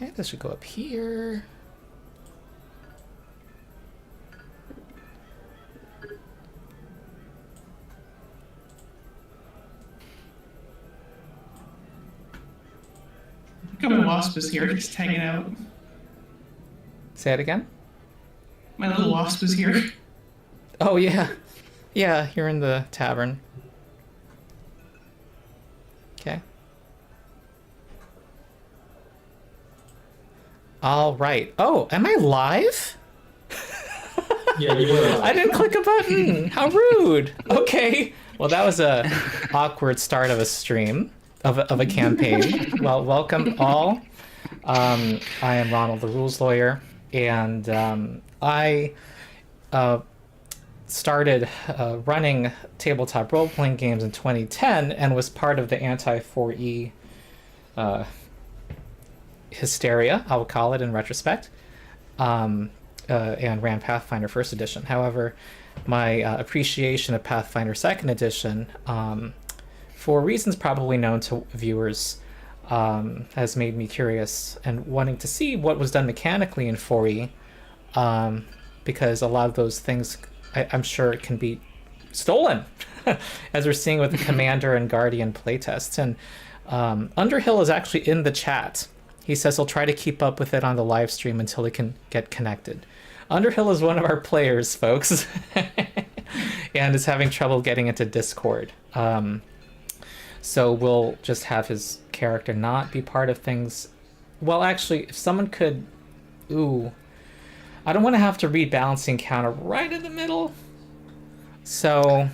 Okay, this should go up here. My wasp is here, just hanging out. Say it again? My little wasp is here. Oh, yeah. Yeah, you're in the tavern. Okay. All right. Oh, am I live? Yeah, you were. I didn't click a button. How rude. Okay. Well, that was a awkward start of a stream, of a campaign. Well, welcome all. I am Ronald, the rules lawyer, and I started running tabletop role-playing games in 2010 and was part of the anti-4E hysteria, I will call it in retrospect, and ran Pathfinder First Edition. However, my appreciation of Pathfinder Second Edition, for reasons probably known to viewers, has made me curious and wanting to see what was done mechanically in 4E, because a lot of those things I'm sure it can be stolen, as we're seeing with the Commander and Guardian playtests. And Underhill is actually in the chat. He says he'll try to keep up with it on the live stream until he can get connected. Underhill is one of our players, folks, and is having trouble getting into Discord. So we'll just have his character not be part of things. Well, actually, if someone could... Ooh. I don't want to have to read balancing counter right in the middle. So...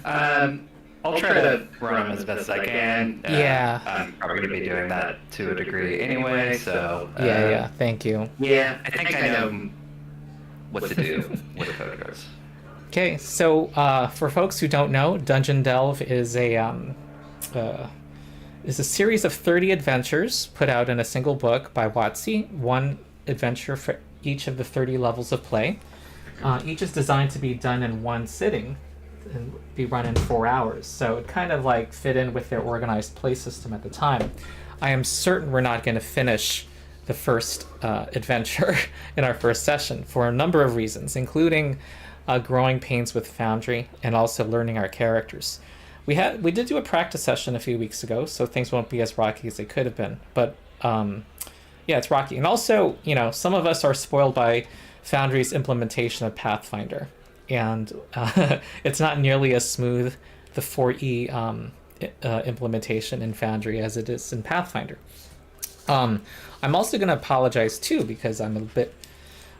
I'll try to run them as best as I can. Yeah. I'm probably going to be doing that to a degree anyway, so... yeah, thank you. Yeah, I think I know what to do with Codrus. Okay, so for folks who don't know, Dungeon Delve is a series of 30 adventures put out in a single book by WotC, one adventure for each of the 30 levels of play. Each is designed to be done in one sitting and be run in 4 hours, so it kind of like fit in with their organized play system at the time. I am certain we're not going to finish the first adventure in our first session for a number of reasons, including growing pains with Foundry and also learning our characters. We did do a practice session a few weeks ago, so things won't be as rocky as they could have been, but yeah, it's rocky. And also, you know, some of us are spoiled by Foundry's implementation of Pathfinder, and it's not nearly as smooth, the 4E implementation in Foundry, as it is in Pathfinder. I'm also going to apologize too, because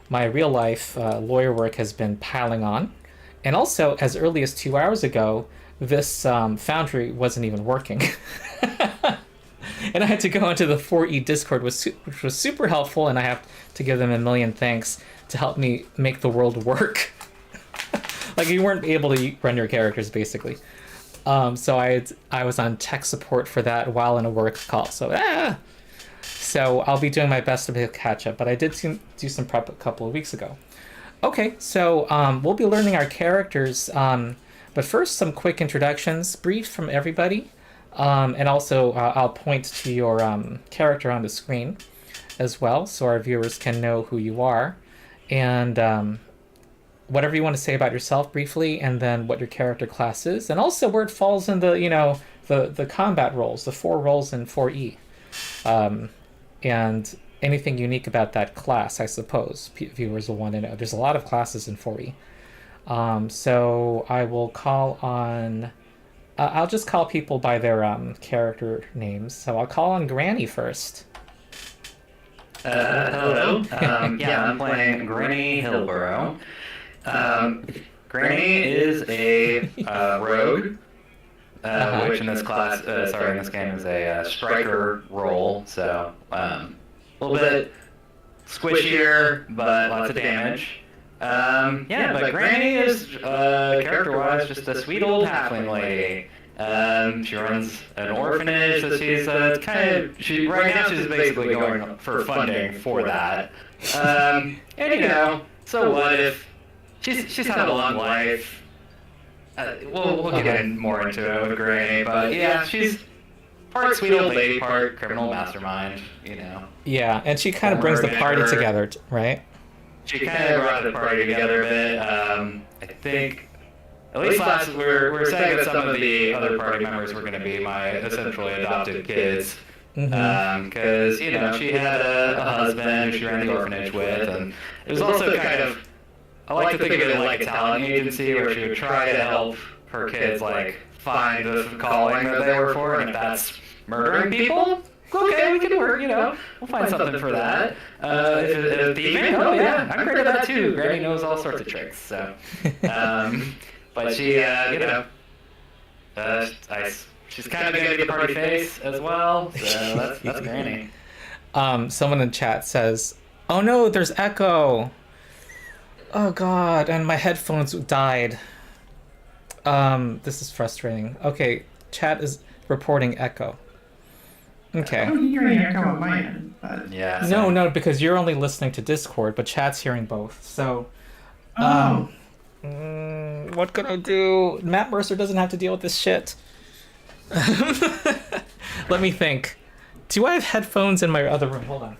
my real life lawyer work has been piling on, and also as early as 2 hours ago, this Foundry wasn't even working. And I had to go into the 4E Discord, which was super helpful, and I have to give them a million thanks to help me make the world work. Like, you weren't able to run your characters, basically. So I was on tech support for that while in a work call. So I'll be doing my best to catch up, but I did do some prep a couple of weeks ago. Okay, so we'll be learning our characters, but first some quick introductions, brief from everybody. And also, I'll point to your character on the screen as well, so our viewers can know who you are. And whatever you want to say about yourself briefly, and then what your character class is, and also where it falls in the, you know, the combat roles, the 4 roles in 4E. And anything unique about that class, I suppose, viewers will want to know. There's a lot of classes in 4E. So I will call on... I'll just call people by their character names. So I'll call on Granny first. Hello. Yeah, I'm playing Granny Hillburrow. Granny is a rogue, which in this class, in this game is a striker role. So a little bit squishier, but lots of damage. Yeah, but Granny is, character-wise, just a sweet old halfling lady. She runs an orphanage, so she's right now she's basically going for funding for that. And you know, so what if she's had a long life? We'll get more into it with Granny, but yeah, she's part sweet old lady, part criminal mastermind, you know. Yeah, and she kind of brings the party together, right? She kind of brought the party together a bit. I think, at least last, we were saying that some of the other party members were going to be my essentially adopted kids. Because, you know, she had a husband who she ran the orphanage with, and it was also kind of, I like to think of it like a talent agency where she would try to help her kids, like, find the calling that they were for, and if that's murdering people, okay, we can work, you know, we'll find something for that. If thieving, oh yeah, I'm great at that too. Granny knows all sorts of tricks, so. But she, you know, she's kind of going to be the party face as well, so that's Granny. Someone in chat says, "Oh no, there's echo. Oh god, and my headphones died. This is frustrating. Okay, chat is reporting echo. Okay. I don't hear any echo on my end, but... Yeah. No, because you're only listening to Discord, but chat's hearing both. So, what can I do? Matt Mercer doesn't have to deal with this shit. Let me think. Do I have headphones in my other room? Hold on.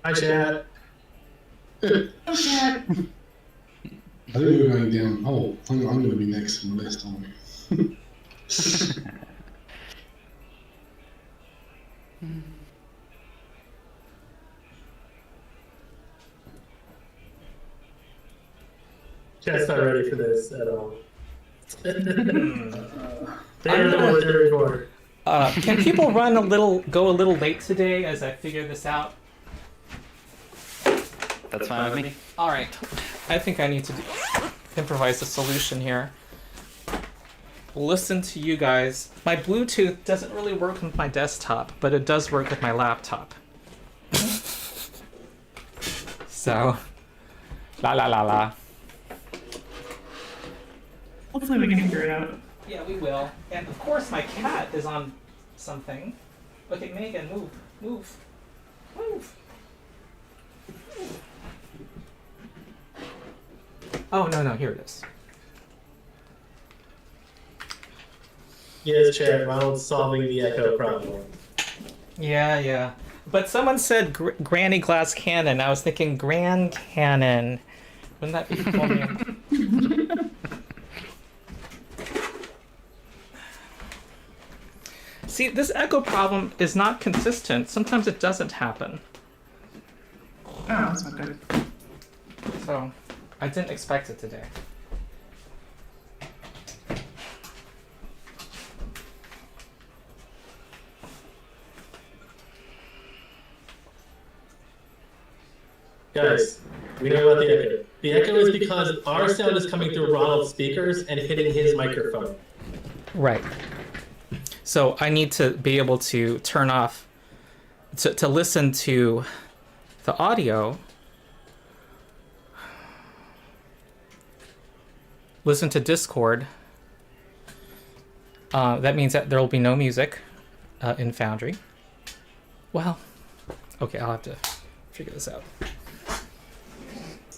Hi, chat. Oh, chat. I think we're going down. Oh, I'm going to be next on the list, aren't we? Chat's not ready for this at all. They don't know what they're recording. Can people go a little late today as I figure this out? That's fine with me. All right. I think I need to improvise a solution here. Listen to you guys. My Bluetooth doesn't really work with my desktop, but it does work with my laptop. So, la. Hopefully we can figure it out. Yeah, we will. And of course my cat is on something. Okay, Megan, move. Oh, no, here it is. Yes, chat. Ronald's solving the echo problem. Yeah. But someone said Granny Glass Cannon. I was thinking Grand Cannon. Wouldn't that be cool? See, this echo problem is not consistent. Sometimes it doesn't happen. Oh, that's not good. So, I didn't expect it today. Guys, we know about the echo. The echo is because our sound is coming through Ronald's speakers and hitting his microphone. Right. So I need to be able to turn off, to listen to the audio, listen to Discord. That means that there will be no music in Foundry. Well, okay, I'll have to figure this out.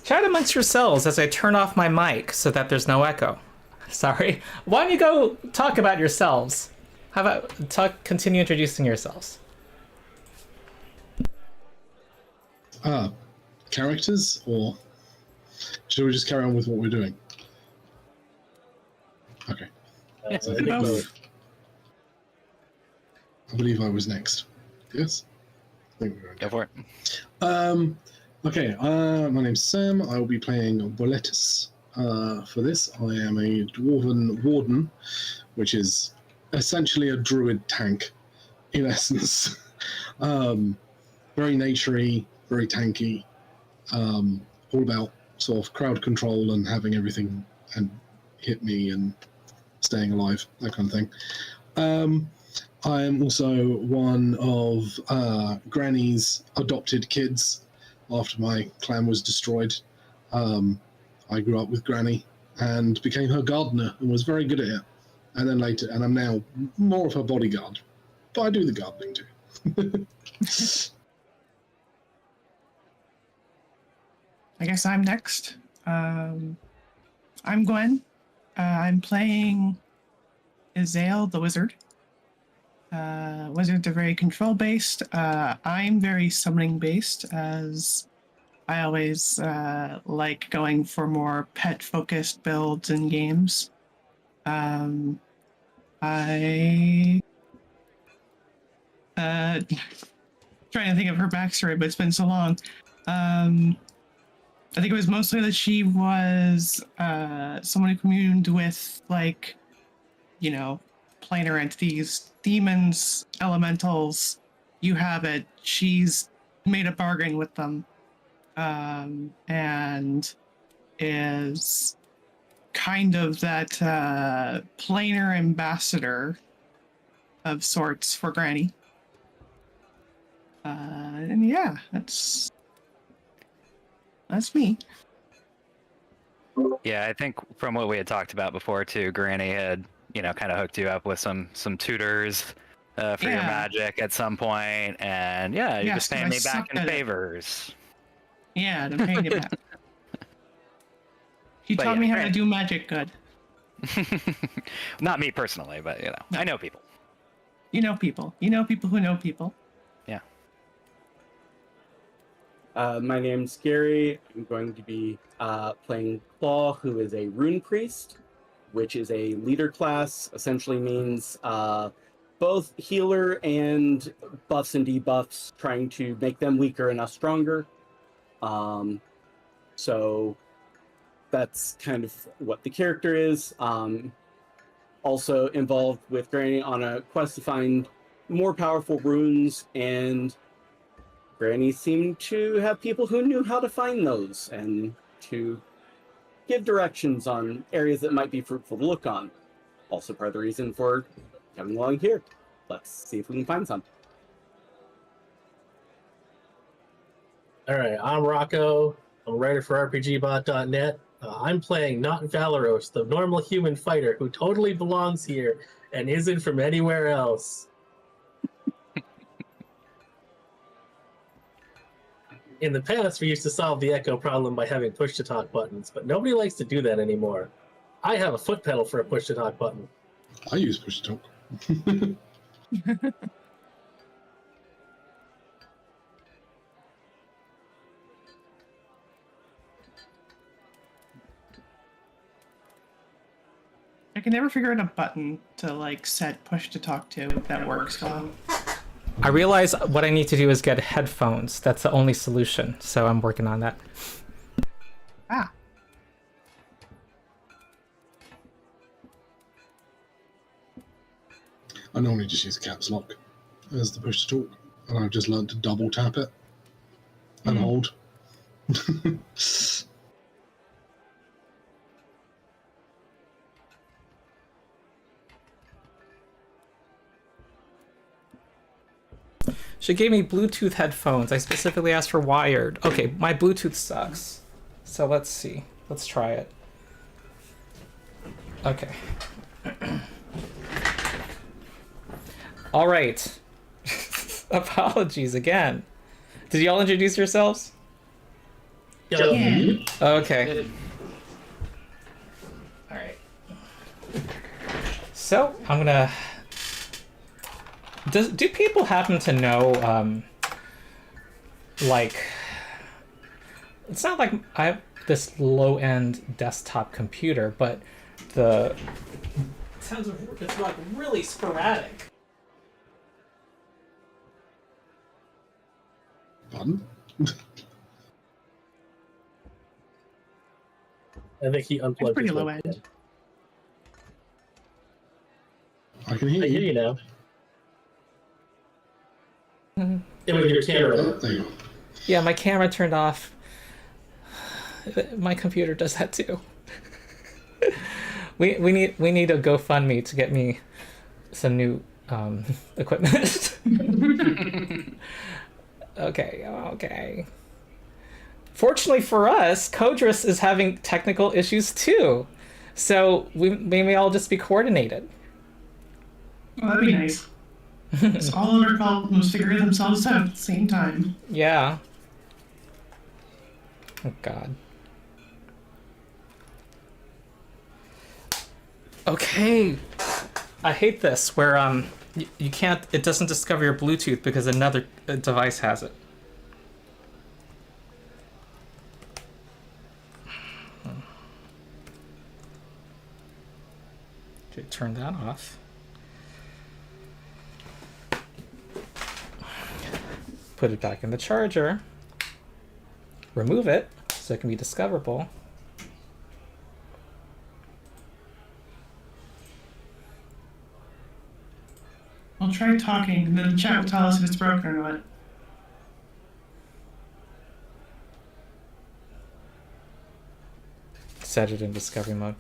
Chat amongst yourselves as I turn off my mic so that there's no echo. Sorry. Why don't you go talk about yourselves? How about continue introducing yourselves? Characters, or should we just carry on with what we're doing? Okay. So I believe I was next. Yes? I think we're Go for it. Okay, my name's Sam. I will be playing Boletus for this. I am a dwarven warden, which is essentially a druid tank, in essence. Very naturey, very tanky, all about sort of crowd control and having everything and hit me and staying alive, that kind of thing. I am also one of Granny's adopted kids after my clan was destroyed. I grew up with Granny and became her gardener and was very good at it. And then later, and I'm now more of her bodyguard, but I do the gardening too. I guess I'm next. I'm Gwen. I'm playing Ezzall the wizard. Wizards are very control based. I'm very summoning based, as I always like going for more pet focused builds and games. I trying to think of her backstory, but it's been so long. I think it was mostly that she was someone who communed with, like, you know, planar entities, demons, elementals. You have it. She's made a bargain with them, and is kind of that planar ambassador of sorts for Granny. And yeah, that's me. Yeah, I think from what we had talked about before too, Granny had, kind of hooked you up with some tutors for your magic at some point, and you're just paying me back in favors. Yeah, I'm paying you back. She taught me how to do magic good. Not me personally, but I know people. You know people. You know people who know people. Yeah. My name's Gary. I'm going to be playing Claw, who is a runepriest, which is a leader class. Essentially means both healer and buffs and debuffs, trying to make them weaker and us stronger. So that's kind of what the character is. Also involved with Granny on a quest to find more powerful runes, and Granny seemed to have people who knew how to find those and to give directions on areas that might be fruitful to look on. Also part of the reason for coming along here. Let's see if we can find some. All right, I'm Rocco. I'm a writer for RPGbot.net. I'm playing not Valeros, the normal human fighter who totally belongs here and isn't from anywhere else. In the past, we used to solve the echo problem by having push-to-talk buttons, but nobody likes to do that anymore. I have a foot pedal for a push-to-talk button. I use push to talk. I can never figure out a button to, like, set push to talk to that works well. I realize what I need to do is get headphones. That's the only solution, so I'm working on that. Ah. I normally just use caps lock as the push to talk, and I've just learned to double tap it and hold. She gave me Bluetooth headphones. I specifically asked for wired. Okay, my Bluetooth sucks. So let's see. Let's try it. Okay. All right. Apologies again. Did y'all introduce yourselves? Yeah. Okay. All right. So I'm gonna. Do people happen to know, like, it's not like I have this low-end desktop computer, but it sounds, it's like really sporadic. Pardon? I think he unplugged. It's pretty his low webcam. end. I can hear I hear you. you now. Mhm. And with your camera. Oh, there you go. Yeah, my camera turned off. My computer does that too. we need a GoFundMe to get me some new equipment. Okay. Fortunately for us, Codrus is having technical issues too, so we may all just be coordinated. Oh, that'd be nice. It's all our problems figure themselves out at the same time. Yeah. Oh God. Okay. I hate this where you can't, it doesn't discover your Bluetooth because another device has it. Okay, turn that off. Put it back in the charger. Remove it so it can be discoverable. We'll try talking, and then the chat will tell us if it's broken or not. Set it in discovery mode.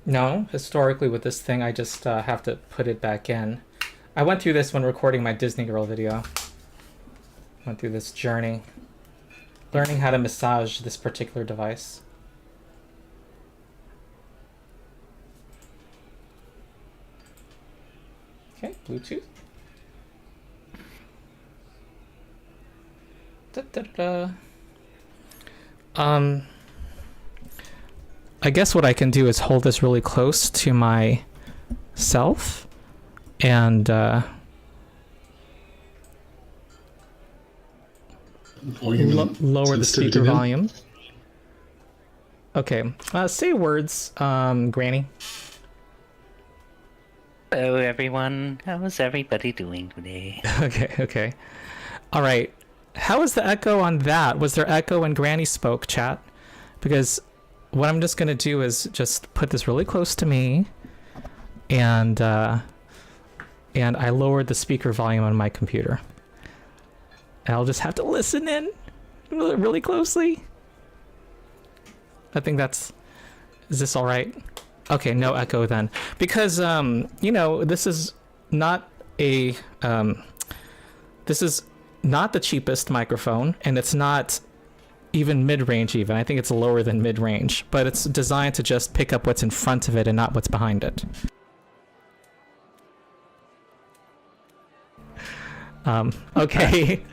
No, historically with this thing, I just have to put it back in. I went through this when recording my Disney Girl video. Went through this journey, learning how to massage this particular device. Okay, Bluetooth. I guess what I can do is hold this really close to myself and lower the speaker volume. Okay, say words, Granny. Hello, everyone. How's everybody doing today? Okay. All right. How was the echo on that? Was there echo when Granny spoke, chat? Because what I'm just going to do is just put this really close to me, and I lowered the speaker volume on my computer. I'll just have to listen in really closely. I think that's... Is this all right? Okay, no echo then. Because, you know, this is not a... this is not the cheapest microphone, and it's not even mid-range even. I think it's lower than mid-range. But it's designed to just pick up what's in front of it and not what's behind it. Okay.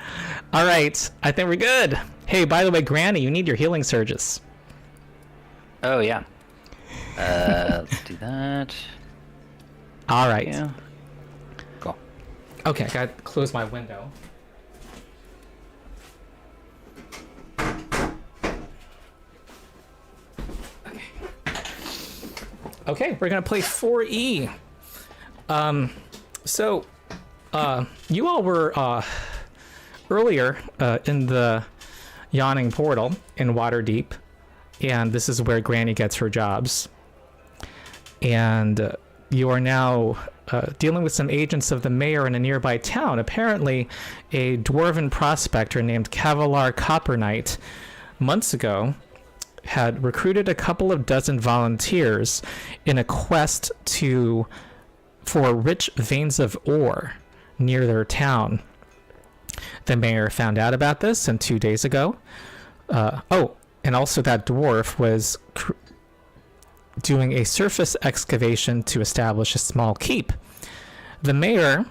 All right. I think we're good. Hey, by the way, Granny, you need your healing surges. Oh, yeah. Let's do that. All right. Yeah. Cool. Okay, I gotta close my window. Okay, we're gonna play 4E. So, you all were earlier in the yawning portal in Waterdeep, and this is where Granny gets her jobs. And you are now dealing with some agents of the mayor in a nearby town. Apparently, a dwarven prospector named Cavalar Copperknight months ago had recruited a couple of dozen volunteers in a quest for rich veins of ore near their town. The mayor found out about this, and 2 days ago, and also that dwarf was doing a surface excavation to establish a small keep. The mayor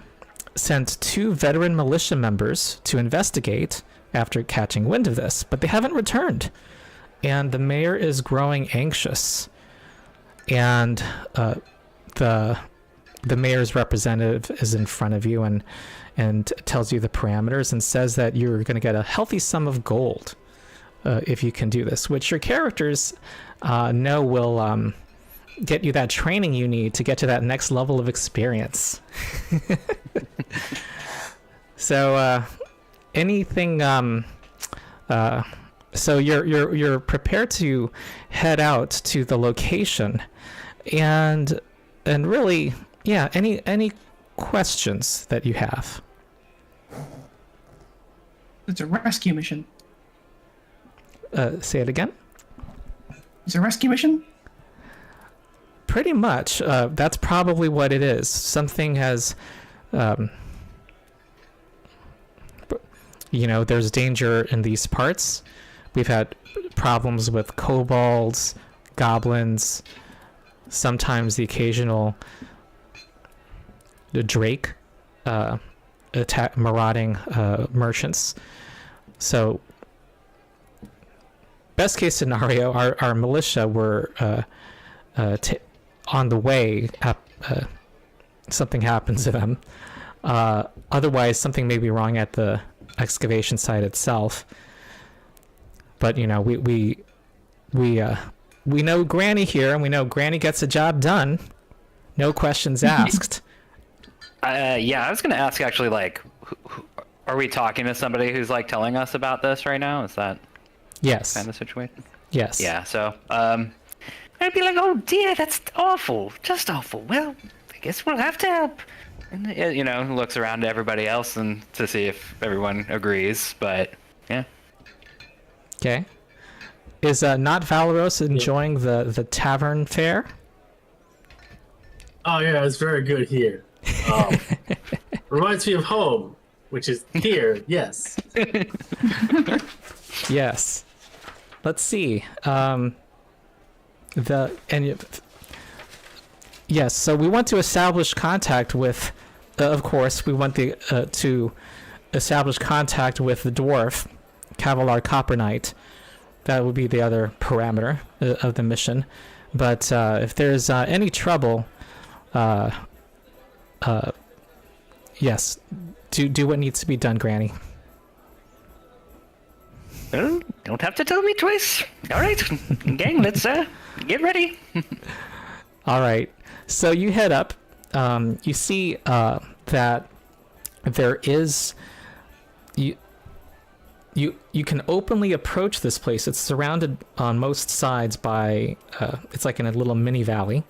sent 2 veteran militia members to investigate after catching wind of this, but they haven't returned. And the mayor is growing anxious. And the mayor's representative is in front of you and tells you the parameters and says that you're going to get a healthy sum of gold if you can do this, which your characters know will get you that training you need to get to that next level of experience. So anything... So you're prepared to head out to the location, and really, yeah. Any questions that you have? It's a rescue mission. Say it again. It's a rescue mission? Pretty much. That's probably what it is. Something has, there's danger in these parts. We've had problems with kobolds, goblins, sometimes the occasional the Drake marauding merchants. So best case scenario, our militia were on the way up. Something happens to them. Otherwise, something may be wrong at the excavation site itself. But we know Granny here, and we know Granny gets the job done. No questions asked. Yeah, I was gonna ask actually, like, are we talking to somebody who's like telling us about this right now? Is that Yes. kind of situation? Yes. Yeah. So, I'd be like, oh dear, that's awful, just awful. Well, I guess we'll have to help. And looks around to everybody else and to see if everyone agrees. But yeah. Okay. Is not Valeros enjoying the tavern fare? Oh yeah, it's very good here. Reminds me of home, which is here. Yes. Yes. Let's see. Yes. So we want to establish contact with. Of course, we want to establish contact with the dwarf, Cavalar Copper Knight. That would be the other parameter of the mission. But if there's any trouble, yes, do what needs to be done, Granny. Well, don't have to tell me twice. All right, gang, let's get ready. All right. So you head up. You see that there is you can openly approach this place. It's surrounded on most sides by it's like in a little mini valley.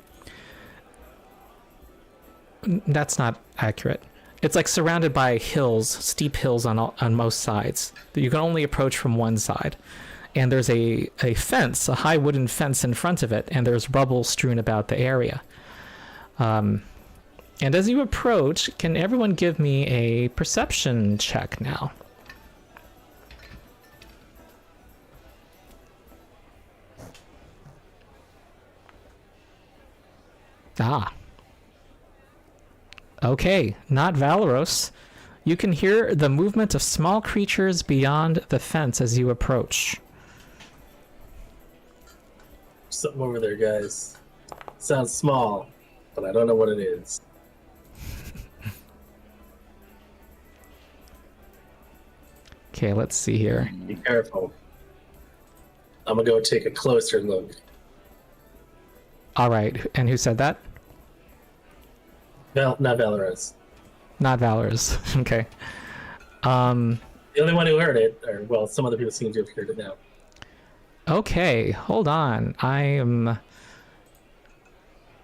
That's not accurate. It's like surrounded by hills, steep hills on most sides. You can only approach from one side. And there's a fence, a high wooden fence in front of it, and there's rubble strewn about the area. And as you approach, can everyone give me a perception check now? Ah. Okay, not Valeros. You can hear the movement of small creatures beyond the fence as you approach. Something over there, guys. Sounds small, but I don't know what it is. Okay, let's see here. Be careful. I'm gonna go take a closer look. All right, and who said that? Not Valeros. Not Valeros. Okay. The only one who heard it, or well, some other people seem to have heard it now. Okay, hold on. I am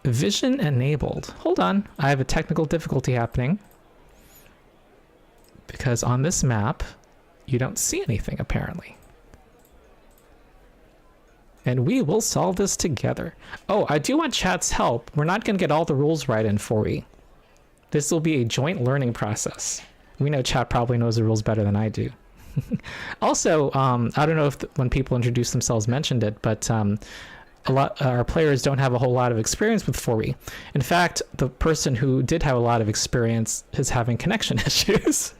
vision enabled. Hold on. I have a technical difficulty happening. Because on this map, you don't see anything, apparently. And we will solve this together. Oh, I do want chat's help. We're not going to get all the rules right in 4E. This will be a joint learning process. We know chat probably knows the rules better than I do. Also, I don't know if when people introduce themselves mentioned it, but a lot our players don't have a whole lot of experience with 4E. In fact, the person who did have a lot of experience is having connection issues.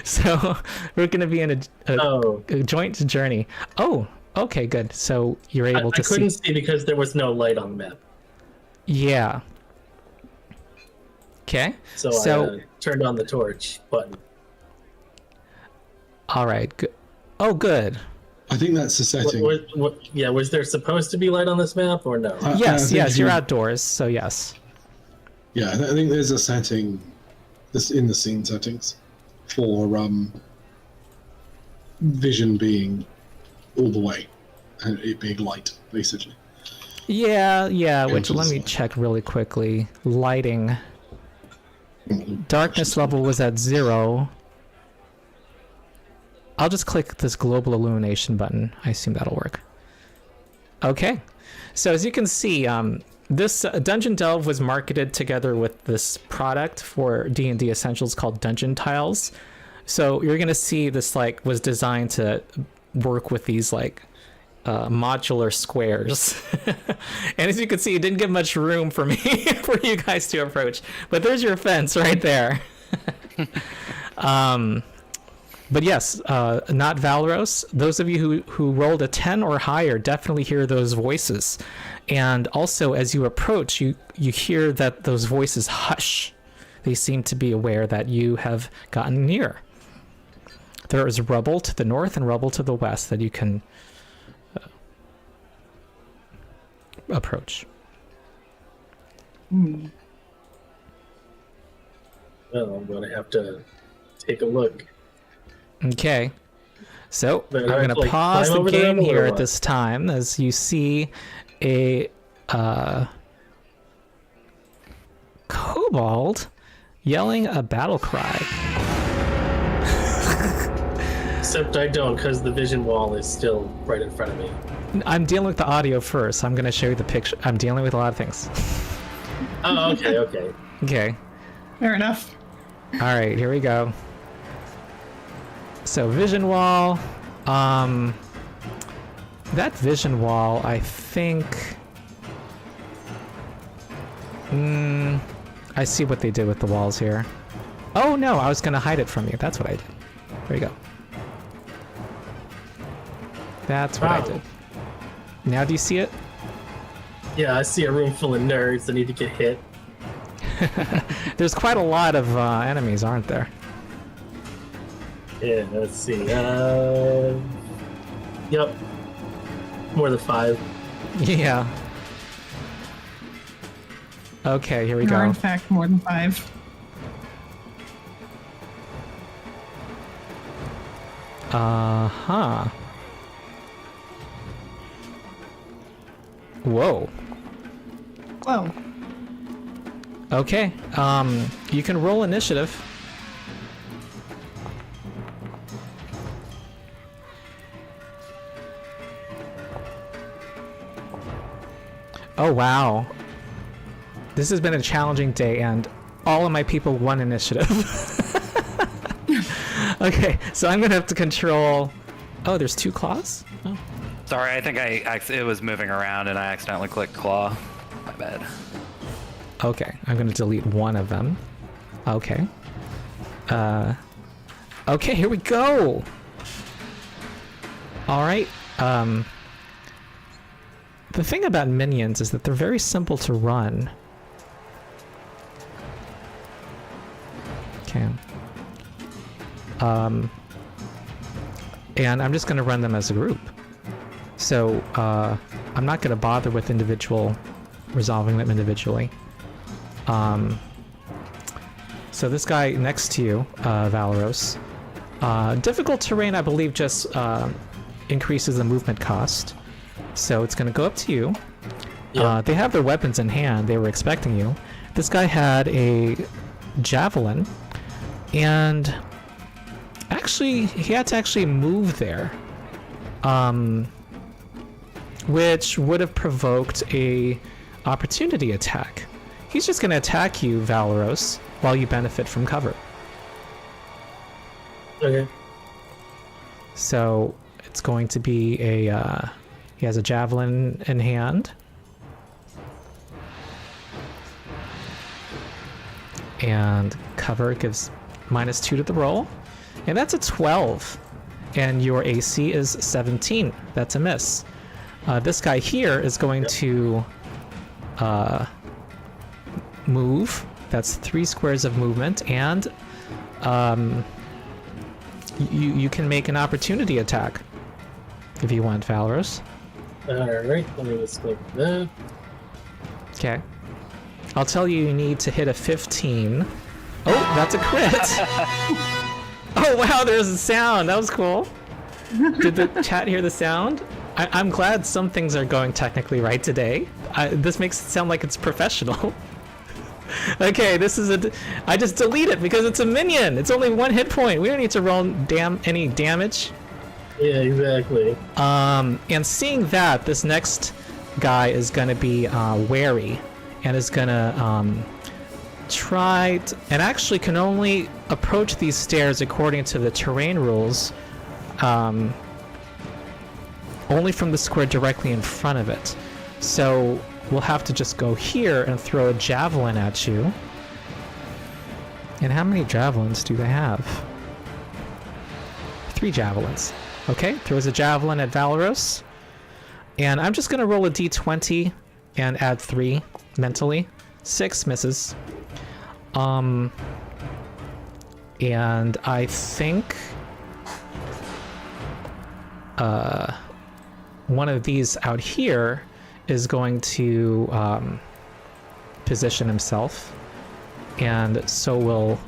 So we're going to be in a joint journey. Oh, okay, good. So you're able to see. I couldn't see because there was no light on the map. Yeah. Okay. So I turned on the torch button. All right. Good. Oh, good. I think that's the setting. Was there supposed to be light on this map or no? Yes, you're outdoors, so yes. Yeah, I think there's a setting this in the scene settings for vision being all the way and it being light, basically. Yeah, which let me check really quickly. Lighting. Darkness level was at 0. I'll just click this global illumination button. I assume that'll work. Okay. So as you can see, this Dungeon Delve was marketed together with this product for D&D Essentials called Dungeon Tiles. So you're going to see this was designed to work with these modular squares. And as you can see, it didn't give much room for me for you guys to approach. But there's your fence right there. But yes, not Valeros. Those of you who rolled a 10 or higher definitely hear those voices. And also, as you approach, you hear that those voices hush. They seem to be aware that you have gotten near. There is rubble to the north and rubble to the west that you can approach. Well, I'm going to have to take a look. Okay. So But I'm I going have to to, pause climb the over them game or here at what? this time as you see a kobold yelling a battle cry. Except I don't, because the vision wall is still right in front of me. I'm dealing with the audio first. I'm going to show you the picture. I'm dealing with a lot of things. Oh, okay, okay. Okay. Fair enough. All right, here we go. So vision wall. That vision wall, I think. I see what they did with the walls here. Oh no, I was gonna hide it from you. That's what I did. There you go. That's what I Wow. did. Now do you see it? Yeah, I see a room full of nerds that need to get hit. There's quite a lot of enemies, aren't there? Yeah, let's see. Yep. More than 5. Yeah. Okay, here we There are, go. in fact, more than 5. Uh-huh. Whoa. Whoa. Okay. You can roll initiative. Oh, wow. This has been a challenging day, and all of my people won initiative. Okay, so I'm going to have to control... Oh, there's 2 claws? Oh. Sorry, I think it was moving around and I accidentally clicked claw. My bad. Okay, I'm going to delete one of them. Okay. Okay, here we go! Alright, the thing about minions is that they're very simple to run. Okay. And I'm just going to run them as a group. So, I'm not going to bother with resolving them individually. So this guy next to you, Valeros. Difficult terrain, I believe, just increases the movement cost. So it's going to go up to you. Yeah. They have their weapons in hand. They were expecting you. This guy had a javelin, and actually, he had to actually move there, which would have provoked a opportunity attack. He's just going to attack you, Valeros, while you benefit from cover. Okay. So it's going to be a... he has a javelin in hand. And cover gives -2 to the roll. And that's a 12. And your AC is 17. That's a miss. This guy here is going to move. That's 3 squares of movement. And you can make an opportunity attack if you want, Valeros. Alright, let me just click that. Okay. I'll tell you need to hit a 15. Oh, that's a crit! Oh wow, there's a sound! That was cool. Did the chat hear the sound? I'm glad some things are going technically right today. This makes it sound like it's professional. Okay, this is I just delete it because it's a minion! It's only 1 hit point. We don't need to roll any damage. Yeah, exactly. And seeing that, this next guy is going to be wary and is going to try and actually can only approach these stairs according to the terrain rules only from the square directly in front of it. So we'll have to just go here and throw a javelin at you. And how many javelins do they have? 3 javelins. Okay, throws a javelin at Valeros. And I'm just going to roll a d20 and add 3 mentally. 6 misses. And I think one of these out here is going to position himself, and so will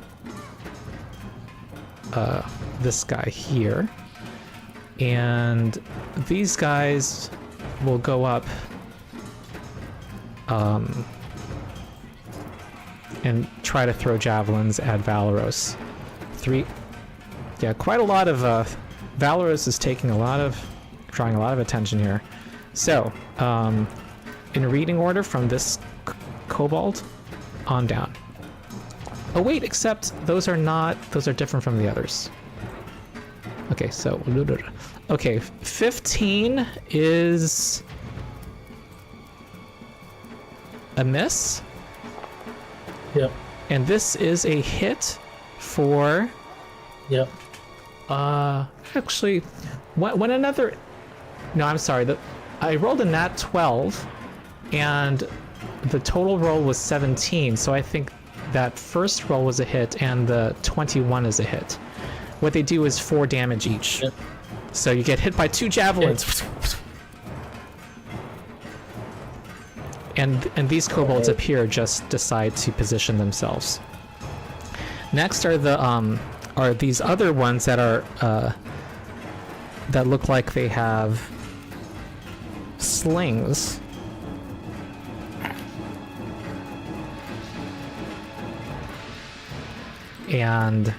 this guy here, and these guys will go up and try to throw javelins at Valeros. 3. Yeah, quite a lot of Valeros is drawing a lot of attention here. So, in reading order from this kobold on down. Oh wait, except those are different from the others. Okay, so, okay, 15 is a miss. Yep. And this is a hit for... Yep. Actually, when another... No, I'm sorry. I rolled a nat 12, and the total roll was 17, so I think that first roll was a hit, and the 21 is a hit. What they do is 4 damage each. Yep. So you get hit by 2 javelins. And these kobolds up here just decide to position themselves. Next are these other ones that are that look like they have slings. And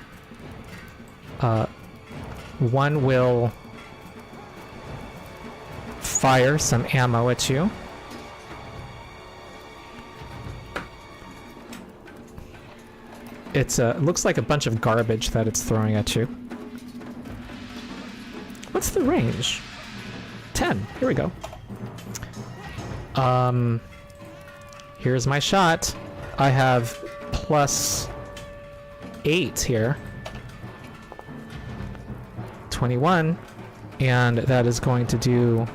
one will fire some ammo at you. It looks like a bunch of garbage that it's throwing at you. What's the range? 10. Here we go. Here's my shot. I have plus 8 here. 21. And that is going to do...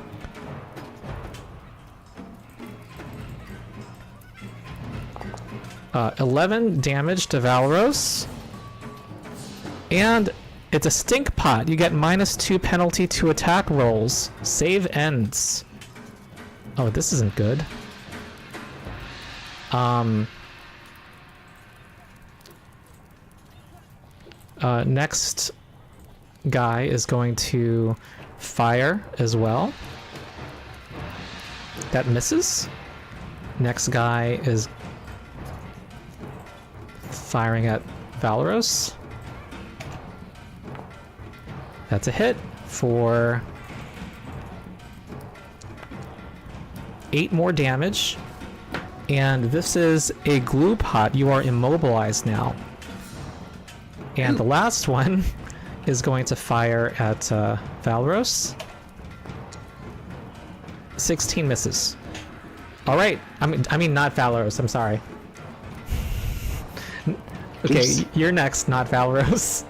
11 damage to Valeros. And it's a stink pot. You get -2 penalty to attack rolls. Save ends. Oh, this isn't good. Next guy is going to fire as well. That misses. Next guy is firing at Valeros. That's a hit for 8 more damage. And this is a glue pot. You are immobilized now. And the last one is going to fire at Valeros. 16 misses. All right. I mean not Valeros. I'm sorry. Okay, Oops. you're next, not Valeros.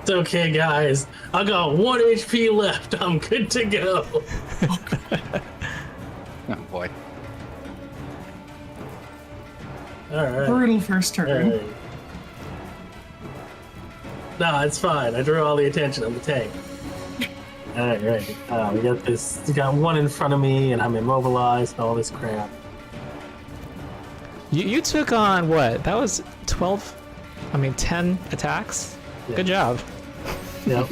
It's okay, guys. I got 1 HP left. I'm good to go. Oh boy. All right. Brutal first turn. All right. No, it's fine. I drew all the attention on the tank. All right. We got this. We got one in front of me, and I'm immobilized. All this crap. You took on what? That was 10 attacks? Yeah. Good job. Yep.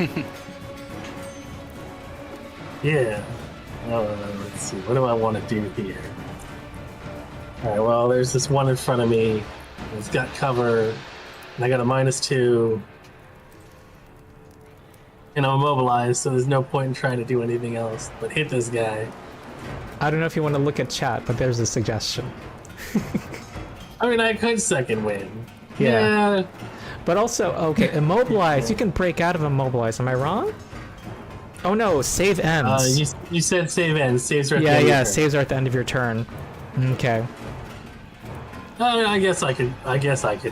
Yeah. Let's see. What do I want to do here? All right. Well, there's this one in front of me. It's got cover, and I got a -2. And I'm immobilized, so there's no point in trying to do anything else but hit this guy. I don't know if you want to look at chat, but there's a suggestion. I mean, I could second win. Yeah. Yeah. But also, okay, immobilized. You can break out of immobilized. Am I wrong? Oh no, save ends. You said save ends. Saves are at the yeah, end of yeah, your turn. saves are at the end of your turn. Okay. I guess I could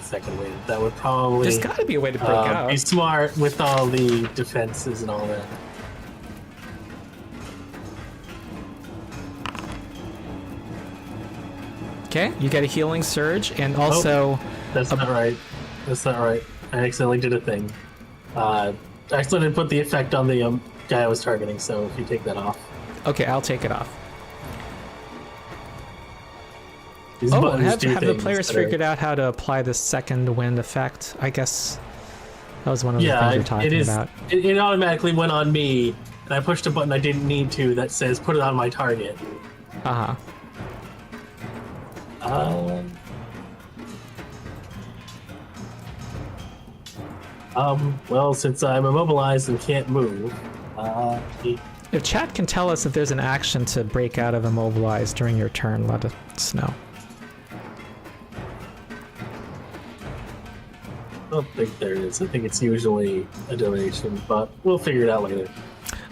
second win. That would probably There's gotta be a way to break out. be smart with all the defenses and all that. Okay, you get a healing surge, and also... That's not right. That's not right. I accidentally did a thing. I accidentally put the effect on the guy I was targeting, so if you take that off. Okay, I'll take it off. These Oh, buttons have do the things players that are- figured out how to apply the second wind effect? I guess that was one of the Yeah, things you're it talking is. about. It automatically went on me, and I pushed a button I didn't need to that says put it on my target. Uh-huh. Well, since I'm immobilized and can't move, If chat can tell us if there's an action to break out of immobilize during your turn, let us know. I don't think there is. I think it's usually a donation, but we'll figure it out later.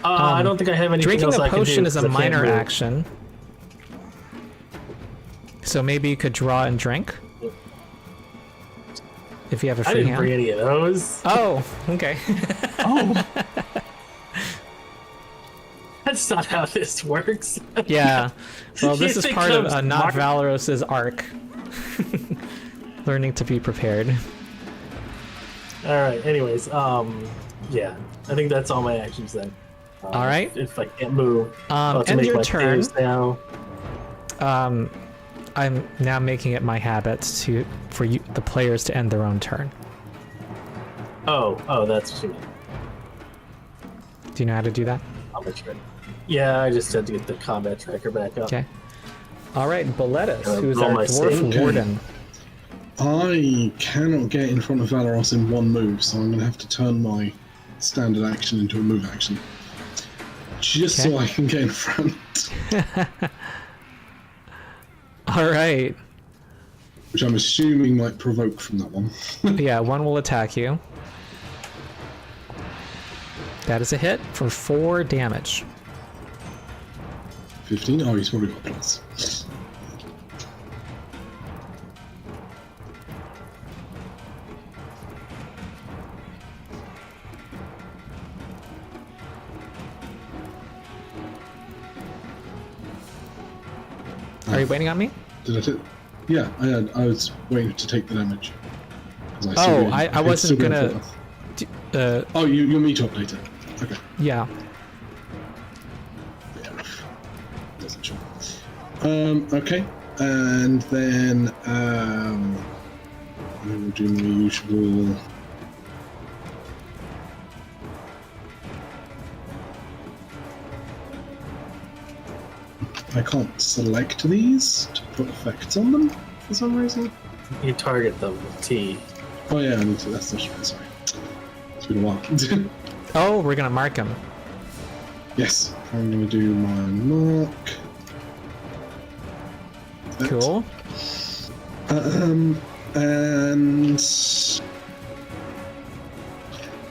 I don't think I have anything Drinking else a I can do. potion is 'cause a I can't minor move. action. So maybe you could draw and drink? If you have a I free didn't bring hand. any of those. Oh, okay. Oh, That's not how this works. Yeah. Well, this You is think part of those not mark- Valeros's arc. Learning to be prepared. All right. Anyways, yeah, I think that's all my actions then. All right. If I can't move, I'll have to End make your my turn. saves now. I'm now making it my habit for you, the players, to end their own turn. Oh, that's what you mean. Do you know how to do that? I'll make sure. Yeah, I just had to get the combat tracker back up. Okay. All right, Boletus, who's roll our my dwarf save. warden. I cannot get in front of Valeros in one move, so I'm going to have to turn my standard action into a move action. Just Okay. so I can get in front. All right. Which I'm assuming might provoke from that one. Yeah, one will attack you. That is a hit for 4 damage. 15? Oh, he's probably got plus. Are you waiting on me? Did I take? Yeah, I was waiting to take the damage. 'Cause Oh, still- I it's wasn't still going gonna- forth. Oh, you'll meet up later. Okay. Yeah. Doesn't show. Okay, and then I will do my usual. I can't select these to put effects on them for some reason. You target them with T. Oh yeah, I need to, that's right. Sorry, it's been a while. Oh, we're gonna mark him. Yes, I'm gonna do my mark. That. Cool. And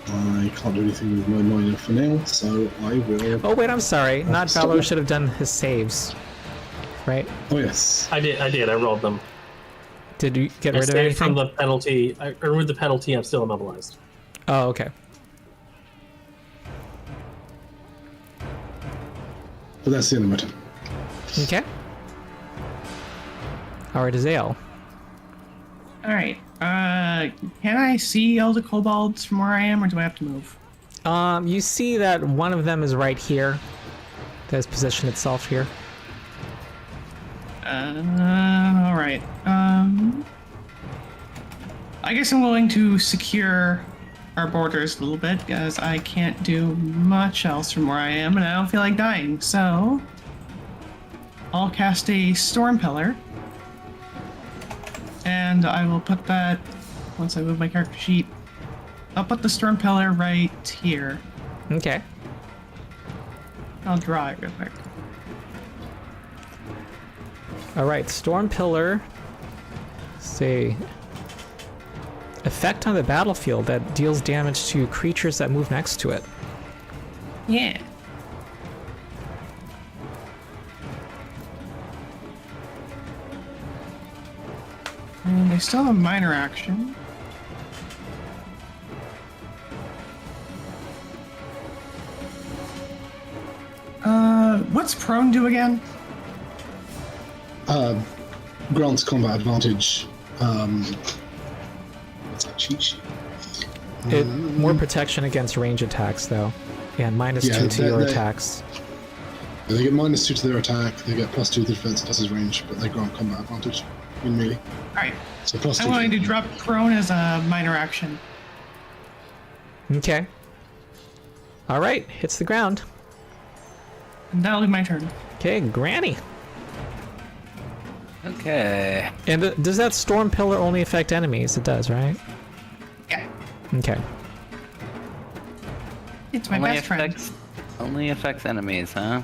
I can't do anything with my minor for now, so I will. Oh wait, I'm sorry. Not Stop Valor it. should have done his saves. Right? Oh yes. I did. I rolled them. Did you get I rid of saved anything? from the penalty. I removed the penalty. I'm still immobilized. Oh, okay. But that's the end of my turn. Okay. Alright, Ezzall. all right. Can I see all the kobolds from where I am, or do I have to move? You see that one of them is right here. That has positioned itself here. All right. I guess I'm willing to secure our borders a little bit because I can't do much else from where I am, and I don't feel like dying. So I'll cast a storm pillar, and I will put that once I move my character sheet. I'll put the storm pillar right here. Okay. I'll draw it real quick. Alright, Storm Pillar. Say. Effect on the battlefield that deals damage to creatures that move next to it. Yeah. they still have a minor action. What's prone do again? Grants combat advantage. What's that cheat sheet? More protection against range attacks, though. And -2 to your attacks. They get -2 to their attack, they get +2 to defense plus his range, but they grant combat advantage in melee. Alright. So +2. I'm going to drop prone as a minor action. Okay. Alright, hits the ground. And that'll be my turn. Okay, Granny. Okay. And does that storm pillar only affect enemies? It does, right? Yeah. Okay. It's my best friend. Only affects enemies, huh?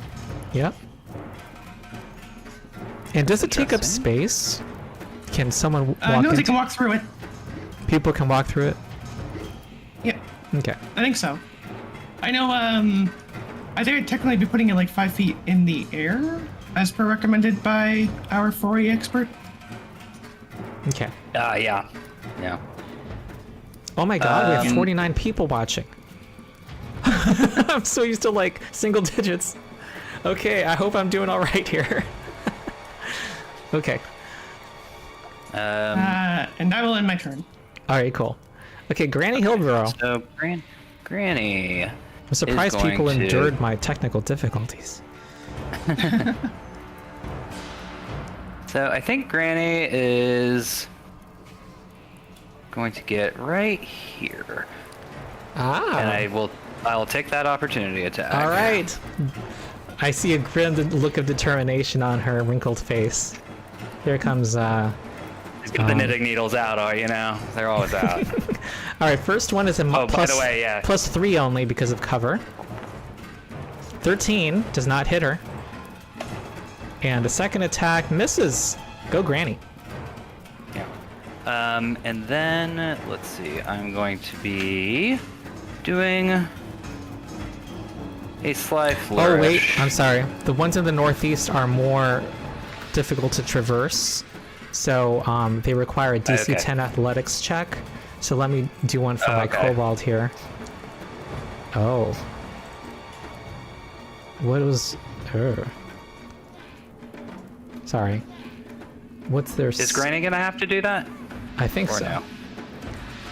Yep. And does it take up Interesting. space? Can someone walk No, they into- can walk through it. People can walk through it? Yep, Okay. I think so. I know, I think I'd technically be putting it like 5 feet in the air, as per recommended by our 4E expert. Okay. Yeah. Yeah. Oh my god, we have 49 people watching. I'm so used to like single digits. Okay, I hope I'm doing all right here. Okay. And that will end my turn. All right, cool. Okay, Granny Hillburrow. So, Granny. I'm surprised going people to- endured my technical difficulties. So I think Granny is going to get right here, and Ah. I will take that opportunity attack. All right. I see a grim look of determination on her wrinkled face. Here comes. Get the knitting needles out, they're always out. All right, first one is a Oh, by the way, yeah. +3 only because of cover. 13 does not hit her. And the second attack misses. Go Granny. Yeah. And then let's see. I'm going to be doing a sly flourish. Oh wait, I'm sorry. The ones in the northeast are more difficult to traverse. So they require a DC Okay. 10 athletics check. So let me do one for my Okay. kobold here. Oh. What was her? Sorry. What's their? Is Granny gonna have to do that? I think Or so.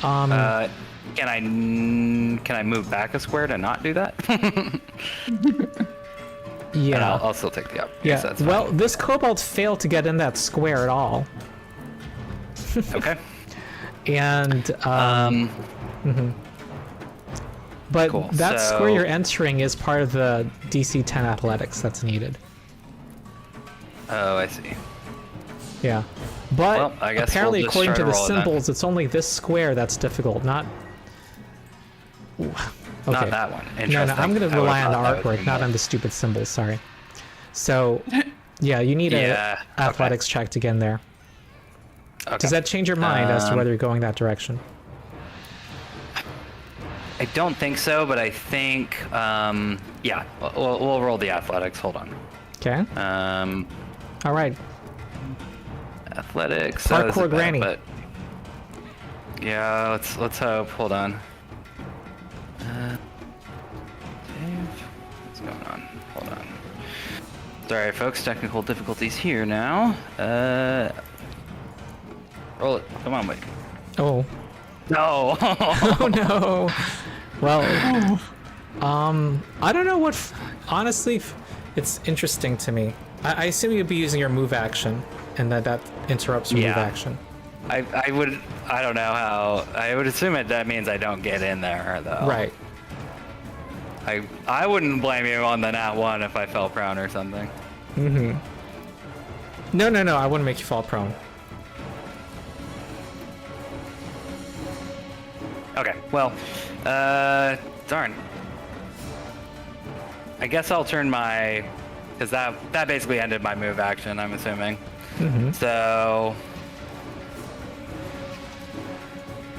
no? Can I move back a square to not do that? And Yeah. I'll still take the up. Yeah. Yes, that's Well, this kobold failed to get in that square at all, fine. Okay. and but Cool, that so- square you're entering is part of the DC 10 athletics that's needed. Oh, I see. Yeah. But Well, I guess apparently, we'll just according try to to the roll it then. symbols, it's only this square that's difficult, not. Ooh, Okay. Not that one. No, Interesting. I'm going to I would've rely on the thought that would artwork, be not more- on the stupid symbols. Sorry. So, yeah, you need Yeah, a athletics check to get in there. Okay. Does that change your mind as to whether you're going that direction? I don't think so, but I think, yeah, we'll roll the athletics. Hold on. Okay. All right. Athletics. Parkour this is bad, Granny. But yeah, let's hope. Hold on. Dave, what's going on? Hold on. Sorry, folks. Technical difficulties here now. Roll it. Come on, wait. Oh. No. Oh no. Well, I don't know what. Honestly, it's interesting to me. I assume you'd be using your move action, and that interrupts your move Yeah. action. I don't know how. I would assume that means I don't get in there though. Right. I wouldn't blame you on the nat 1 if I fell prone or something. Mm-hmm. No, I wouldn't make you fall prone. Okay, well, darn. I guess I'll turn my, because that basically ended my move action, I'm assuming. Mm-hmm. So,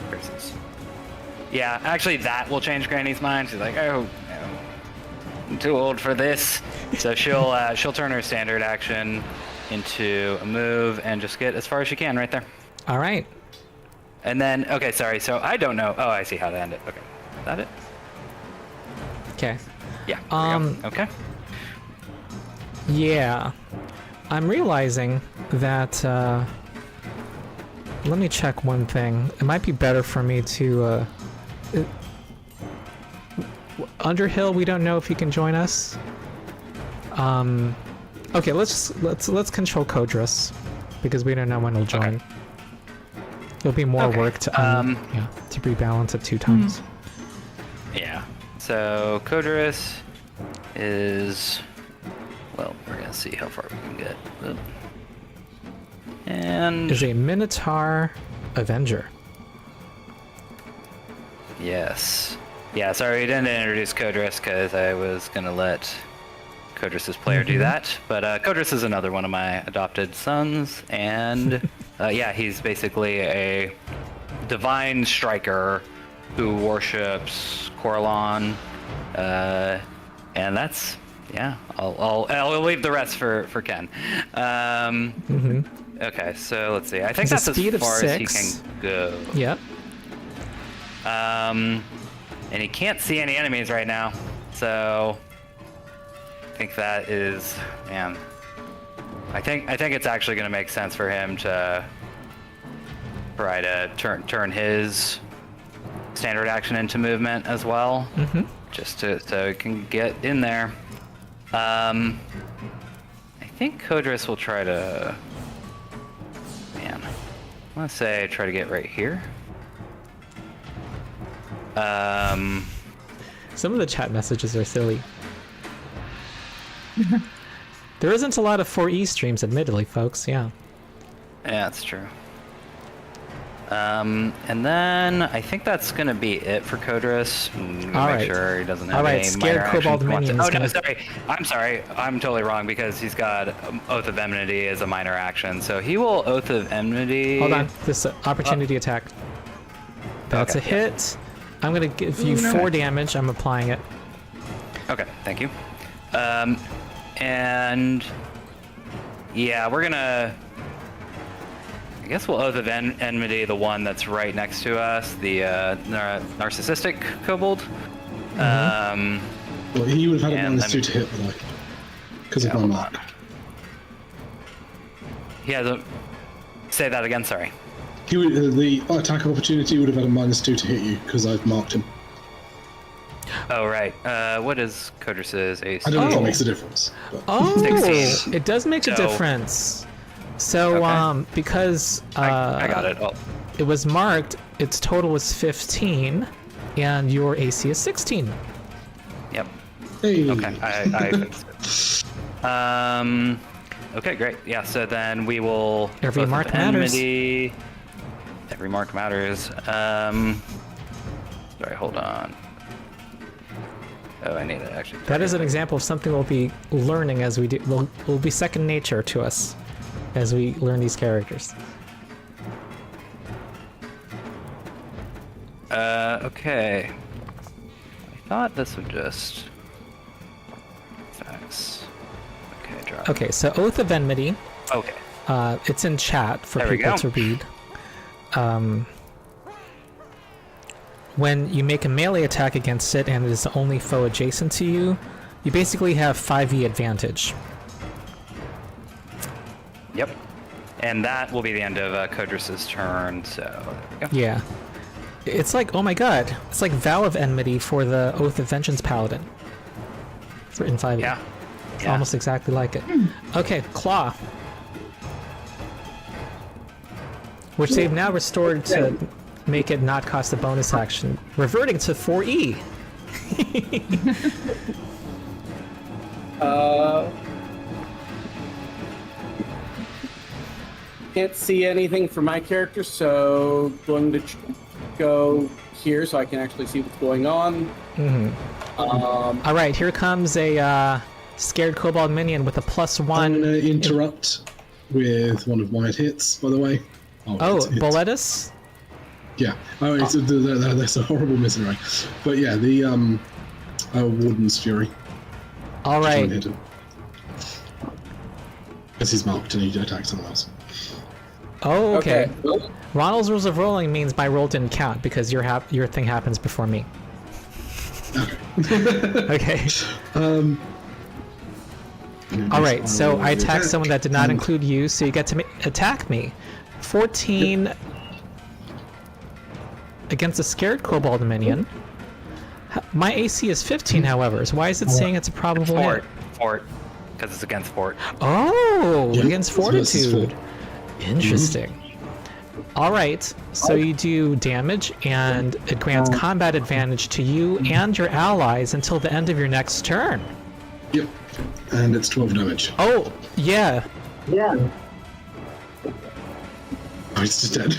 where's this? Yeah, actually that will change Granny's mind. She's like, oh, no, I'm too old for this. So she'll turn her standard action into a move and just get as far as she can right there. All right. And then, okay, sorry. So I don't know. Oh, I see how to end it. Okay. Is that it? Okay. Yeah. There we go. Okay. Yeah. I'm realizing that, let me check one thing. It might be better for me to, Underhill, we don't know if he can join us. Okay, let's control Codrus, because we don't know when he'll join. Okay. It'll be more work to to rebalance it 2 times. Yeah. So Codrus is, well, we're gonna see how far we can get. Oop. And Is a minotaur avenger. yes. Yeah, sorry, we didn't introduce Codrus because I was gonna let Codrus's player do that. But Codrus is another one of my adopted sons, and yeah, he's basically a divine striker who worships Corlon, and that's, yeah. I'll leave the rest for Ken. Okay, so let's see. I think He's a that's as speed of far as he 6. can go. Yep. And he can't see any enemies right now, so I think that is, man. I think it's actually going to make sense for him to try to turn his standard action into movement as well, just so he can get in there. I think Codrus will try to, man, I want to say try to get right here. Some of the chat messages are silly. There isn't a lot of 4E streams, admittedly, folks. Yeah. Yeah, that's true. And then I think that's gonna be it for Codrus. All Make right. sure he doesn't have All right, any scared minor kobold actions he wants to- minion is Oh no, gonna- sorry. I'm totally wrong because he's got Oath of Enmity as a minor action, so he will Oath of Enmity. Hold on. This opportunity attack. That's Okay, a hit. I'm gonna give you 4 damage. I'm applying it. Okay, thank you. And yeah, we're gonna. I guess we'll Oath of Enmity the one that's right next to us, the narcissistic kobold. Well, he would have had a And -2 to hit, though, because of my hold mark. on. He has a. Say that again. Sorry. He would, the attack of opportunity would have had a -2 to hit you because I've marked him. Oh right. What is Codrus's AC? I don't know if that makes a difference. But. Oh, 16. it does make a So- difference. So, Okay. because I got it. Oh. it was marked, its total was 15, and your AC is 16. Yep. Hey. Okay. I fixed it. Okay, great. Yeah. So then we will. Every Oath of mark matters. Enmity. Every mark matters. Sorry. Hold on. Oh, I need to actually. That is an example of something we'll be learning as we do. Will be second nature to us as we learn these characters. Okay. I thought this would just. Facts. Okay, drop. Okay, so Oath of Enmity. Okay. It's in chat for There we people go. to read. When you make a melee attack against it and it is the only foe adjacent to you, you basically have 5e advantage. Yep. And that will be the end of Codrus's turn, so there we go. Yeah. It's like, oh my god, it's like Vow of Enmity for the Oath of Vengeance Paladin. It's written 5e. Yeah. It's almost exactly like it. Okay, Claw. Which they've now restored to make it not cost a bonus action, reverting to 4e. Can't see anything for my character, so going to go here so I can actually see what's going on. All right, here comes a scared kobold minion with a +1. I'm going to interrupt with one of my hits, by the way. Oh, it's- Boletus? Yeah. Oh, that's a horrible misery. But yeah, the Warden's Fury. All Try and right. hit him. Because he's marked and he attacks someone else. Oh, okay. Ronald's rules of rolling means my roll didn't count because your thing happens before me. Okay. All right, so I attacked someone that did not include you, so you get to attack me. 14 against a scared kobold minion. My AC is 15, however, so why is it saying it's a probable hit? Fort. Because it's against fort. Oh, Yeah, against fortitude. Interesting. All right, so you do damage, and it grants combat advantage to you and your allies until the end of your next turn. Yep. And it's 12 damage. Oh, yeah. Oh, it's just dead.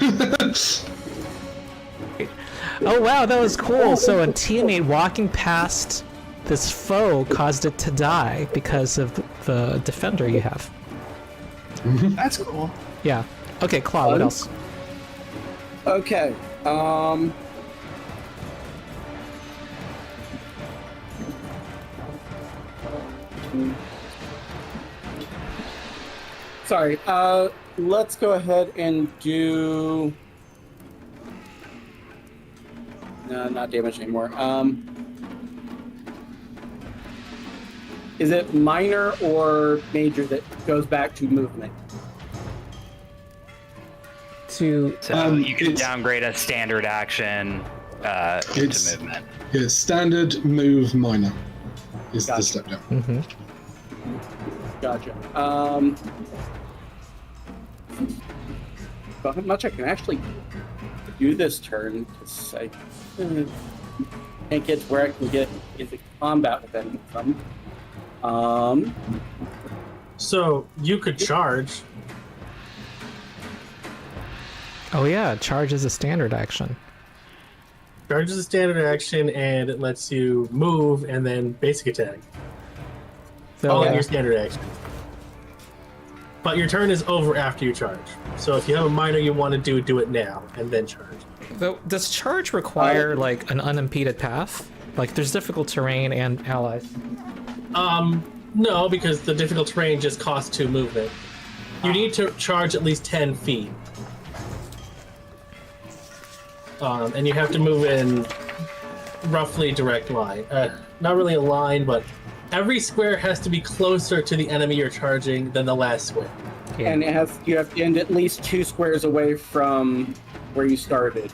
Oh, wow, that was cool. So a teammate walking past this foe caused it to die because of the defender you have. That's cool. Yeah. Okay, Claw, what else? Okay. Sorry. Let's go ahead and do. No, not damage anymore. Is it minor or major that goes back to movement? To So you can downgrade a standard action to It's- movement. Yeah, standard, move, minor is the Gotcha. step down. Mhm. Gotcha. But how much I can actually do this turn? Because I can't get to where I can get into combat with any of them. So you could charge. Oh yeah, charge is a standard action. Charge is a standard action, and it lets you move and then basic attack. So All in your standard action. But your turn is over after you charge. So if you have a minor you want to do it now, and then charge. though, does charge require like an unimpeded path? Like there's difficult terrain and allies. No, because the difficult terrain just costs 2 movement. You need to charge at least 10 feet. And you have to move in roughly direct line. Not really a line, but every square has to be closer to the enemy you're charging than the last square. Yeah. And you have to end at least 2 squares away from where you started.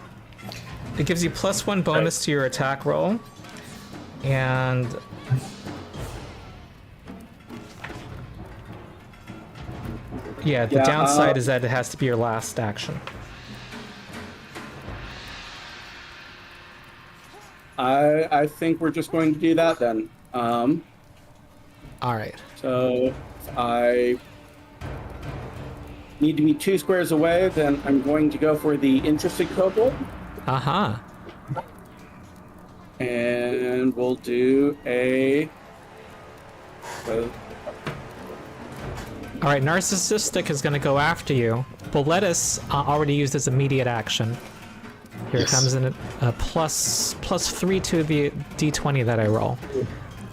It gives you +1 bonus to your attack roll, and yeah, the downside is that it has to be your last action. I think we're just going to do that then. All right. So if I need to be 2 squares away, then I'm going to go for the interested kobold. Aha. And we'll do a. All right, Narcissistic is going to go after you. Boletus already used his immediate action. Here it comes in a +3 to the d20 that I roll.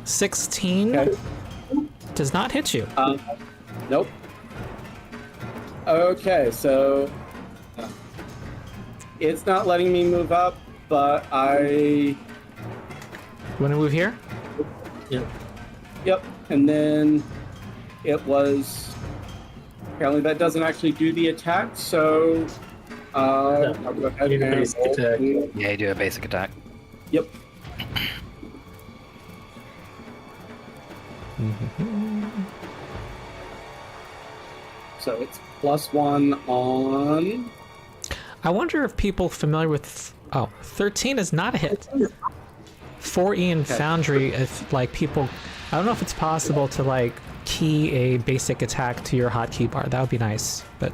16 Okay. does not hit you. Nope. Okay, so it's not letting me move up, but You want to move here? Yep. And then it was. Apparently that doesn't actually do the attack, so. I'll go ahead You need a and basic roll attack. the- Yeah, you do a basic attack. Yep. So it's +1 on. I wonder if people familiar with 13 is not a hit. 4E and Foundry, if like people, I don't know if it's possible to like key a basic attack to your hotkey bar. That would be nice, but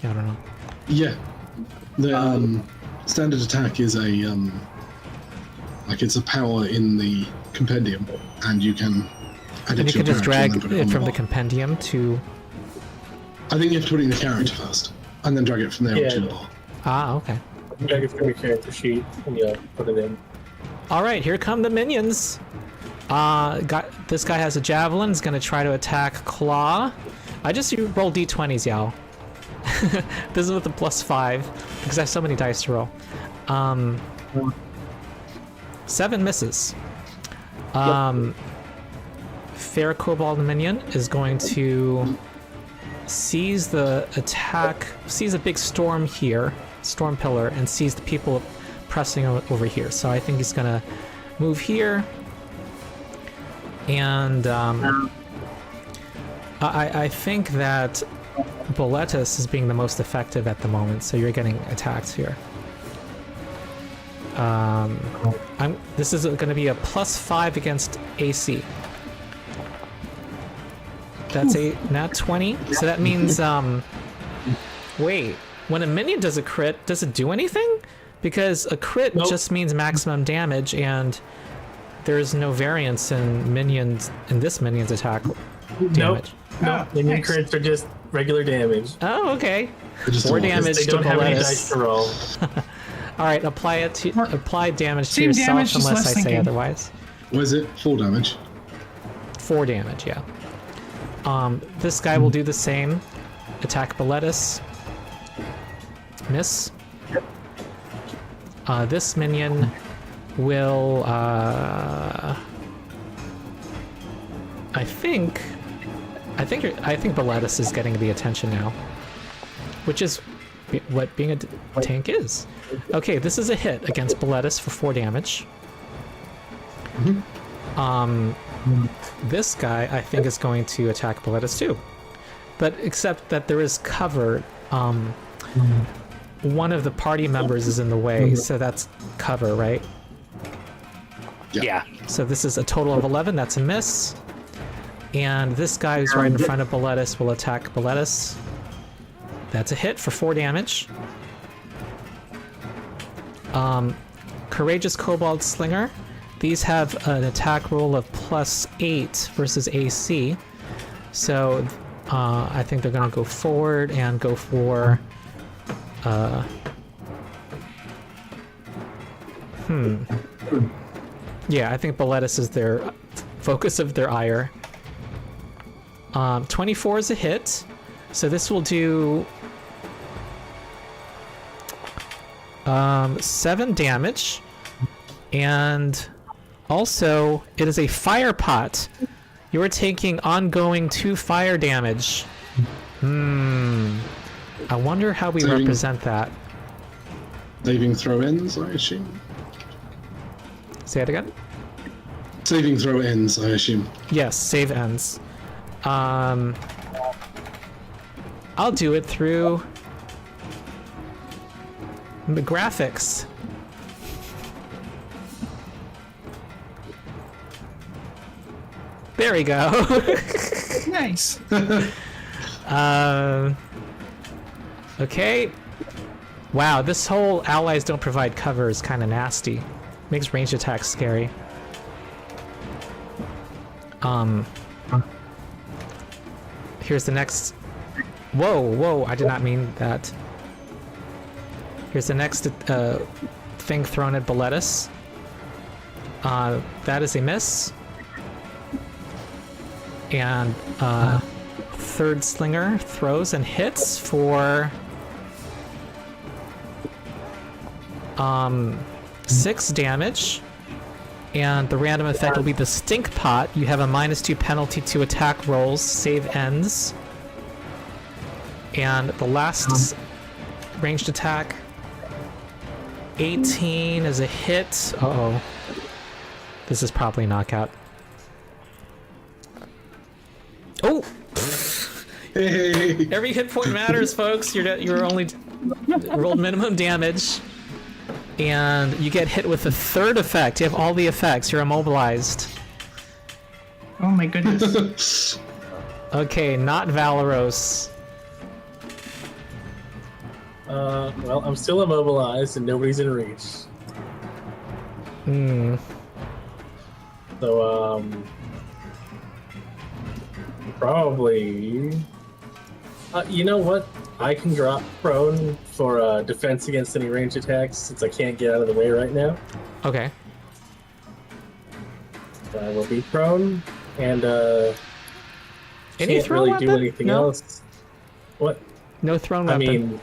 I don't know. Yeah. The standard attack is a like it's a power in the compendium, and you can add And it you to can your just character and drag then put it it on from the bar. compendium to. I think you have to put it in the character first, and then drag it from there Yeah. onto the bar. Ah, okay. Drag it from your character sheet and put it in. All right, here come the minions. This guy has a javelin. He's gonna try to attack Claw. I just roll d20s, y'all. This is with a +5 because I have so many dice to roll. 7 misses. Fair Kobold Minion is going to seize the attack, sees a big storm here, storm pillar, and sees the people pressing over here. So I think he's gonna move here, and I think that Boletus is being the most effective at the moment. So you're getting attacked here. This is going to be a +5 against AC. That's a nat 20. So that means, wait, when a minion does a crit, does it do anything? Because a crit just means maximum damage, and there's no variance in minions in this minion's attack damage. Nope. Minion crits are just regular damage. Oh, okay. Just 4 a- damage They to don't have any dice Boletus. to roll. All right, apply damage to Same yourself damage, just unless I less say thinking. otherwise. What is it? 4 damage. 4 damage, yeah. This guy will do the same. Attack Boletus. Miss. This minion will, I think Boletus is getting the attention now, which is what being a tank is. Okay, this is a hit against Boletus for 4 damage. This guy, I think, is going to attack Boletus too. But except that there is cover. One of the party members is in the way, so that's cover, right? Yeah. So this is a total of 11. That's a miss. And this guy who's right in front of Boletus will attack Boletus. That's a hit for 4 damage. Courageous Kobold Slinger. These have an attack roll of +8 versus AC. So I think they're going to go forward and go for... Yeah, I think Boletus is their focus of their ire. 24 is a hit. So this will do 7 damage. And also, it is a fire pot. You are taking ongoing 2 fire damage. I wonder how we Saving- represent that. Saving throw ends, I assume. Say it again? Saving throw ends, I assume. Yes, save ends. I'll do it through the graphics. There we go. Nice. Okay. Wow, this whole allies don't provide cover is kind of nasty. Makes ranged attacks scary. Here's the next... Whoa, I did not mean that. Here's the next thing thrown at Boletus. That is a miss. And third slinger throws and hits for 6 damage. And the random effect will be the stink pot. You have a -2 penalty to attack rolls, save ends. And the last ranged attack, 18 is a hit. Uh-oh. This is probably a knockout. Oh! Hey! Every hit point matters, folks. You're only rolled minimum damage. And you get hit with the third effect. You have all the effects. You're immobilized. Oh my goodness. Okay, not Valeros. Well, I'm still immobilized and nobody's in reach. So, probably... you know what? I can drop prone for defense against any ranged attacks since I can't get out of the way right now. Okay. So I will be prone, and Any can't throw really weapon? do anything No? else. What? No thrown weapon.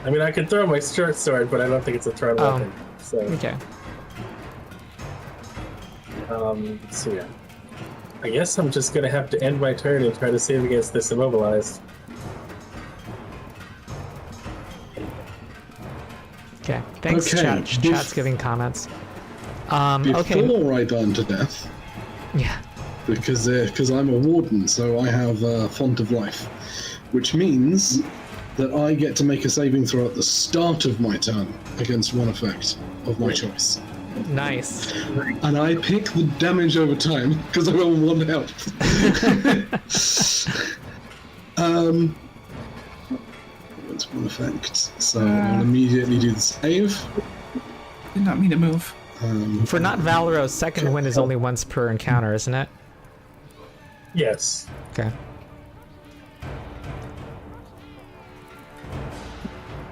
I mean, I can throw my short sword, but I don't think it's a thrown weapon. So, Okay. so yeah. I guess I'm just gonna have to end my turn and try to save against this immobilized. Okay. Thanks, Okay, chat. Chat's giving comments. Before Okay. I burn to death, Yeah. because I'm a warden, so I have font of life, which means that I get to make a saving throw at the start of my turn against one effect of my choice. Nice. And I pick the damage over time because I'm on 1 health. That's one effect, so I'll immediately do the save. Did not mean to move. For not Valeros, second wind is only once per encounter, isn't it? Yes. Okay.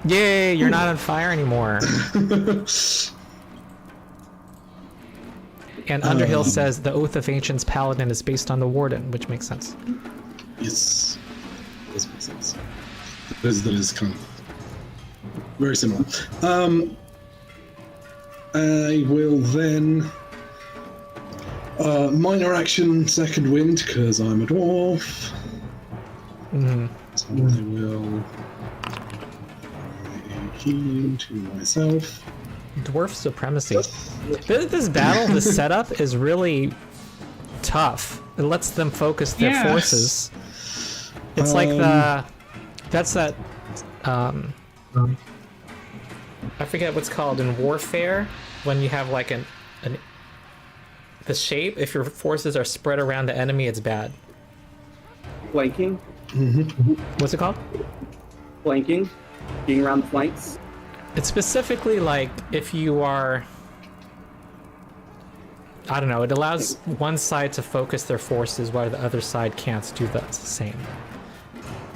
Yay, you're not on fire anymore. And Underhill says the Oath of Ancients Paladin is based on the Warden, which makes sense. Yes, does make sense. That is kind of very similar. I will then minor action second wind because I'm a dwarf. Mm-hmm. So I will healing to myself. Dwarf supremacy. This battle, this setup is really tough. It lets them focus their Yes. forces. It's like that's that I forget what's called in warfare when you have like the shape. If your forces are spread around the enemy, it's bad. Flanking. What's it called? Flanking. Being around the flanks. It's specifically like if you are, I don't know, it allows one side to focus their forces while the other side can't do the same.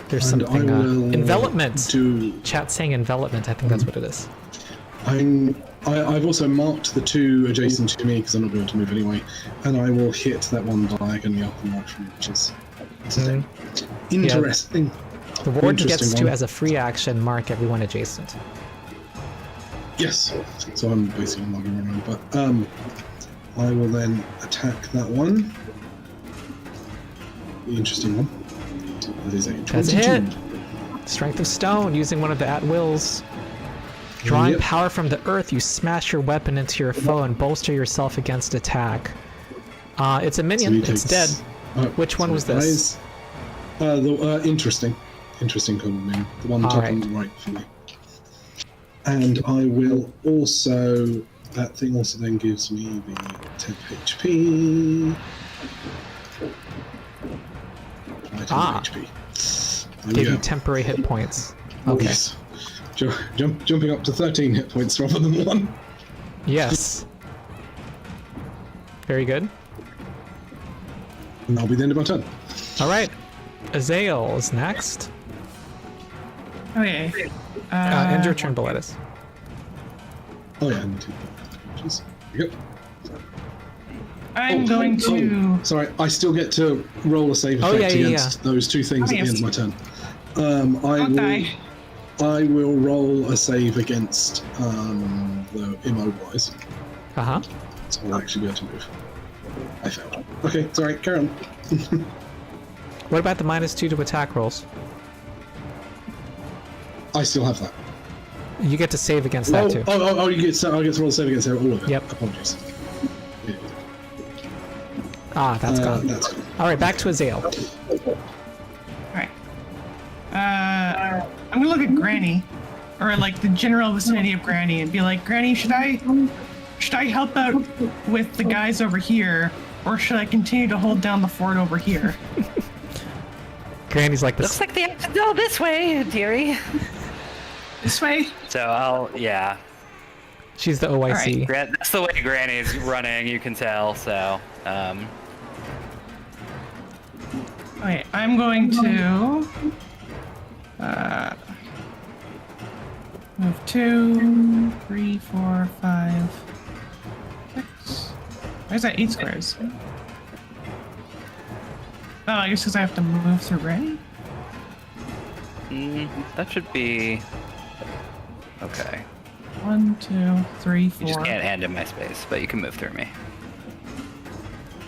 There's And something, I will envelopment. do- Chat saying envelopment, I think that's what it is. I've also marked the two adjacent to me because I'm not going to move anyway, and I will hit that one diagonally up and right from which is interesting. The warden Interesting gets to, one. as a free action, mark everyone adjacent. Yes, so I'm basically not going around, but I will then attack that one. The interesting one. That is a 22. That's a hit. Strength of stone, using one of the at-wills. Drawing Yep. power from the earth, you smash your weapon into your foe and bolster yourself against attack. It's a So minion, he it's dead. takes- Which one so was it this? dies. Interesting combo minion. The one top on the right for me. And I will also, that thing also then gives me the 10 HP. Ah. HP. Give you temporary hit points. Okay. Yes. Jumping up to 13 hit points rather than 1. Yes. Very good. And that'll be the end of my turn. Alright. Ezzall is next. Okay. End your turn, Boletus. Oh yeah, and 2 punches. There you go. I'm going to. Sorry, I still get to roll a save Oh, effect yeah, against those two things Oh, at the end yes. of my turn. Don't die. I will roll a save against the immobilize, Uh-huh. so I'll actually be able to move. I failed. Okay, sorry, carry on. What about the -2 to attack rolls? I still have that. You get to save against that too. You get I get to roll a save against all of it. Yep. Apologies. Yeah. Ah, that's gone. That's gone. Alright, back to Ezzall. Alright. I'm gonna look at Granny, or like the general vicinity of Granny, and be like, Granny, should I help out with the guys over here, or should I continue to hold down the fort over here? Granny's like Looks this. like they have to go this way, dearie. This way? So She's the OIC. that's the way Granny's running. You can tell. So Okay, I'm going to move 2, 3, 4, 5, 6. Where's that 8 squares? Oh, I guess because I have to move through Granny? That should be okay. 1, 2, 3, 4. You just can't hand in my space, but you can move through me.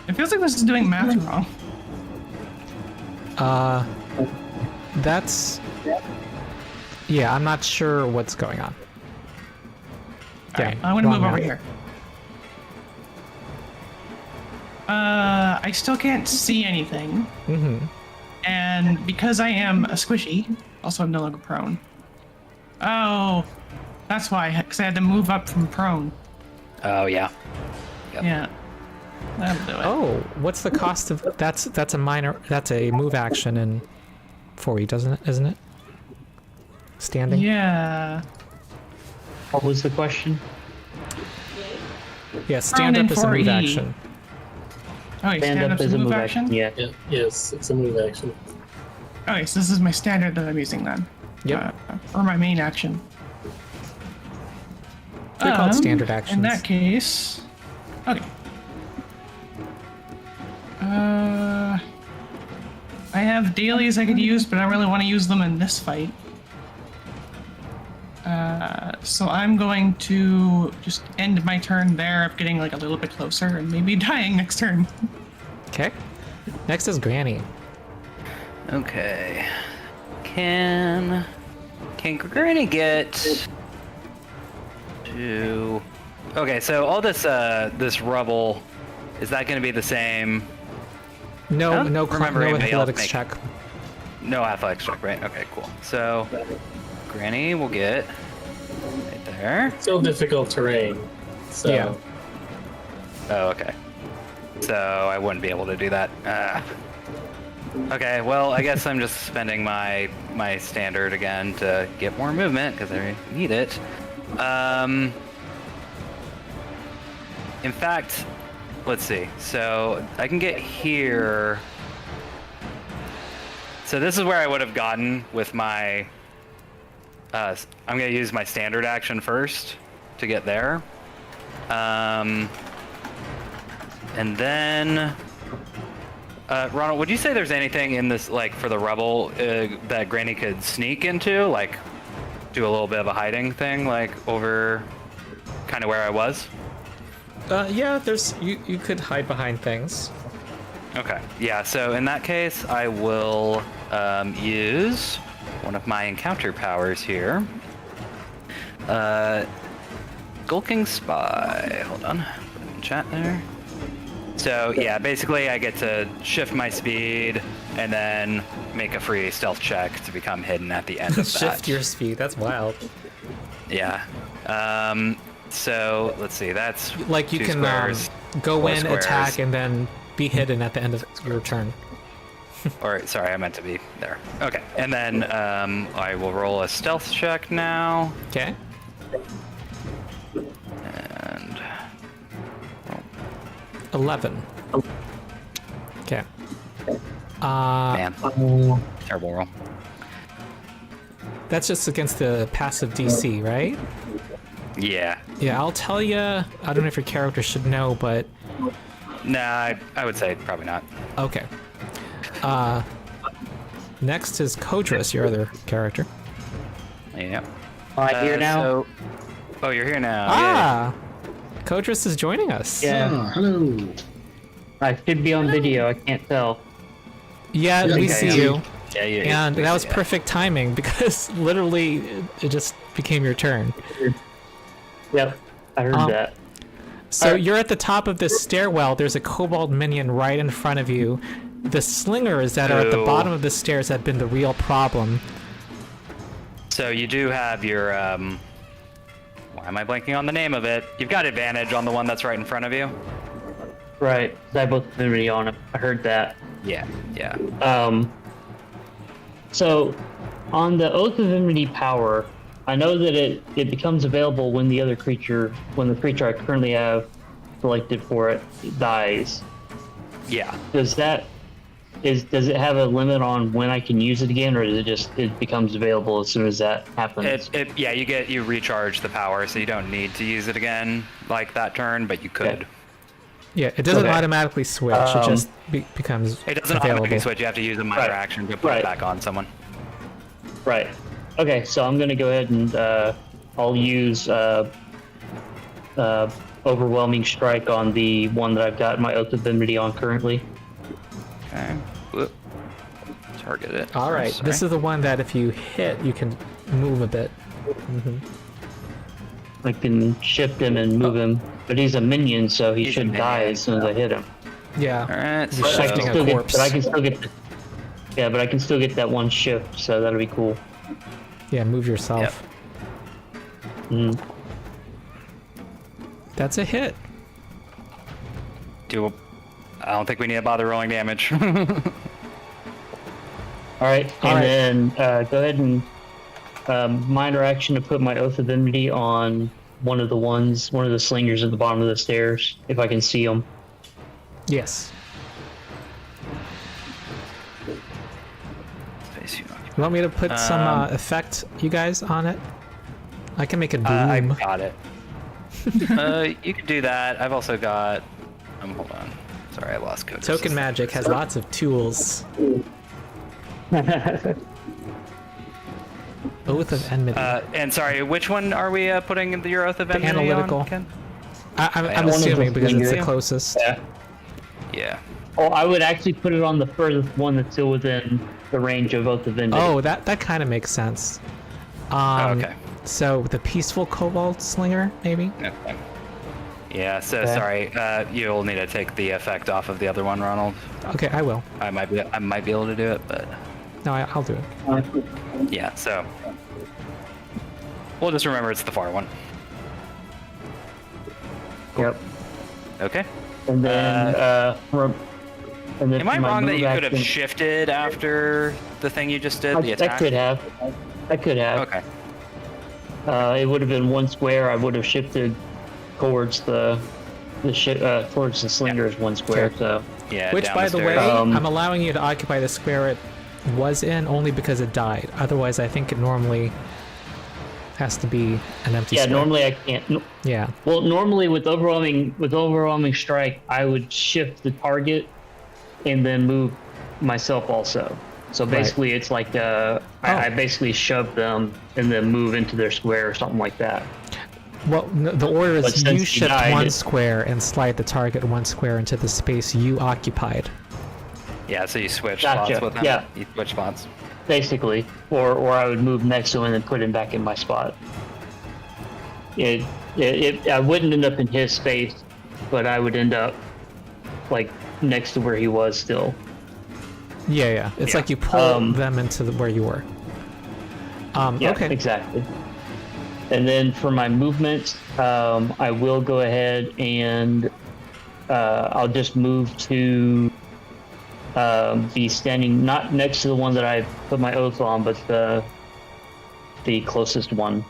It feels like this is doing math wrong. That's... Yeah, I'm not sure what's going on. Alright, I'm gonna move over here. I still can't see anything. Mm-hmm. And because I am a squishy, also I'm no longer prone. Oh, that's why, because I had to move up from prone. Oh yeah. Yep. Yeah. That'll do it. Oh, what's the cost of... That's a move action in 4E, isn't it? Standing? Yeah. What was the question? Yeah, stand up in is a move 4E. action. Okay, Stand up is a move action. Yeah. Yes, it's a move action. Okay, so this is my standard that I'm using then. Yep. Or my main action. They're called standard actions. In that case... Okay. I have dailies I could use, but I don't really want to use them in this fight. So I'm going to just end my turn there of getting like a little bit closer and maybe dying next turn. Okay. Next is Granny. Okay. Can Granny get to... Okay, so all this this rubble, is that going to be the same? No, I don't no remember anybody else athletics make- check. No athletics check, right? Okay, cool. So Granny will get right there. Still difficult terrain. So Yeah. Oh, okay. So I wouldn't be able to do that. Okay, well, I guess I'm just spending my standard again to get more movement because I need it. In fact, let's see. So I can get here. So this is where I would have gotten with my... I'm going to use my standard action first to get there. And then... Ronald, would you say there's anything in this, like, for the rubble that Granny could sneak into? Like, do a little bit of a hiding thing, like, over kind of where I was? Yeah, you could hide behind things. Okay, yeah, so in that case, I will use one of my encounter powers here. Skulking Spy. Hold on, put it in chat there. So yeah, basically I get to shift my speed and then make a free stealth check to become hidden at the end of that. Shift your speed. That's wild. Yeah. So let's see. That's Like you two can squares, go four in, squares. attack, and then be hidden at the end of your turn. Or sorry, I meant to be there. Okay, and then I will roll a stealth check now. Okay. And 11. Okay. man, terrible roll. That's just against the passive DC, right? Yeah. Yeah, I'll tell you. I don't know if your character should know, but Nah, I would say probably not. okay. Next is Codrus, your other character. Yeah. I here now. Oh, you're here now. Ah, Codrus is joining us. Yeah. Ah, hello. I should be on video. I can't tell. Yeah, we okay. see you. Yeah. And that was perfect timing because literally it just became your turn. Yep. I heard that. So you're at the top of this stairwell. There's a kobold minion right in front of you. The slingers that are at the bottom of the stairs have been the real problem. So you do have your why am I blanking on the name of it? You've got advantage on the one that's right in front of you. Right. I both been really on it. I heard that. Yeah. So, on the Oath of Enmity power, I know that it becomes available when the creature I currently have selected for it dies. Yeah. Does it have a limit on when I can use it again, or is it becomes available as soon as that happens? You recharge the power, so you don't need to use it again like that turn, but you could. Okay. Yeah, it doesn't Okay. automatically switch. It just becomes It doesn't available. automatically switch. You have to use a minor Right. action to put Right. it back on someone. Right. Okay, so I'm gonna go ahead and I'll use overwhelming strike on the one that I've got my Oath of Enmity on currently. Okay. Whoop. Target it. All right, this is the one that if you hit, you can move a bit. I can shift him and move him, but he's a minion, so he He's a should die minion, as soon as I hit him. Yeah. All right. You're So, shifting a Still corpse. but I can still get. But I can still get that one shift, so that'll be cool. Yeah, move yourself. Mm. That's a hit. I don't think we need to bother rolling damage. All right, All right. then go ahead and minor action to put my Oath of Enmity on one of the slingers at the bottom of the stairs, if I can see them. Yes. Face you. You want me to put some effect, you guys, on it? I can make it bloom. I got it. You can do that. I've also got. Hold on. Sorry, I lost Codrus. Token magic has lots of tools. Oath of Enmity. And sorry, which one are we putting your Oath of The Enmity analytical. on, Ken? I'm one of assuming the because it's the fingers. closest. Yeah. Yeah. Oh, I would actually put it on the furthest one that's still within the range of Oath of Enmity. Oh, that kind of makes sense. Okay. So the peaceful cobalt slinger, maybe. Okay. Yeah. So Okay. sorry. You'll need to take the effect off of the other one, Ronald. Okay, I will. I might be able to do it, but No, I'll do it. yeah. So we'll just remember it's the far one. Yep. Okay. And then, and then Am I for my wrong that move you could have action- shifted after the thing you just did, the I attack? could have. I could have. Okay. It would have been one square. I would have shifted towards towards the slingers one square. Okay. So Yeah. Which, down by the the way, stairs. I'm allowing you to occupy the square it was in only because it died. Otherwise, I think it normally has to be an empty yeah, square. normally I can't. Yeah. Well, normally with overwhelming strike, I would shift the target and then move myself also. So basically, it's like I basically shove them and then move into their square or something like that. Well, the order But is since you he shift died, one it- square and slide the target one square into the space you occupied. Yeah. So you switch Gotcha, spots with him. yeah. You switch spots. Basically, or I would move next to him and then put him back in my spot. I wouldn't end up in his space, but I would end up like next to where he was still. Yeah. It's Yeah. like you pull Um, them into where you were. Yeah, Okay. exactly. And then for my movement, I will go ahead and I'll just move to be standing not next to the one that I put my oath on, but the closest one.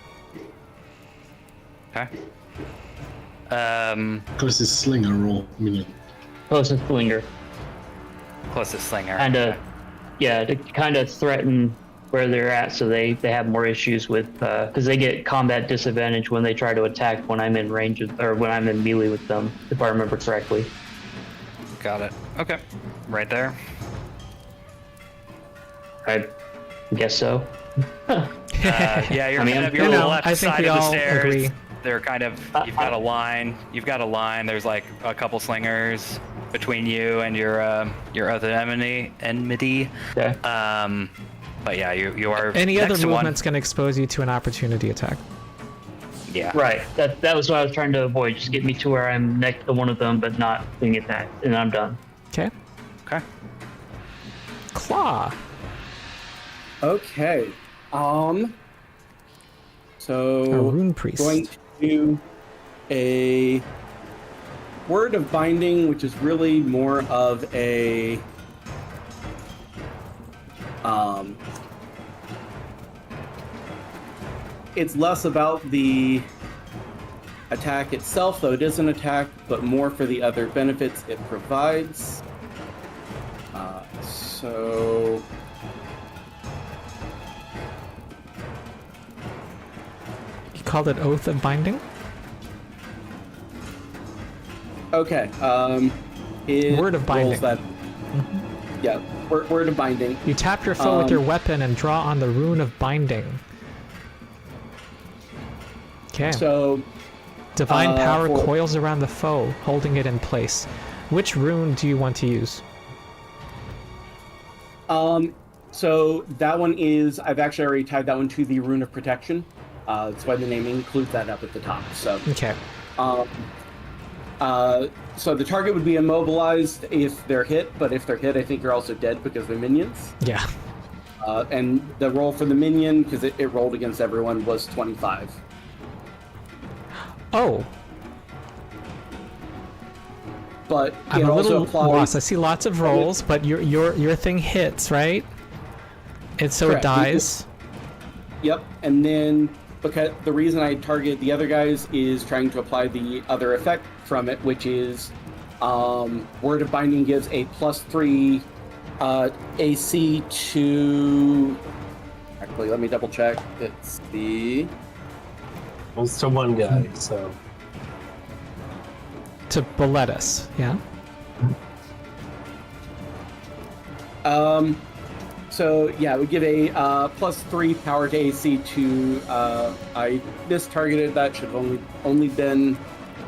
Okay. Closest slinger or minion. Closest slinger. Closest slinger. Kind of, Okay. yeah, to kind of threaten where they're at, so they have more issues with because they get combat disadvantage when they try to attack when I'm in range of, or when I'm in melee with them, if I remember correctly. Got it. Okay. Right there. I guess so. Yeah, you're I mean, kind of your you know, left I think side we of the all stairs. agree. They're kind of you've got a line. You've got a line. There's like a couple slingers between you and your other enmity. Okay. But yeah, you are Any next other to one. movement's going to expose you to an opportunity attack. Yeah. Right. That was what I was trying to avoid. Just get me to where I'm next to one of them, but not being attacked, and I'm done. Okay. Okay. Claw. Okay. A So rune priest. going to do a word of binding, which is really more of a it's less about the attack itself, though it is an attack, but more for the other benefits it provides. So You called it Oath of Binding? okay, it Word of binding. rolls that. Yeah, word of binding. You tap your foe with your weapon and draw on the rune of binding. Okay. So, Divine power for- coils around the foe, holding it in place. Which rune do you want to use? So that one is, I've actually already tied that one to the rune of protection. That's why the name includes that up at the top. So, Okay. so the target would be immobilized if they're hit, but if they're hit, I think you're also dead because they're minions. Yeah. And the roll for the minion, because it rolled against everyone, was 25. Oh, But I'm it a also little applies. lost. I see lots of rolls, but your thing hits, right? And so Correct. it dies. Yep, and then because the reason I targeted the other guys is trying to apply the other effect from it, which is Word of Binding gives a +3 AC to. Actually, let me double check. It's the. It's to one guy, so. To Boletus, yeah. So yeah, we give a +3 power to AC to. I mistargeted that. Should have only been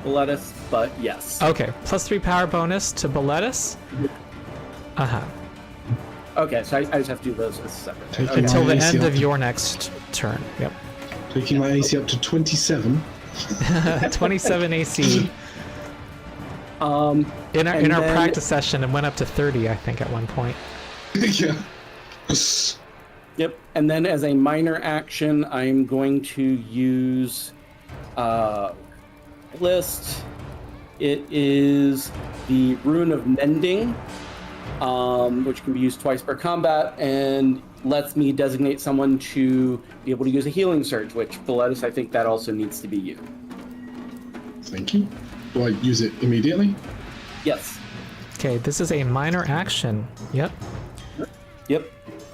Boletus, but yes. Okay, +3 power bonus to Boletus. Uh-huh. Okay, so I just have to do those as separate. Taking Okay. Until my the AC end up of to- your next turn. Yep. Taking my AC up to 27. 27 AC. In our And in our then- practice session, it went up to 30, I think, at one point. Yeah. Yep, and then as a minor action, I'm going to use list. It is the Rune of Mending, which can be used twice per combat, and lets me designate someone to be able to use a healing surge, which Boletus, I think that also needs to be you. Thank you. Do I use it immediately? Yes. Okay, this is a minor action. Yep. Yep.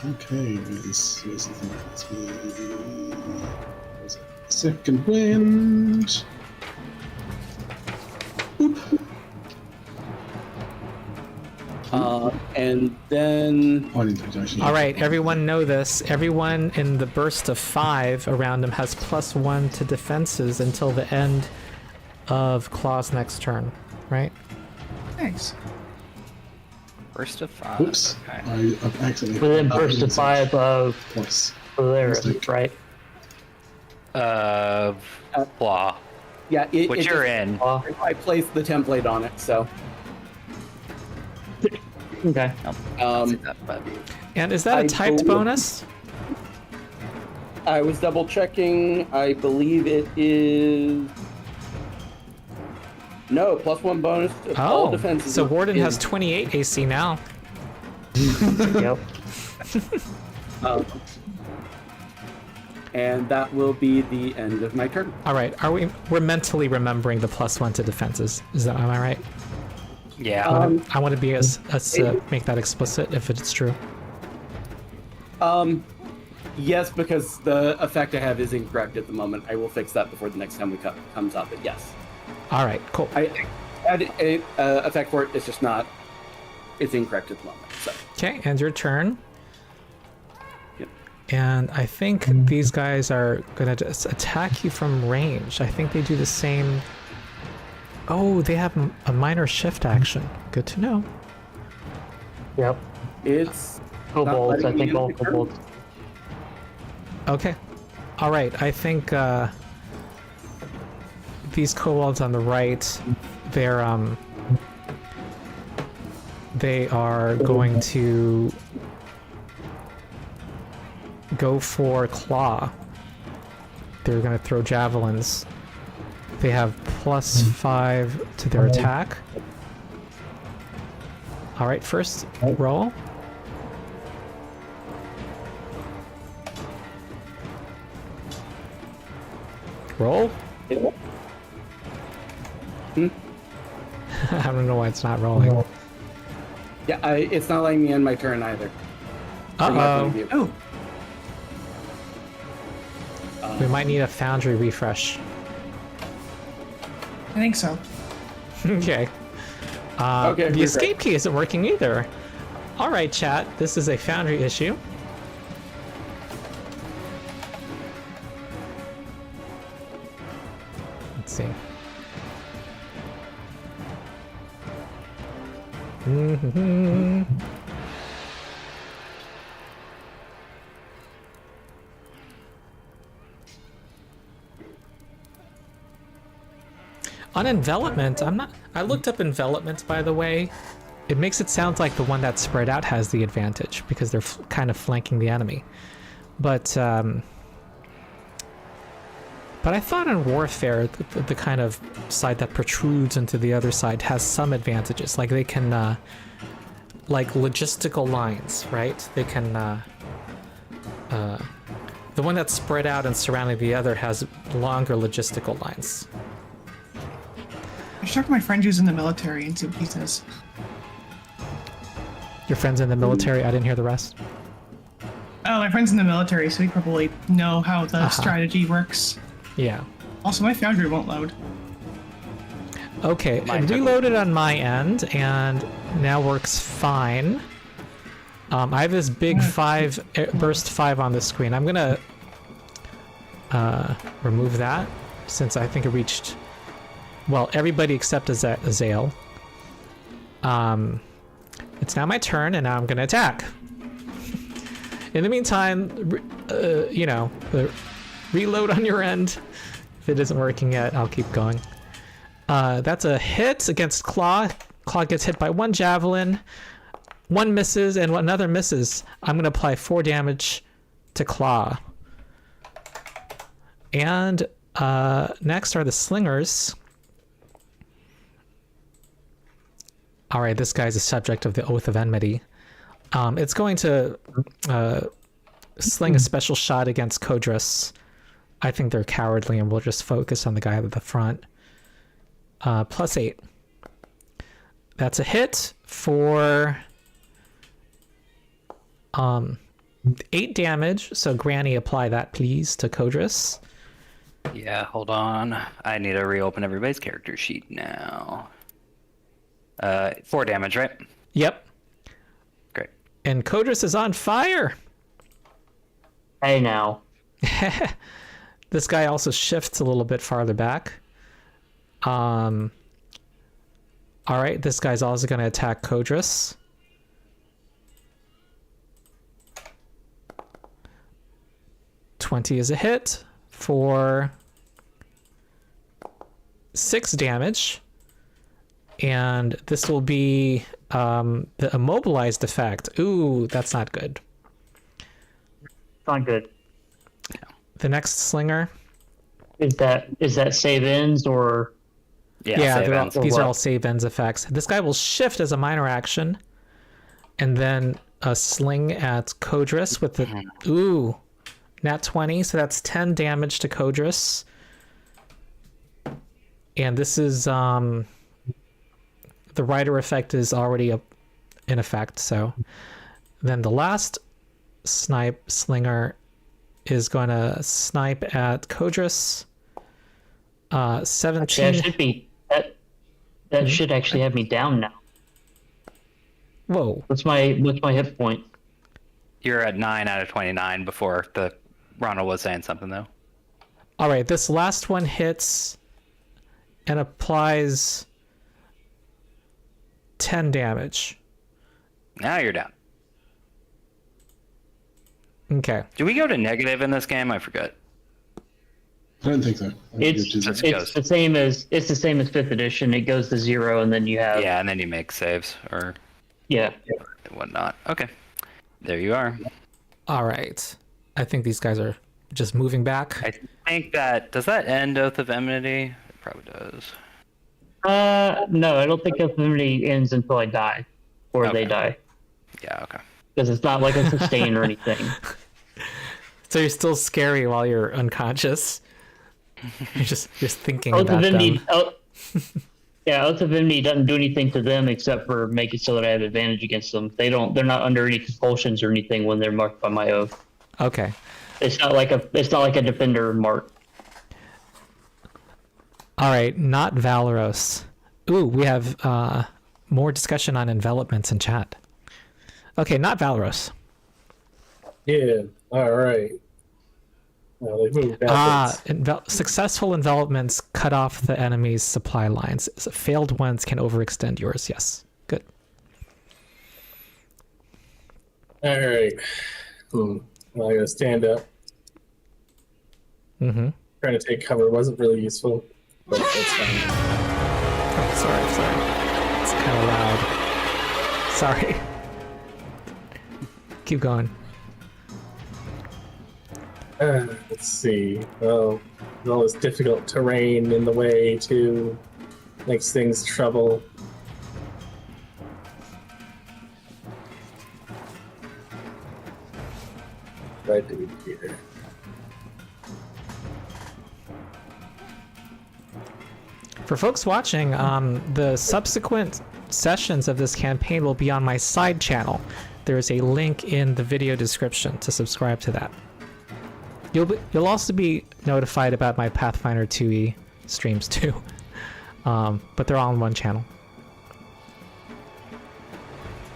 Okay, where's the thing? Where's it? Second wind. And then I didn't actually. All right, everyone know this. Everyone in the burst of 5 around him has +1 to defenses until the end of Claw's next turn, right? Nice. Burst of 5. Whoops. Okay. I've accidentally. Within burst of 5 of Twice. Valeros, Mistake. right? Claw. yeah, Which you're in. I placed the template on it, so Okay. But And is that a I typed believe- bonus? I was double checking. I believe it is. No, +1 bonus to all Oh, defenses. so Warden has is- 28 AC now. Yep. And that will be the end of my turn. All right, we're mentally remembering the +1 to defenses. Is that, am I right? yeah. I want to be make that explicit if it's true. Yes, because the effect I have is incorrect at the moment. I will fix that before the next time we comes up. But yes, All right, cool. I had a effect for it. It's just not. It's incorrect at the moment. So Okay, and your turn. Yep. And I think these guys are gonna just attack you from range. I think they do the same. Oh, they have a minor shift action. Good to know. Yep. it's Kobolds, I letting me think use all the turn? kobolds. Okay. All right. I think these kobolds on the right, they are going to go for claw. They're going to throw javelins. They have +5 to their attack. All right. First roll. Roll? I don't know why it's not rolling. Yeah, it's not letting me end my turn either. From my point of view. Oh, We might need a foundry refresh. I think so. Okay. Okay, The refresh. escape key isn't working either. All right, chat. This is a Foundry issue. Let's see. On envelopment, I looked up envelopment, by the way. It makes it sound like the one that's spread out has the advantage because they're kind of flanking the enemy. But I thought in warfare, the kind of side that protrudes into the other side has some advantages. Like they can, like logistical lines, right? They can, the one that's spread out and surrounding the other has longer logistical lines. I should talk to my friend who's in the military and see what he says. Your friend's in the military? I didn't hear the rest. Oh, my friend's in the military, so he probably know how the strategy works. Yeah. Also, my Foundry won't load. Okay, it reloaded on my end, and now works fine. I have this big burst 5 on the screen. I'm gonna remove that, since I think it reached, well, everybody except Ezzall. It's now my turn, and now I'm gonna attack. In the meantime, you know, reload on your end. If it isn't working yet, I'll keep going. That's a hit against Claw. Claw gets hit by 1 javelin. 1 misses, and another misses. I'm going to apply 4 damage to Claw. And next are the slingers. Alright, this guy's a subject of the Oath of Enmity. It's going to sling a special shot against Codrus. I think they're cowardly and we'll just focus on the guy at the front. +8. That's a hit for 8 damage. So Granny, apply that please to Codrus. Yeah, hold on. I need to reopen everybody's character sheet now. 4 damage, right? Yep. Great. And Codrus is on fire. Hey now. This guy also shifts a little bit farther back. All right, this guy's also going to attack Codrus. $20 is a hit for 6 damage. And this will be the immobilized effect. Ooh, that's not good. Not good. The next slinger. Is that save ends or? Yeah, these are all save ends effects. This guy will shift as a minor action, and then a sling at Codrus with the nat 20. So that's 10 damage to Codrus. And this is the rider effect is already in effect. So then the last slinger is going to snipe at Codrus. 17. That should actually have me down now. Whoa. What's my hit point? You're at 9 out of 29 before the Ronald was saying something though. All right, this last one hits and applies 10 damage. Now you're down. Okay. Do we go to negative in this game? I forget. I don't think so. It's the same as 5th edition. It goes to 0, and then you have and then you make saves or whatnot. Okay, there you are. All right. I think these guys are just moving back. I think does that end Oath of Enmity? It probably does. No, I don't think Oath of Enmity ends until I die, or they die. Yeah. Okay. Because it's not like a sustain or anything. So you're still scary while you're unconscious. You're just thinking Oath about of Enmity, them. Oath of Enmity doesn't do anything to them except for make it so that I have advantage against them. They're not under any compulsions or anything when they're marked by my oath. Okay. It's not like a defender mark. All right, not Valeros. Ooh, we have more discussion on envelopments in chat. Okay, not Valeros. Yeah. All right. Well, they moved backwards. Successful envelopments cut off the enemy's supply lines. Failed ones can overextend yours. Yes. Good. All right. Well, I gotta stand up. Mm-hmm. Trying to take cover wasn't really useful, but that's fine. Oh, sorry. It's kind of loud. Sorry. Keep going. Let's see. Well, all this difficult terrain in the way too makes things trouble. What do we do here? For folks watching, the subsequent sessions of this campaign will be on my side channel. There is a link in the video description to subscribe to that. You'll also be notified about my Pathfinder 2e streams too, but they're all on one channel.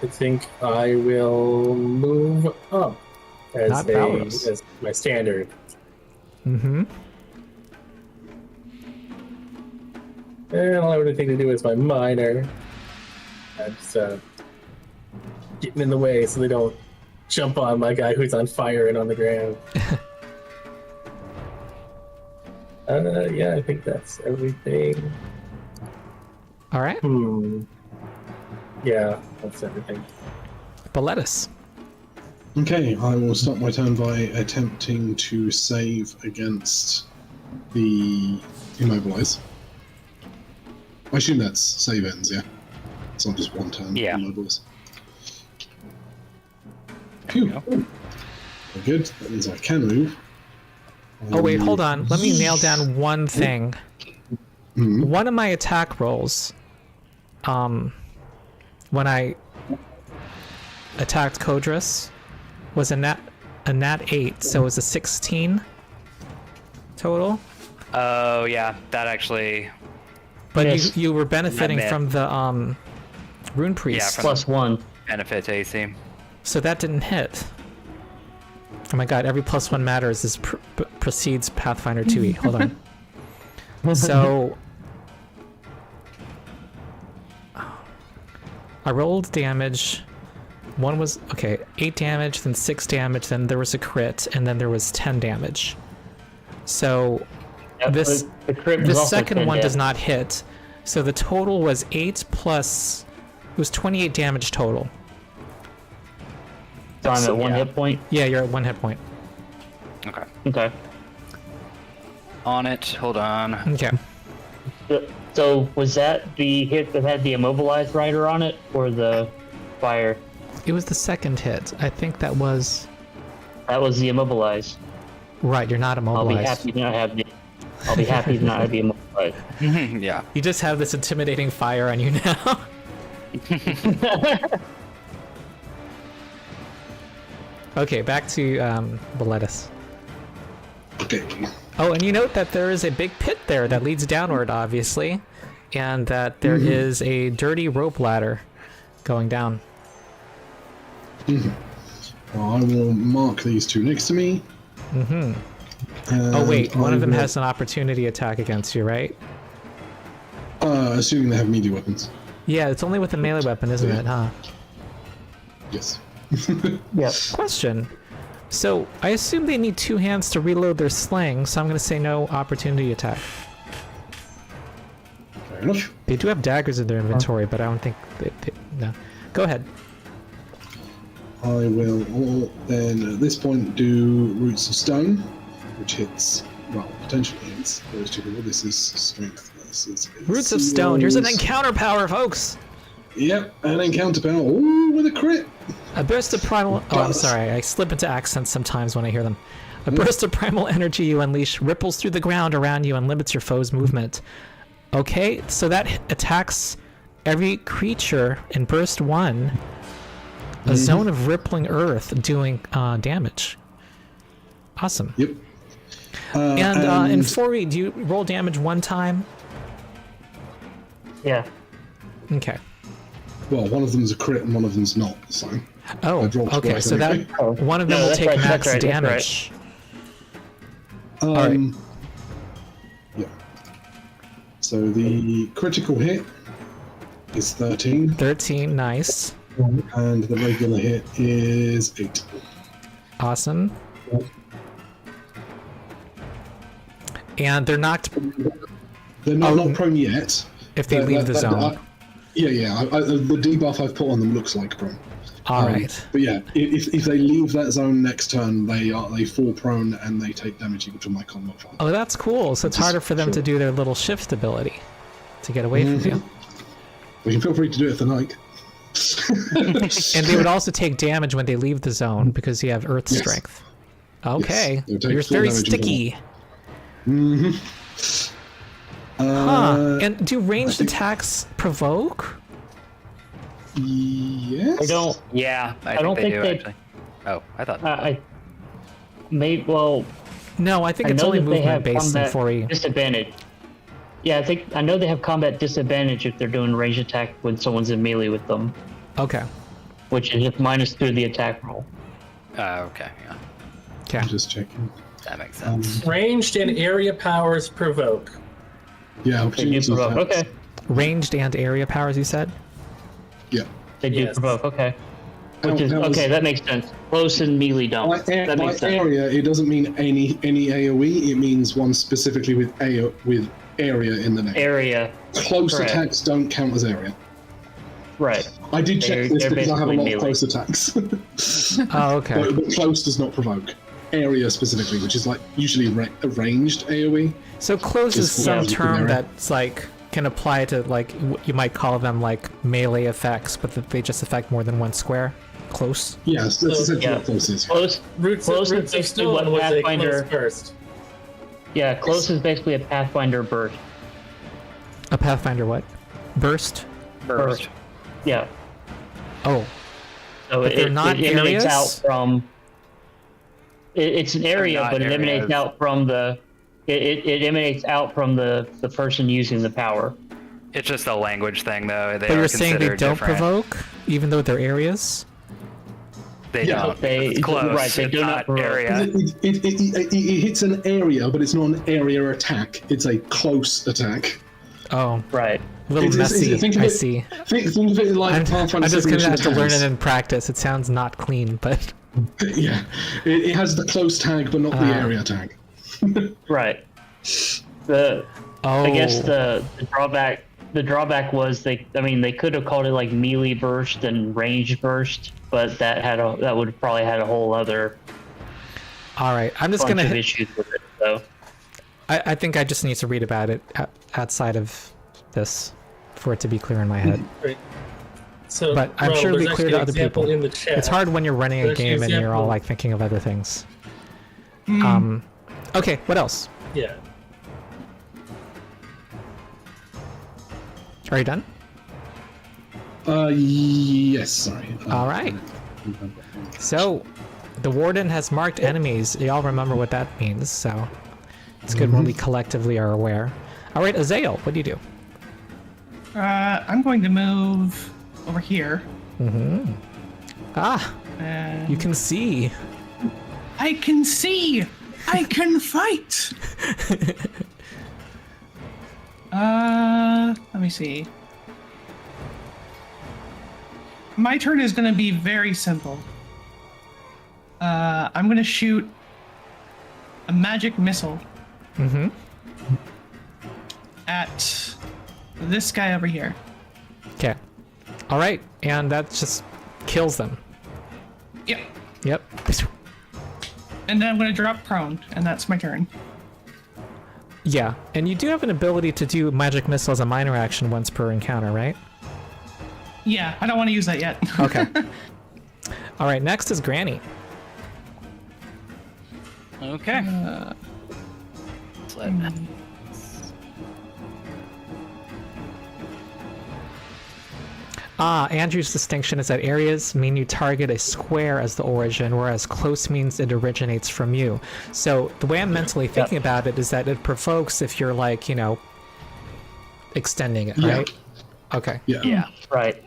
I think I will move up as as my standard. Mm-hmm. And I don't have anything to do with my minor. That's getting in the way so they don't jump on my guy who's on fire and on the ground. Yeah, I think that's everything. All right. Yeah, that's everything. Boletus. Okay, I will start my turn by attempting to save against the immobilize. I assume that's save ends, yeah? It's not just one turn. Yeah. Immobilize. Phew. Very good. That means I can move. Oh wait, hold on. Let me nail down one thing. Mhm. One of my attack rolls, when I attacked Codrus, was a nat 8, so it was a 16 total. Oh yeah, that actually. But Yes. you were benefiting That from the runepriest, Yeah, from- +1. Benefits AC. so that didn't hit. Oh my god, every +1 matters. This precedes Pathfinder 2e. Hold on. So I rolled damage. One was, okay, 8 damage, then 6 damage, then there was a crit, and then there was 10 damage. So Yep, this the crit was the also second 10 one does damage. not hit. So the total was 8 plus, it was 28 damage total. So I'm at 1 yeah. hit point. Yeah, you're at 1 hit point. Okay. Okay. On it. Hold on. Okay. So was that the hit that had the immobilized rider on it, or the fire? It was the second hit. I think that was, That was the immobilized. right, you're not I'll be immobilized. happy to not have the. I'll be happy to not have the immobilized. Yeah. You just have this intimidating fire on you now. Okay, back to Boletus. Okay. Oh, and you note that there is a big pit there that leads downward, obviously, and that there is a dirty rope ladder going down. Well, I will mark these two next to me. Mm-hmm. And Oh wait, one I of them will- has an opportunity attack against you, right? Assuming they have melee weapons. Yeah, it's only with a melee weapon, isn't it, huh? Yes. Yep. Question. So, I assume they need 2 hands to reload their sling, so I'm going to say no opportunity attack. Fair enough. They do have daggers in their inventory, but I don't think no. Go ahead. I will then at this point do Roots of Stone, which hits, well, potentially hits those two people. This is strength versus... Roots of Stone. Here's an encounter power, folks! Yep, an encounter power. Ooh, with a crit! A burst of primal... Oh, I'm sorry. I slip into accents sometimes when I hear them. A burst of primal energy you unleash ripples through the ground around you and limits your foe's movement. Okay, so that attacks every creature in burst 1. A zone of rippling earth doing damage. Awesome. Yep. And in 4e, do you roll damage 1 time? Yeah. Okay. Well, one of them's a crit and one of them's not. So Oh, I dropped okay. twice So that anyway. one of them No, will that's take right, that's max right, that's damage. right. Yeah. So the critical hit is 13, 13, nice, and the regular hit is 8. awesome. And they're knocked They're not prone yet. if they leave the zone. The debuff I've put on them looks like prone. All right. But yeah, if they leave that zone next turn, they fall prone and they take damage equal to my con modifier. Oh, that's cool. So it's harder for them to do their little shift ability to get away from you. We can feel free to do it tonight. And they would also take damage when they leave the zone because you have Earth Yes. Strength. Okay. They'll take You're full very damage as well. sticky. Uh, And do ranged attacks provoke? Yes. I don't. Yeah, I don't think think they do, they- actually. Oh, I thought. I may well. No, I think I it's know only that they movement have based in combat 4E. disadvantage. Yeah, I know they have combat disadvantage if they're doing range attack when someone's in melee with them, Okay. which is just minus 2 the attack roll. Okay, yeah. Okay. I'm just checking. That makes sense. Ranged and area powers provoke. Yeah, They do opportunity provoke. attacks. Okay. Ranged and area powers, you said? Yeah. They do Yes. provoke. Okay. Which is That was- okay. That makes sense. Close and melee don't. By That makes sense. area, it doesn't mean any AOE. It means one specifically with area in the name. Area. Close correct. attacks don't count as area. Right. I did check They're- this they're because I have a lot basically of close attacks. Oh, okay. but close does not provoke. Area specifically, which is like usually a ranged AOE. So close is Just some close term area. that's like can apply to like you might call them like melee effects, but that they just affect more than one square. Close. Yes, that's essentially yeah. what close is. Close. Roots Close of is basically Stone what was a Pathfinder. close burst. Yeah, close is basically a Pathfinder burst. A Pathfinder what? Burst? Burst. Yeah. Oh. So But they're not it emanates areas? out from. It's an area, not but it emanates areas. out from the. It emanates out from the person using the power. It's just a language thing, though. They But are you're saying they considered don't different. provoke, even though they're areas? They Yeah. don't. They- It's close. right, they it's do not not provoke. area. It hits an area, but it's not an area attack. It's a close attack. Oh, Right. a little It's- messy. think of I it- see. Think of it like I'm Pathfinder just gonna 7th have to learn edition it in practice. It sounds not clean, but Yeah, it has the close tag, but not the area tag. Right. oh, I guess the drawback was they could have called it like melee burst and range burst, but that would have probably had a whole other all right. I'm just bunch gonna of hit, issues with it. So I think I just need to read about it outside of this for it to be clear in my head. Right. So, But I'm Ronald, sure it'll there's be clear actually to an other example people. In the chat. It's hard when you're running a There's an game and you're all example. like thinking of other things. Okay, what else? Yeah. Are you done? Yes, sorry. All right. So, the warden has marked enemies. Y'all remember what that means, so it's good when we collectively are aware. All right, Ezzall, what do you do? I'm going to move over here. Ah, And you can see. I can see. I can fight. Let me see. My turn is going to be very simple. I'm going to shoot a magic missile at this guy over here. Okay. All right, and that just kills them. Yep. Yep. And then I'm going to drop prone, and that's my turn. Yeah, and you do have an ability to do magic missile as a minor action once per encounter, right? Yeah, I don't want to use that yet. Okay. All right, next is Granny. Okay. Andrew's distinction is that areas mean you target a square as the origin, whereas close means it originates from you. So the way I'm mentally thinking about it is that it provokes if you're extending it, Yeah. right? Okay. Yeah. yeah, right.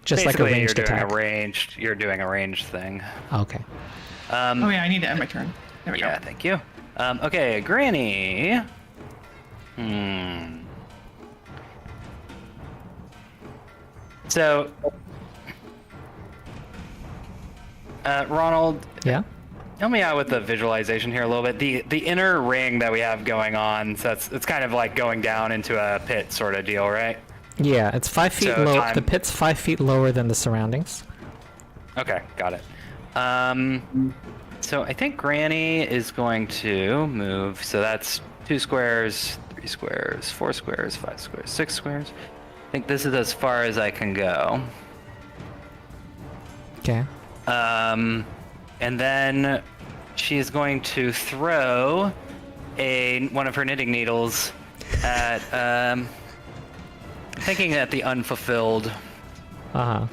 Just like a basically ranged attack. You're doing a ranged thing. Okay. Oh yeah, I need to end my turn. There we Yeah, go. thank you. Okay, Granny. So, Ronald, Yeah. help me out with the visualization here a little bit. The inner ring that we have going on, so it's kind of like going down into a pit sort of deal, right? Yeah, it's 5 feet So low. time- The pit's 5 feet lower than the surroundings. Okay, got it. So I think Granny is going to move. So that's 2 squares, 3 squares, 4 squares, 5 squares, 6 squares. I think this is as far as I can go. Okay. And then she's going to throw one of her knitting needles at thinking at the unfulfilled. Uh-huh.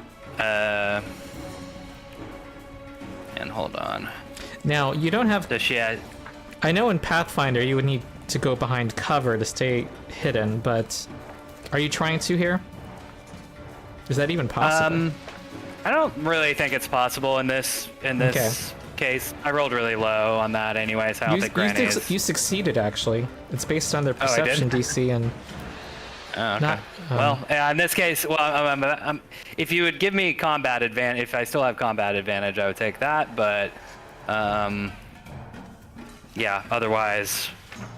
And hold on. Now, you don't have... Does she have... I know in Pathfinder you would need to go behind cover to stay hidden, but are you trying to here? Is that even possible? I don't really think it's possible in this case. I rolled really low on that anyway, so I don't think Granny is... You succeeded, actually. It's based on their I did? perception DC and... Oh, okay. Not, well, yeah, in this case, if you would give me combat advantage, if I still have combat advantage, I would take that. But yeah, otherwise,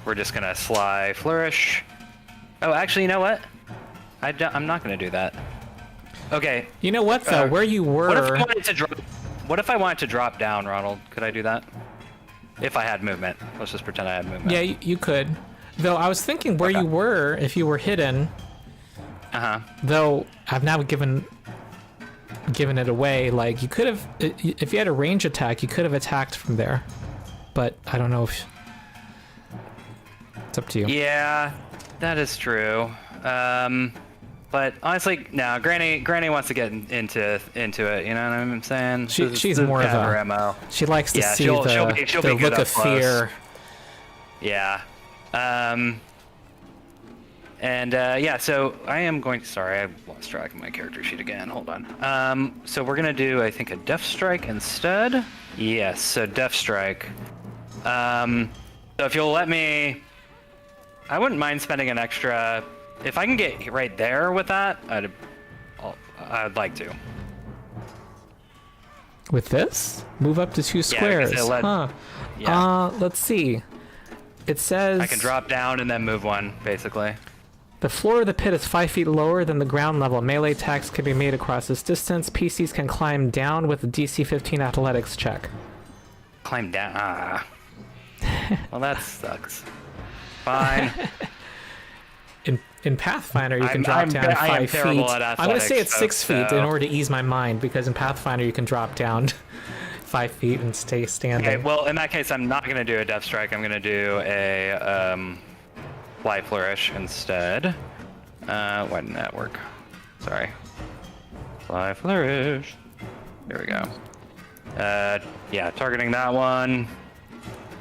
we're just gonna sly flourish. Oh, actually, you know what? I'm not gonna do that. Okay. You know what though? Where you were... What if I wanted to drop down, Ronald? Could I do that? If I had movement. Let's just pretend I had movement. Yeah, you could. Though I was thinking where you were, if you were hidden. Though I've now given it away. Like you could have, if you had a range attack, you could have attacked from there. But I don't know if it's up to you. Yeah, that is true. But honestly, no. Granny wants to get into it. You know what I'm saying? She's more of her MO. She likes to see she'll the be good look up of close. fear. Yeah. Yeah, so I am going to... Sorry, I lost track of my character sheet again. Hold on. So we're going to do, I think, a Death Strike instead. Yes, so Death Strike. So if you'll let me... I wouldn't mind spending an extra... If I can get right there with that, I'd like to. With this? Move up to 2 squares. Yeah. Let's see. It says... I can drop down and then move 1, basically. The floor of the pit is 5 feet lower than the ground level. Melee attacks can be made across this distance. PCs can climb down with a DC 15 athletics check. Climb down. Ah. Well, that sucks. Fine. In Pathfinder, you can drop down 5 feet. terrible at I'm going to say it's 6 feet so... in order to ease my mind, because in Pathfinder, you can drop down 5 feet and stay standing. Okay, well, in that case, I'm not going to do a Death Strike. I'm going to do a Fly Flourish instead. Why didn't that work? Sorry. Fly Flourish. There we go. Yeah, targeting that one.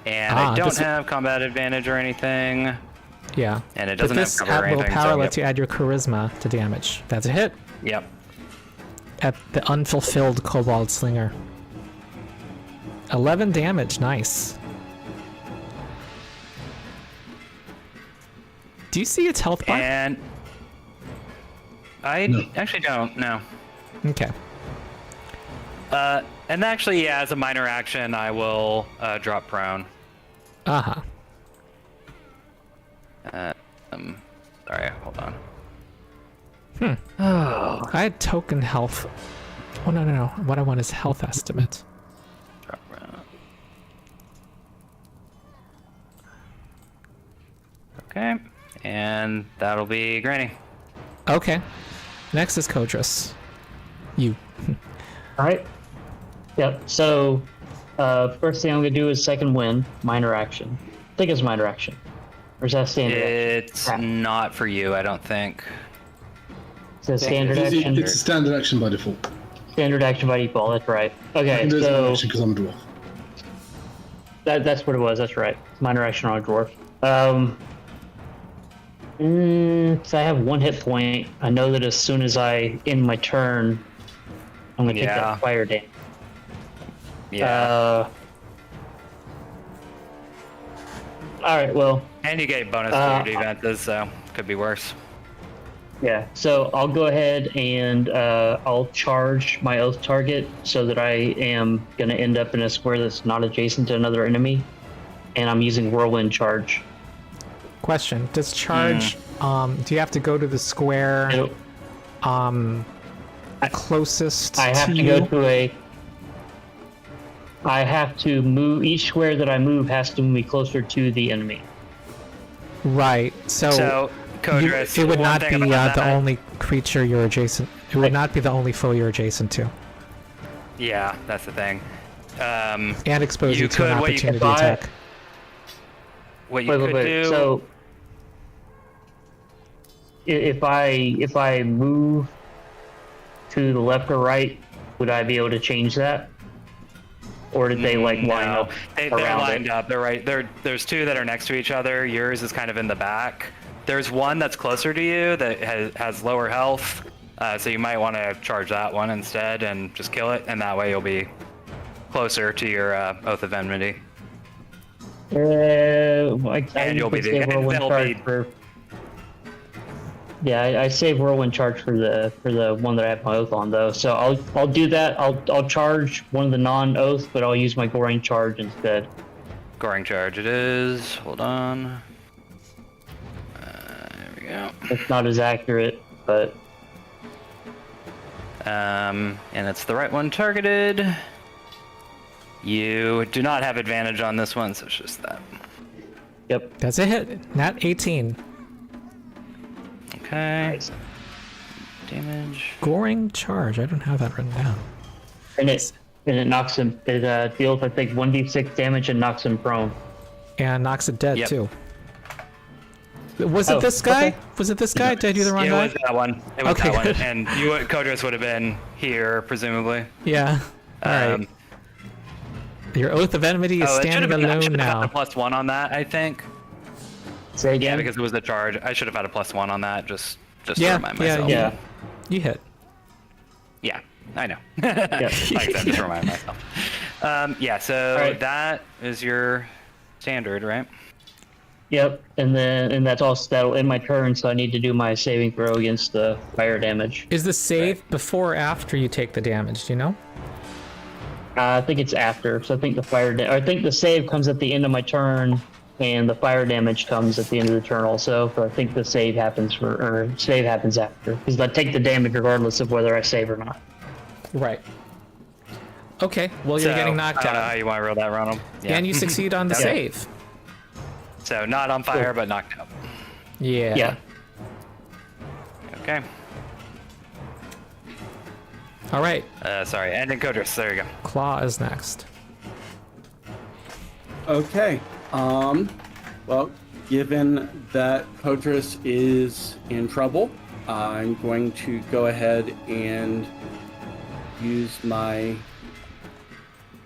And I don't have combat advantage or anything. Yeah. And it doesn't but this have cover or anything. Willpower lets you add your charisma to damage. That's a hit. Yep. At the unfulfilled Kobold Slinger. 11 damage. Nice. Do you see its health bar? And I actually don't. No. Okay. And actually, yeah, as a minor action, I will drop prone. Uh-huh. Sorry, hold on. Oh. I had token health. Oh, no. What I want is health estimate. Drop prone. Okay. And that'll be Granny. Okay. Next is Codrus. You. All right. Yep. So, first thing I'm gonna do is second wind, minor action. I think it's minor action, or is that standard? It's not for you, I don't think. Is that standard action? It's a standard action by default. Standard action by default. That's right. Okay. There's So no action because I'm a dwarf. that's what it was. That's right. Minor action on a dwarf. So I have 1 hit point. I know that as soon as I end my turn, I'm gonna take Yeah. that fire damage. Yeah. All right. Well, And you get bonus to your defenses, so could be worse. yeah. So I'll go ahead and I'll charge my oath target so that I am gonna end up in a square that's not adjacent to another enemy, and I'm using whirlwind charge. Question: does charge? Do you have to go to the square It'll- closest I have to to you? go to I have to move. Each square that I move has to move me closer to the enemy. Right. So, So, Codrus, it would one not thing be about the that- only creature you're adjacent. It would not be the only foe you're adjacent to, Yeah, that's the thing. and expose You you to an could- what you could opportunity buy- attack. What you could do... So, if I move to the left or right, would I be able to change that? Or did they line No. up They're around lined it? up. They're right. There's two that are next to each other. Yours is kind of in the back. There's one that's closer to you that has lower health. So you might want to charge that one instead and just kill it, and that way you'll be closer to your Oath of Enmity. I you'll be usually save whirlwind they'll charge be- for. Yeah, I save whirlwind charge for the one that I have my oath on though. So I'll do that. I'll charge one of the non-oath, but I'll use my goring charge instead. Goring charge it is. Hold on. There we go. It's not as accurate, but And it's the right one targeted. You do not have advantage on this one, so it's just that. yep. That's a hit. Nat 18. Okay. Damage. Goring charge. I don't have that written down. And it knocks him. It deals I think 1d6 damage and knocks him prone. And knocks it dead Yep. too. Was it Oh, this guy? okay. Was it this guy? Did I do the wrong It guy? was that one. It was Okay, that one. good. And you, Codrus, would have been here, presumably. Yeah. All right. Um, Your Oath of Enmity is it should have standing been. I alone should have had now. a +1 on that, I think. Say Yeah, again. because it was the charge. I should have had a +1 on that, just to Yeah, remind yeah, myself. Yeah. You hit. Yeah, I know. Like I said, just remind myself. Yeah, so Alright. that is your standard, right? Yep. And that'll end my turn, so I need to do my saving throw against the fire damage. Is the save before or after you take the damage? Do you know? I think it's after. So I think I think the save comes at the end of my turn, and the fire damage comes at the end of the turn also. But I think the save happens after, because I take the damage regardless of whether I save or not. Right. Okay. Well, you're So, getting knocked I don't know how out, you want to roll that, Ronald. Yeah. and you succeed on the Okay. save. So not on fire, but knocked out. Yeah. Yeah. Okay. All right. Sorry, and then Codrus. There you go. Claw is next. Okay. Well, given that Codrus is in trouble, I'm going to go ahead and use my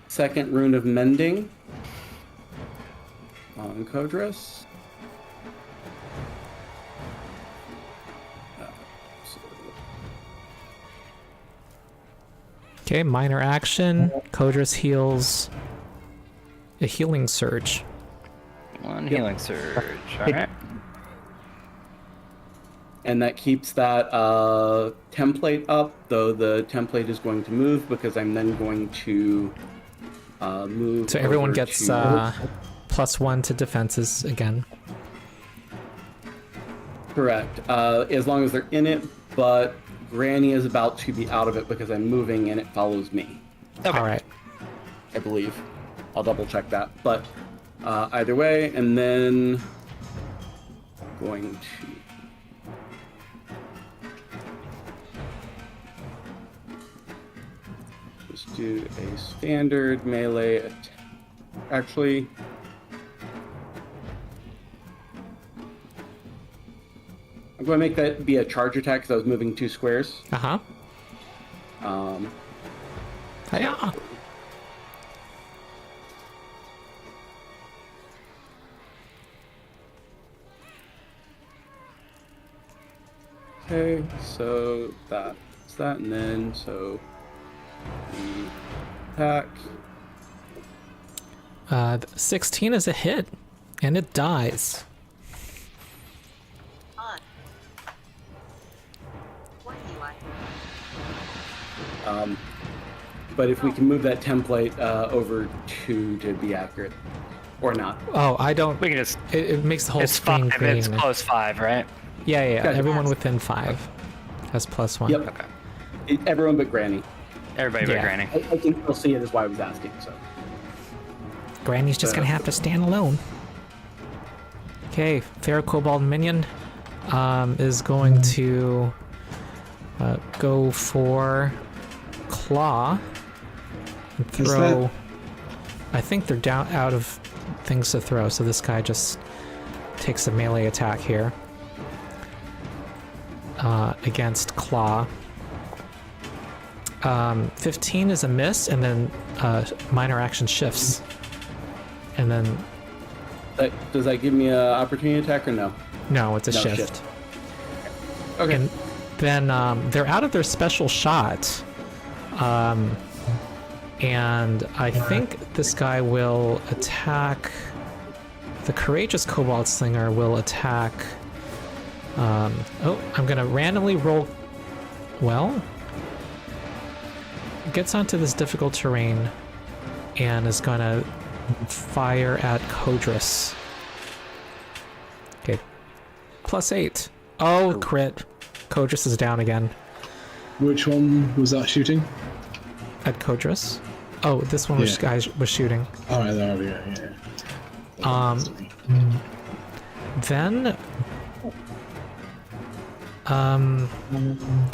second rune of mending on Codrus. Okay. Minor action. Codrus heals. A healing surge. One healing surge. All right. And that keeps that template up, though the template is going to move because I'm then going to move. So everyone over gets to- +1 to defenses again. Correct. As long as they're in it, but Granny is about to be out of it because I'm moving and it follows me, Okay. All right. I believe. I'll double check that. But either way, and then going to. Just do a standard melee attack. Actually, I'm going to make that be a charge attack because I was moving 2 squares. Uh huh. Um, Hiya. okay, so that's that, and then so Attack. 16 is a hit, and it dies. But if we can move that template over 2 to be accurate, or not. Oh, I don't. We can just. It makes the whole It's screen 5. green. It's close 5, right? Yeah. Gotcha. Everyone within 5 has +1. Yep. Okay. Everyone but Granny. Everybody but Yeah. Granny. I can still see it, is why I was asking. So. Granny's just gonna have to stand alone. Okay, Fair Kobold Minion is going to go for Claw and Is throw. that- I think they're down out of things to throw, so this guy just takes a melee attack here against Claw. 15 is a miss, and then minor action shifts. And then, Does that give me an opportunity attack or no? no, it's a No, shift. shift. Okay. And then they're out of their special shot. And I think this guy will attack. The Courageous Cobalt Slinger will attack. I'm going to randomly roll. Well, gets onto this difficult terrain and is going to fire at Codrus. Okay. +8. Oh, crit. Codrus is down again. Which one was that shooting? At Codrus. Oh, this one was Yeah. guy was shooting. All right, there we go. Yeah. Then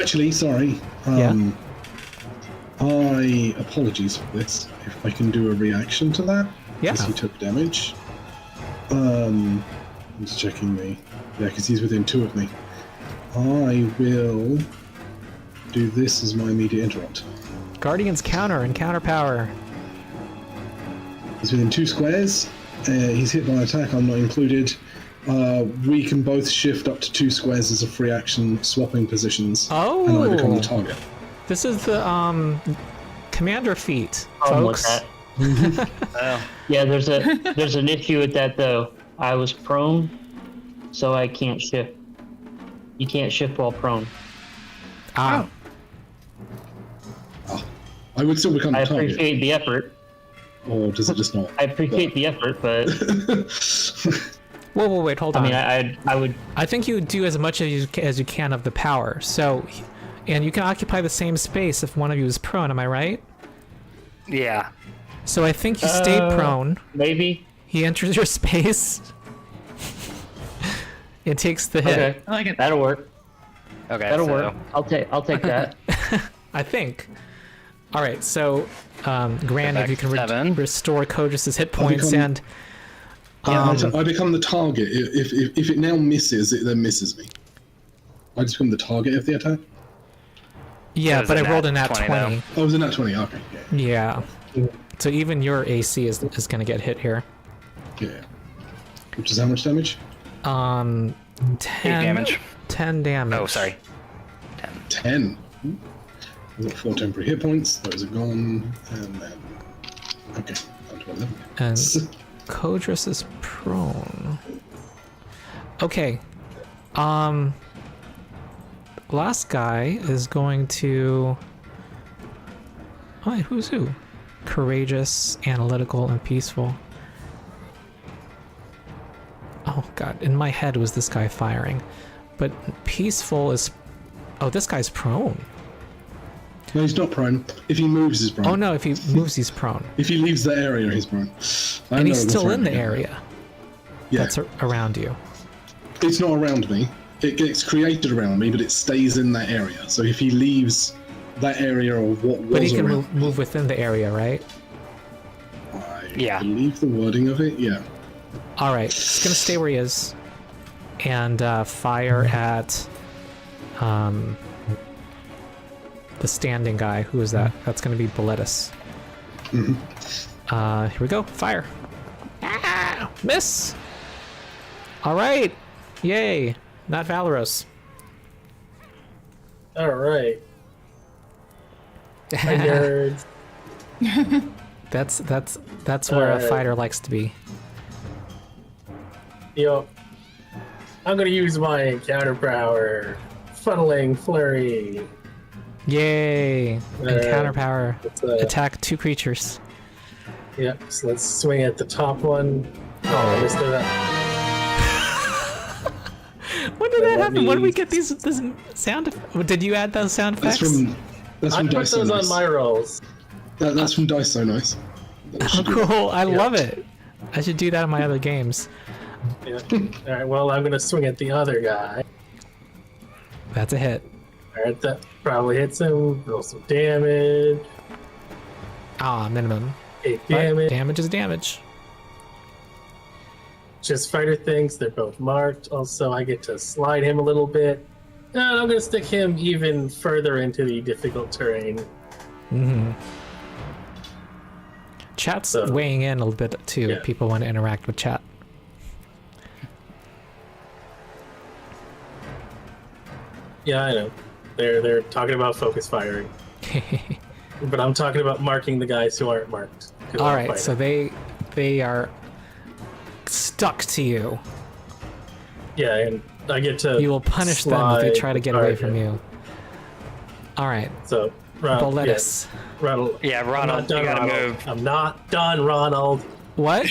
Actually, sorry. Apologies for this. If I can do a reaction to that, Yeah. because he took damage. I'm just checking me. Yeah, because he's within 2 of me. I will do this as my immediate interrupt. Guardian's counter and counter power. He's within 2 squares. He's hit by an attack. I'm not included. We can both shift up to 2 squares as a free action, swapping positions, and I become Oh, the target. this is the commander feat, Problem with folks. that. Oh. Yeah, there's an issue with that though. I was prone, so I can't shift. You can't shift while prone. Ah, I would still become I the target. appreciate the effort. Or does it just not? I appreciate the effort, but whoa, wait, hold I on. mean, I would. I think you do as much as you can of the power. So, and you can occupy the same space if one of you is prone. Am I right? Yeah. So I think you stay prone. Maybe. He enters your space. It takes the hit. Okay, I like it. that'll work. Okay. That'll so work. I'll take that. I think. All right, so Granny, back if you can to 7. restore Codrus's hit points become- and I become the target. If it now misses, it then misses me. I just become the target of the attack. yeah, was but a I rolled a nat nat 20 though. 20. Oh, it was a nat 20. Okay, Yeah. So even your AC is going to get hit here. yeah. Which is how much damage? 10 damage. 10 damage. Oh, sorry. 10. I've got 4 temporary hit points. Those are gone. And then. Okay, down to 11. And Codrus is prone. Okay. Last guy is going to. Hi, who's who? Courageous, analytical, and peaceful. Oh god, in my head was this guy firing. But peaceful is. Oh, this guy's prone. No, he's not prone. If he moves, he's prone. Oh no, if he moves, he's prone. If he leaves the area, he's prone. And he's still in the area Yeah. that's around you. It's not around me. It gets created around me, but it stays in that area. So if he leaves that area or what was But he can around, move within the area, right? I Yeah. believe the wording of it, yeah. Alright, he's gonna stay where he is. And fire at the standing guy. Who is that? That's gonna be Boletus. Here we go. Fire. Ah, miss. Alright. Yay. Not Valeros. All right. Nerds. That's where a fighter likes to be. Yo, I'm gonna use my encounter power. Funneling flurry. Yay! Encounter power. Attack 2 creatures. Yep, so let's swing at the top one. Oh. I missed that. When did that happen? means- When did we get this sound? Did you add those sound That's effects? that's I from put Dice So those on Nice. my rolls. That's from Dice So Nice. Oh, cool! I love it. I should do that in my other games. Yeah. Alright, well, I'm gonna swing at the other guy. That's a hit. Alright, that probably hits him. Roll some damage. Ah, minimum. 8 But damage. damage is damage. Just fighter things, they're both marked. Also, I get to slide him a little bit. And I'm gonna stick him even further into the difficult terrain. Mm-hmm. Chat's So- weighing in a little bit too. Yeah. People want to interact with chat. Yeah, I know. They're talking about focus firing. But I'm talking about marking the guys who aren't marked. 'cause All I'm a right, fighter. so they are stuck to you. Yeah, and I get to You will punish them if they slide try to the get away target. from you. All right, So, Ronald, Boletus. yeah, Ronald. Yeah, I'm not Ronald, done, you gotta Ronald. move. I'm not done, Ronald. What?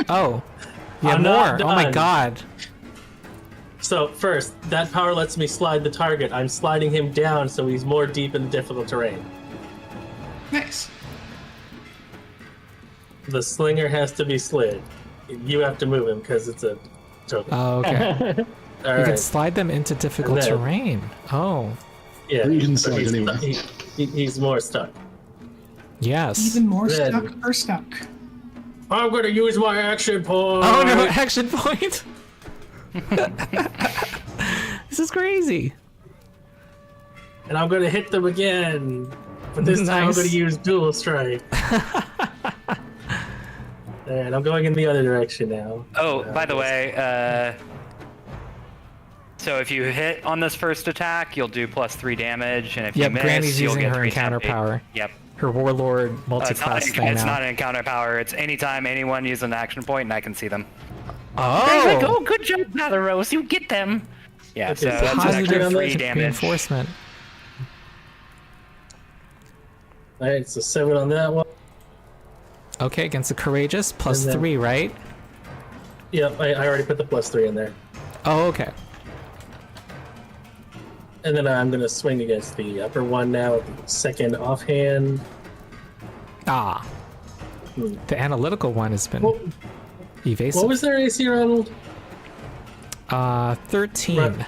Oh, yeah, I'm more. not Oh my done. god. So first, that power lets me slide the target. I'm sliding him down so he's more deep in the difficult terrain. Nice. The slinger has to be slid. You have to move him because it's a token. Oh, okay. All You right. can slide them into difficult And then- terrain. Oh, Yeah, You can so slide he's, anywhere. he's more stuck. yes. Even more Then- stuck or stuck. I'm going to use my action point. Oh no, action point. This is crazy. And I'm going to hit them again. But this time I'm Nice. going to use dual strike. And I'm going in the other direction now. Oh, by the way, so if you hit on this first attack, you'll do +3 damage, and if Yep, you miss, Granny's you'll using get her 3 encounter temp. power. Yep. Her warlord It's, not, multi-class thing it's now. not an encounter power. It's anytime anyone uses an action point, and I can see them. Oh, Like, oh, good job, Valeros. You get them. Yeah, Okay, so so that's an extra positive 3 damage. reinforcement. Alright, so 7 on that one. Okay, against the courageous, plus And then- 3, right? Yep, I already put the +3 in there. Oh, okay. And then I'm going to swing against the upper one now, the second offhand. Ah, Hmm. the analytical one has been What, evasive. what was their AC, Ronald? 13. Right.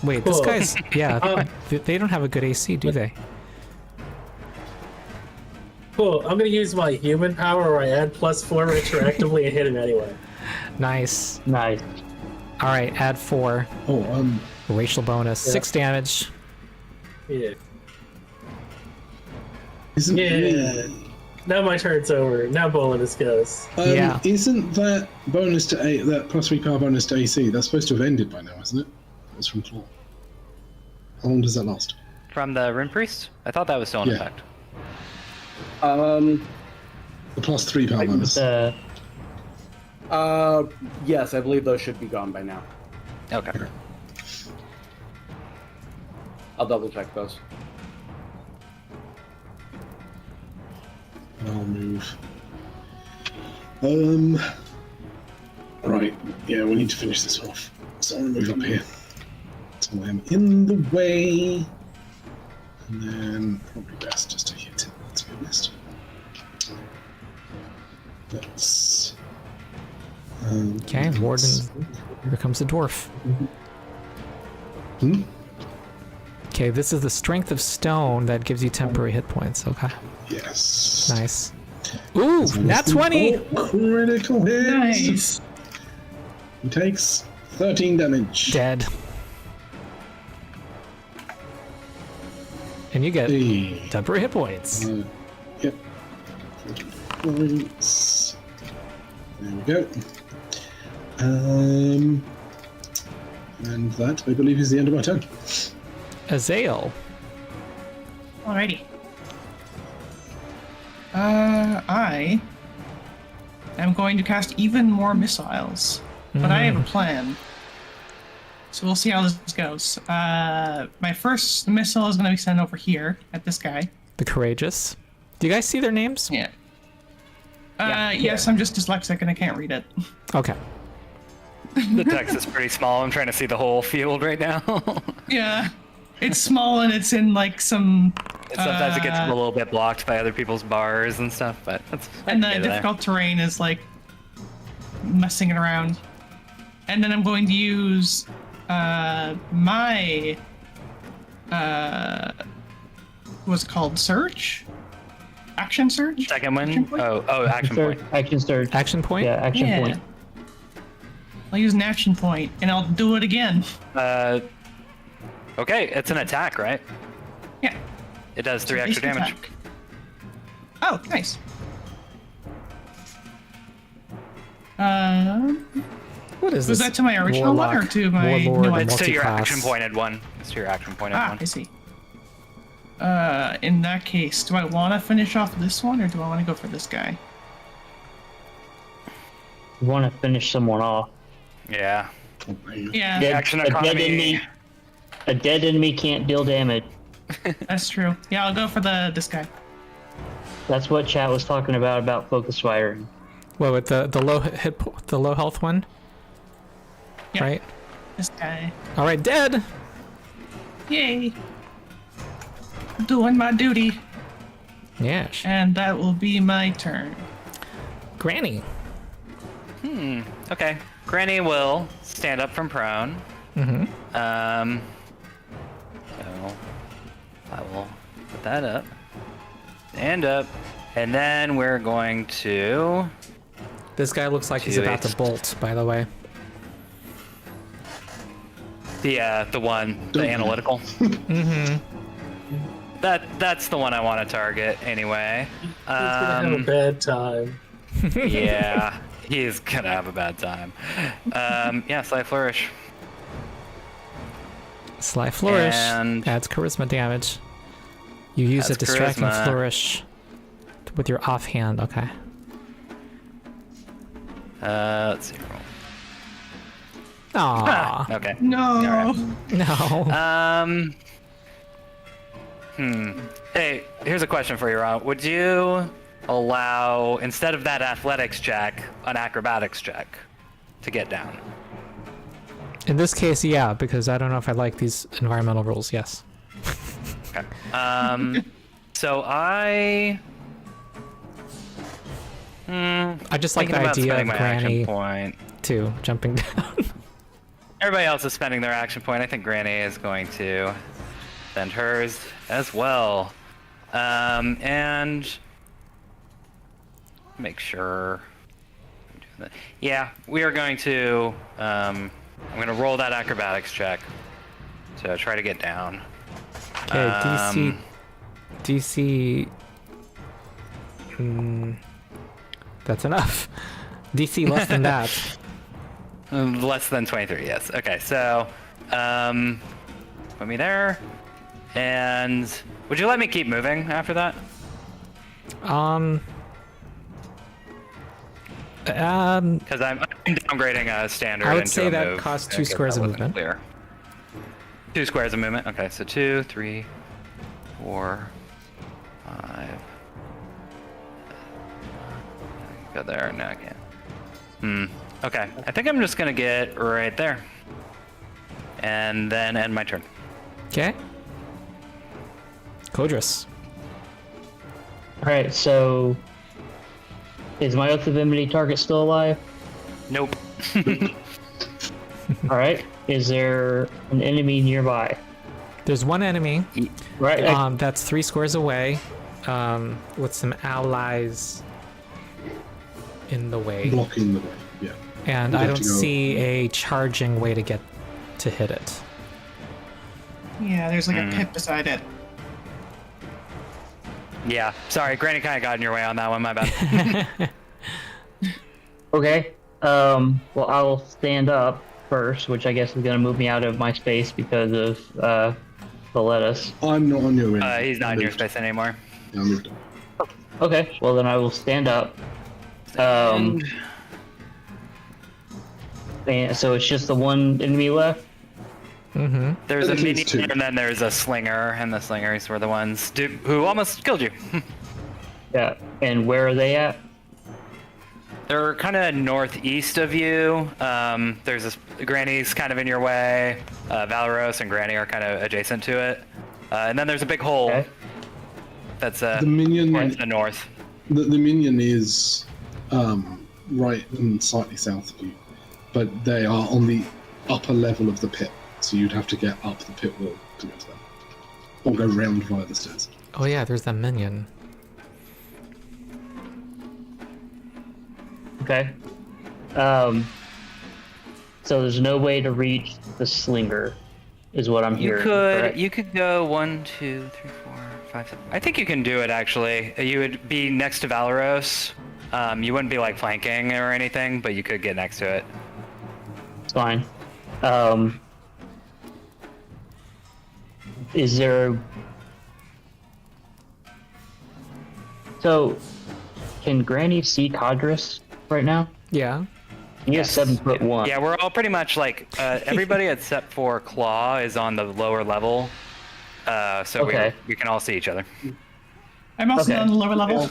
Wait, this Cool. guy's yeah. They don't have a good AC, do they? Cool, I'm going to use my human power where I add +4 retroactively and hit him anyway. Nice. Nice. All right, add 4 Oh, racial bonus, Yeah. 6 damage. Yeah. isn't Yeah. Now my turn's over. Now Boletus goes. Yeah. Isn't that bonus to that +3 power bonus to AC? That's supposed to have ended by now, isn't it? That's from Claw. How long does that last? From the runepriest? I thought that was still in Yeah. effect. The +3 power bonus. Yes, I believe those should be gone by now. Okay. I'll double check those. I'll move. Right. Yeah, we need to finish this off. So I'll move up here. So I'm in the way. And then probably best just to hit it, to be honest. That's. Okay, warden. Here comes the dwarf. Hmm? Okay, this is the strength of stone that gives you temporary hit points. Okay, Yes. nice. Ooh, nat 20. Oh, critical hit. Nice. He takes 13 damage. Dead. And you get Hey. temporary hit points. Yep. 14 points. There we go. And that, I believe, is the end of my turn. Ezzall. Alrighty. I am going to cast even more missiles, but I have a plan. So we'll see how this goes. My first missile is going to be sent over here at this guy. The Courageous. Do you guys see their names? Yeah. Yeah. Yes, I'm just dyslexic and I can't read it. Okay. The text is pretty small. I'm trying to see the whole field right now. Yeah. It's small and it's in like some... Sometimes it gets a little bit blocked by other people's bars and stuff, but that's... And the difficult terrain is like messing it around. And then I'm going to use my what's it called? Surge? Action surge? Second one? Action point? Oh, action point. Action surge. Action point? Yeah, action Yeah. point. I'll use an action point and I'll do it again. Okay, it's an attack, right? Yeah. It does 3 extra Basic damage. attack. Oh, nice. What is Was this? that to my original one or Warlock, to my Warlord, new one? and It's to your multi-class. action pointed one. It's to your action pointed Ah, one. I see. In that case, do I want to finish off this one or do I want to go for this guy? You want to finish someone off. Yeah. Yeah, Action economy. A dead enemy can't deal damage. that's true. Yeah, I'll go for this guy. That's what chat was talking about focus firing. What with the low the low health one? Yeah. Right. This guy. All right, dead. Yay! Doing my duty, Yes. and that will be my turn. Granny. Okay. Granny will stand up from prone. Mm-hmm. So I will put that up. Stand up. And then we're going to... This guy looks like he's Do about it. to bolt. By the way. The analytical. Mm-hmm. That's the one I want to target anyway. He's gonna have a bad time. Yeah, he's gonna have a bad time. Yeah, Slight Flourish. Sly flourish And- adds charisma damage. You use a Adds distracting charisma. flourish with your offhand. Okay. Let's see. Aww. Okay. No. Alright. No. Hey, here's a question for you, Ron. Would you allow, instead of that athletics check, an acrobatics check to get down? In this case, yeah, because I don't know if I like these environmental rules. Yes. Okay. So I just like the thinking about idea spending of my action Granny point. too jumping down. Everybody else is spending their action point. I think Granny is going to spend hers as well. And make sure. Yeah, we are going to. I'm going to roll that acrobatics check to try to get down. Okay, DC. That's enough. DC less than that. Less than 23, yes. Okay, so put me there. And would you let me keep moving after that? Because I'm downgrading a standard. I would into say a that move. costs I 2 guess squares that of wasn't movement. Clear. 2 squares of movement. Okay, so 2, 3, 4, 5. Go there. No, I can't. Okay, I think I'm just gonna get right there, and then end my turn. Okay. Codrus. Alright, so is my Oath of Enmity target still alive? Nope. Alright. Is there an enemy nearby? There's one enemy. Right. That's 3 squares away, with some allies in the way. Blocking the way. Yeah. And You'd I have don't to go- see a charging way to get to hit it. Yeah, there's like a pit beside it. Yeah, sorry, Granny kind of got in your way on that one. My bad. Okay. Well, I will stand up first, which I guess is going to move me out of my space because of Boletus. I'm not on your end. He's not I in your moved. space anymore. Yeah, I moved on. Okay, well then I will stand up. And so it's just the one enemy left? Mm-hmm. There's I a think it's minion, two. and then there's a slinger, and the slingers were the ones who almost killed you. Yeah. And where are they at? They're kind of northeast of you. There's this Granny's kind of in your way. Valeros and Granny are kind of adjacent to it. And then there's a big hole Okay. that's The minion, towards the north. the minion is right and slightly south of you, but they are on the upper level of the pit, so you'd have to get up the pit wall to get to them, or go round via the stairs. Oh yeah, there's that minion. Okay. So there's no way to reach the slinger, is what I'm hearing. correct? You could go 1, 2, 3, 4, 5, 6. I think you can do it actually. You would be next to Valeros. You wouldn't be like flanking or anything, but you could get next to it. It's fine. Is there... So, can Granny see Codrus right now? Yeah. He is 7'1". Yeah, we're all pretty much like everybody except for Claw is on the lower level, so Okay. we can all see each other. I'm also Okay. on the lower level.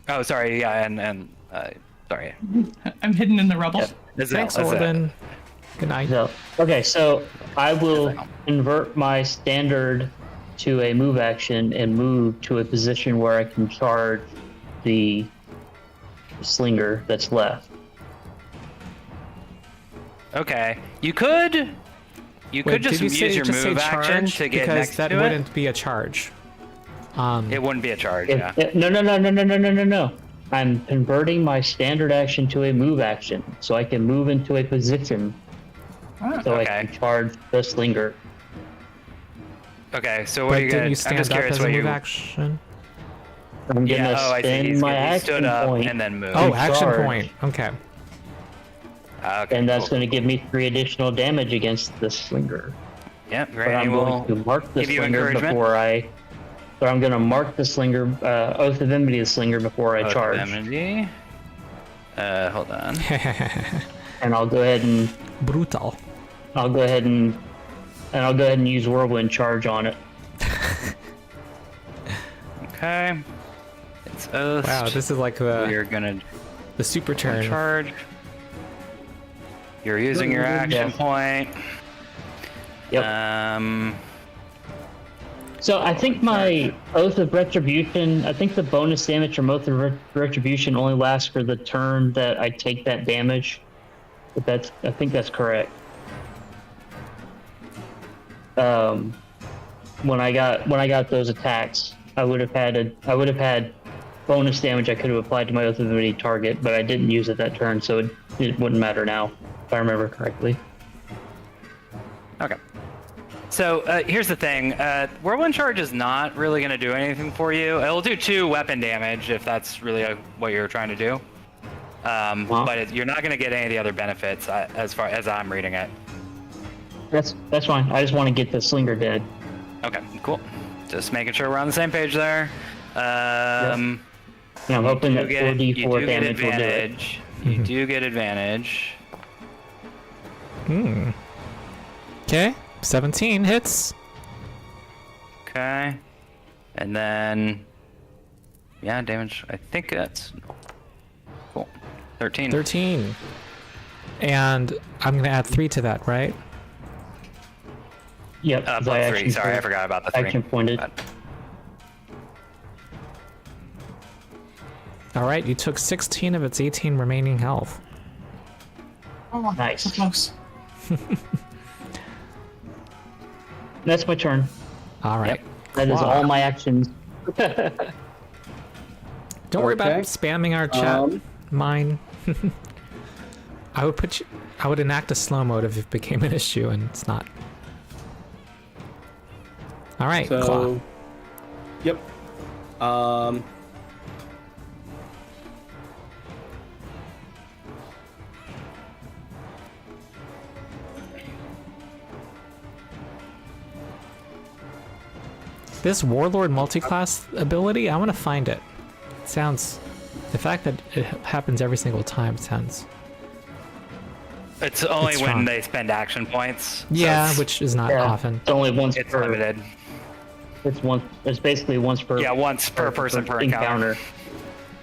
Oh, sorry. Yeah, and sorry. I'm hidden in the rubble. Yep. Thanks, That's it. Warden. Good night. So, okay, so I will convert my standard to a move action and move to a position where I can charge the slinger that's left. Okay, you could Wait, just did you use say, your just say move action charge? to get because next that to wouldn't be a charge. it. It wouldn't be a charge. If- Yeah. No. I'm converting my standard action to a move action, so I can move into a position so I Okay. can charge the slinger. Okay, so what But are you didn't gonna? you I'm stand just up curious as a what move you. action? I'm gonna Yeah. Oh, I see. spend He's my good. He action stood up point, and then moved. Oh, action charge. point. Okay. Okay. and that's cool. going to give me 3 additional damage against the slinger. Yeah, But Granny I'm will. going to mark the give you slinger encouragement. before I. But I'm going to mark the slinger, Oath of Enmity the slinger before I Oath of charge. Enmity. Hold on. And I'll go ahead and Brutal. I'll go ahead and use Whirlwind Charge on it. Okay. It's Oath. Wow, this is like You're gonna the super turn. charge. You're using your action Yeah. point. Yep. So I think my Oath of Retribution, I think the bonus damage from Oath of Retribution only lasts for the turn that I take that damage. But I think that's correct. When I got those attacks, I would have had bonus damage I could have applied to my Oath of Enmity target, but I didn't use it that turn, so it wouldn't matter now, if I remember correctly. Okay. So here's the thing. Whirlwind Charge is not really going to do anything for you. It'll do 2 weapon damage if that's really what you're trying to do. But you're not going to get any of the other benefits as far as I'm reading it. That's fine. I just want to get the slinger dead. Okay, cool. Just making sure we're on the same page there. And I'm hoping that 4d4 damage will do it. advantage. You do get advantage. Okay. 17 hits. Okay. And then, yeah, damage. I think that's cool. 13. 13. And I'm going to add 3 to that, right? Yep. 'cause I Plus 3. action Sorry, I point- forgot about the 3. Action pointed. All right, you took 16 of its 18 remaining health. Oh, Nice. so close. That's my turn. All right. That is all my actions. Don't worry about Okay. spamming our chat. Mine. I would enact a slow mode if it became an issue, and it's not. All right, Claw. So, yep. This warlord multi-class ability, I want to find it. It sounds... The fact that it happens every single time sounds... It's only It's when strong. they spend action points. so Yeah, it's- which is not Yeah, often. it's only once it's per. limited. It's basically once per. Yeah, once per person per encounter.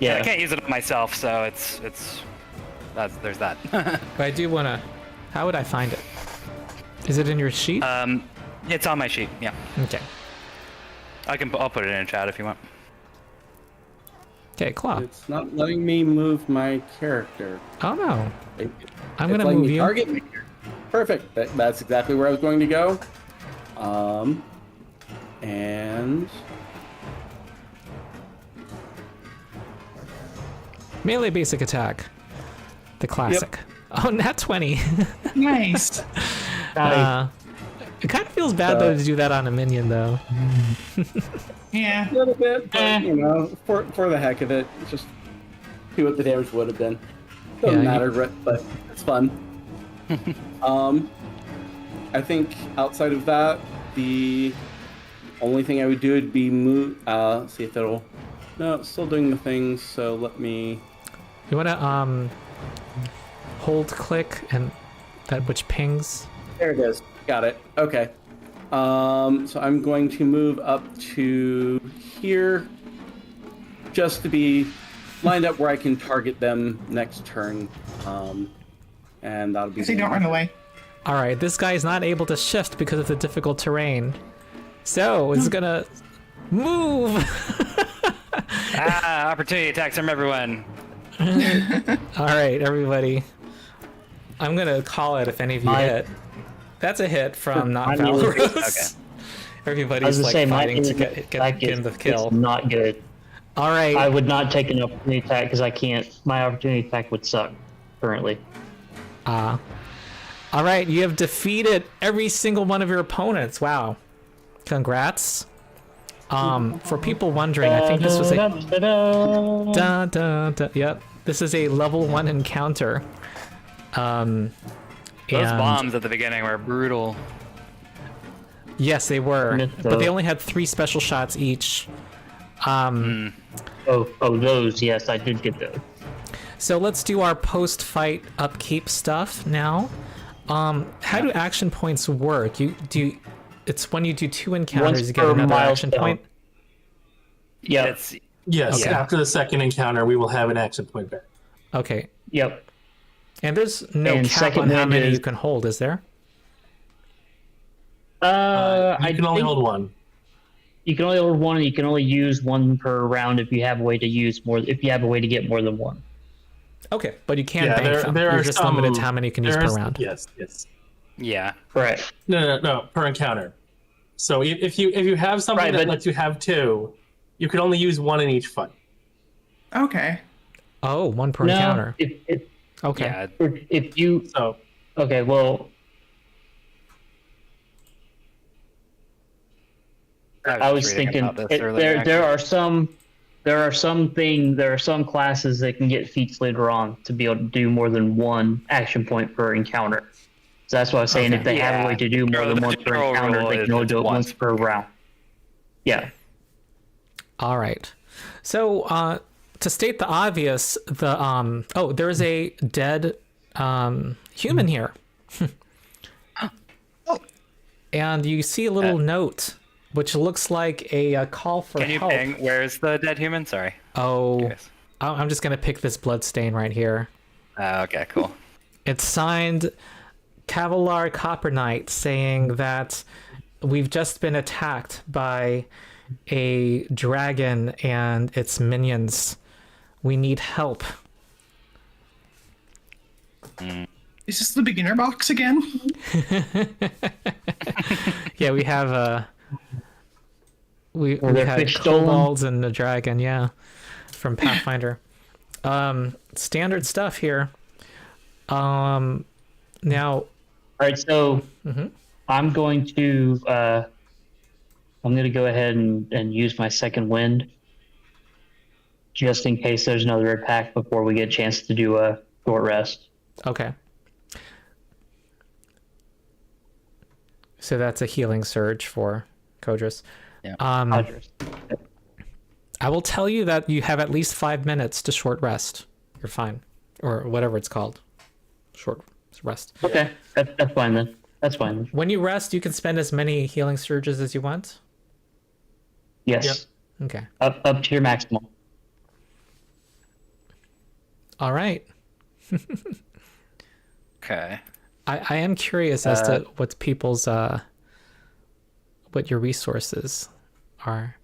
Yeah. I can't use it myself, so there's that. But I do want to... How would I find it? Is it in your sheet? It's on my sheet. Yeah, Okay. I'll put it in chat if you want. Okay, Claw. It's not letting me move my character. Oh no. It- I'm it's gonna letting move me you. target my character. Perfect. That's exactly where I was going to go. And Melee basic attack. The classic. Oh, nat 20. Nice. It kind of feels bad though to do that on a minion though. Yeah. a little bit, but, you know, for the heck of it, just see what the damage would have been. Doesn't Yeah, matter, but it's fun. I think outside of that, the only thing I would do would be move. See if it'll. No, it's still doing the things. So let me. You wanna hold click and that which pings. There it is. Got it. Okay. So I'm going to move up to here, just to be lined up where I can target them next turn. And that'll be. So you don't run away. Alright, this guy is not able to shift because of the difficult terrain. So it's gonna move. Opportunity attacks from everyone. Alright, everybody. I'm gonna call it if any of you hit. That's a hit from not Mine was- Valeros. Okay. Everybody's gonna like say, my fighting to attack get is the kill. it's not good. Alright. I would not take an opportunity attack because I can't. My opportunity attack would suck currently. Alright, you have defeated every single one of your opponents. Wow. Congrats. For people wondering, I think this was a da, da, da, yep. This is a level 1 encounter. Those and- bombs at the beginning were brutal. Yes, they were. Missed But they those. only had 3 special shots each. Oh, those. Yes, I did get those. So let's do our post-fight upkeep stuff now. How do action points work? It's when you do 2 encounters, Once you get per another action milestone. point. Yeah. It's Yes, Okay. after the second encounter, we will have an action point back. Okay. Yep. And there's no And cap second on how wind many is- you can hold, is there? You I can only think hold one. You can only hold one, and you can only use one per round if you have a way to use more. If you have a way to get more than one. Okay, but you can Yeah, bank there- them. there You're are just some- limited to how many you can use per round. Yes. yeah. Correct. No, per encounter. So if you have something Right, that but- lets you have 2, you can only use 1 in each fight. Okay. Oh, 1 per No, encounter. if Okay. Yeah. if you So okay, well, I was just reading thinking about this earlier, there actually. there are some classes that can get feats later on to be able to do more than 1 action point per encounter. So that's why I was saying Okay. if they have a way to do more The than 1 per general encounter, rule they is can only it's do it once per round. Yeah. All right. So, to state the obvious, there's a dead human here. And you see a little note, which looks like a call for Can you help. ping? Where's the dead human? Sorry. Oh, Curious. I'm just going to pick this blood stain right here. Okay, cool. It's signed Cavalar Copper Knight, saying that we've just been attacked by a dragon and its minions. We need help. Is this the beginner box again? Yeah, we have we they're had fish stolen. kobolds and a dragon, yeah, from Pathfinder. Standard stuff here. Now, All right, so I'm going to go ahead and use my second wind, just in case there's another attack before we get a chance to do a short rest. okay. So that's a healing surge for Codrus. Yeah. Codrus. I will tell you that you have at least 5 minutes to short rest. You're fine, or whatever it's called, short rest. Okay, that's fine then. That's fine then. When you rest, you can spend as many healing surges as you want. Yes. Okay. Up to your maximum. All right. Okay. I am curious as to what people's what your resources are.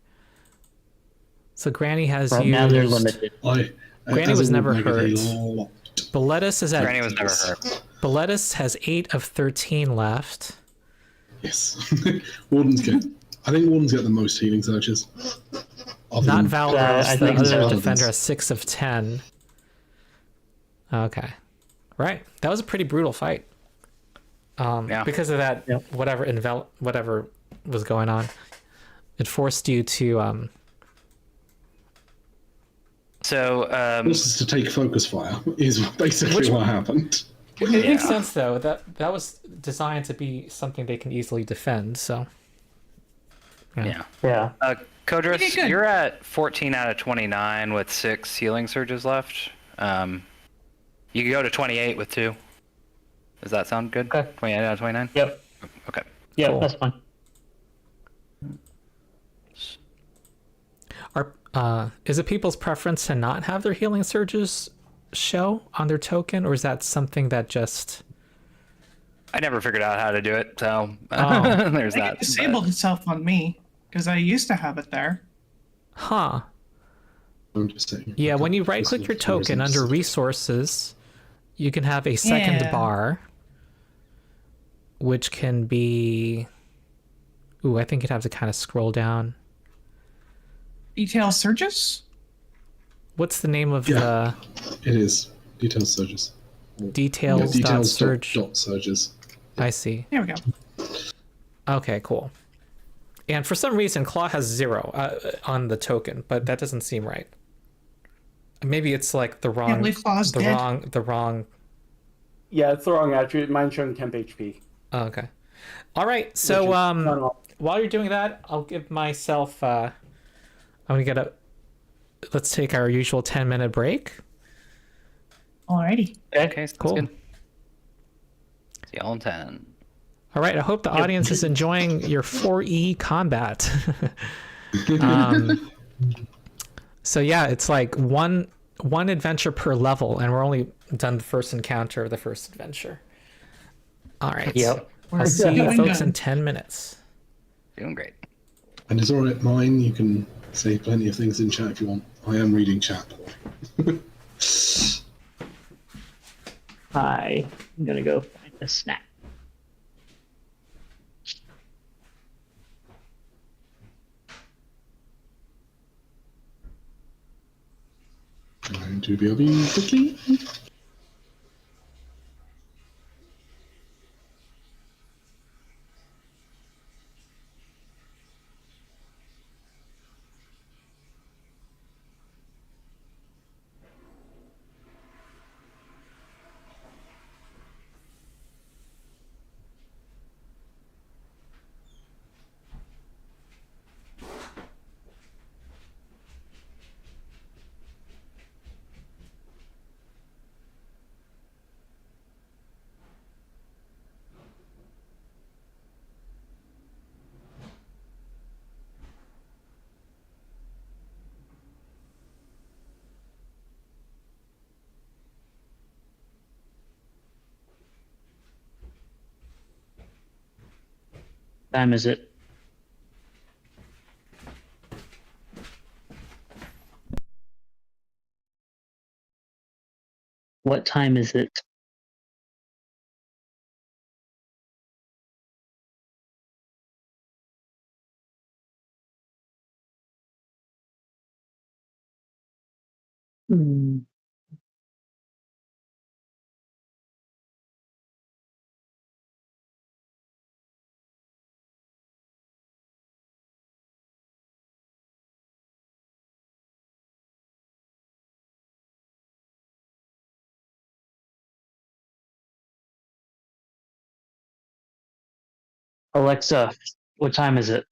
So Granny has Right used. now they're limited. Granny as was a never rule, make it a hurt. lot. Boletus is at. Granny was never hurt. Boletus has 8 of 13 left. Yes. Wardens get. I think Wardens get the most healing surges. Other Not than- Valeros. I The think other so. defender has 6 of 10. Okay. Right. That was a pretty brutal fight. Yeah. Because of that, Yep. whatever was going on, it forced you to. So, This is to take focus fire. Is basically Which- what happened. It makes Yeah. sense though. That was designed to be something they can easily defend. So. yeah. Yeah. Codrus, Pretty good. you're at 14 out of 29 with 6 healing surges left. You can go to 28 with 2. Does that sound good? Okay. 28 out of 29? Yep. Okay. Yep. Cool. That's fine. Is it people's preference to not have their healing surges show on their token, or is that something that just? I never figured out how to do it, so Oh. there's I think that. it disabled itself on me because I used to have it there. Huh. I'm just saying. Yeah, when you right-click your token under resources, you can have a second Yeah. bar, which can be. Ooh, I think you'd have to kind of scroll down. Detail surges? What's the name of Yeah. It is details surges. the details, Details surge? dot surges. I see. There we go. Okay, cool. And for some reason, Claw has 0 on the token, but that doesn't seem right. Maybe it's like the wrong, believe Claw's the dead. wrong. Yeah, it's the wrong attribute. Mine's showing temp HP. Oh, okay. All right. So Which is not all. while you're doing that, I'll give myself. I'm gonna get a. Let's take our usual 10-minute break. Alrighty. Okay, sounds Cool. good. See y'all in 10. All right. I hope the audience is enjoying your 4E combat. So yeah, it's like one adventure per level, and we're only done the first encounter of the first adventure. All right. Yep. I'll see you doing folks good. in 10 minutes. Doing great. And it's alright, mine. You can say plenty of things in chat if you want. I am reading chat. Hi. I'm gonna go find a snack. Going to BRB quickly. Time is it? What time is it? Hmm. Alexa, what time is it?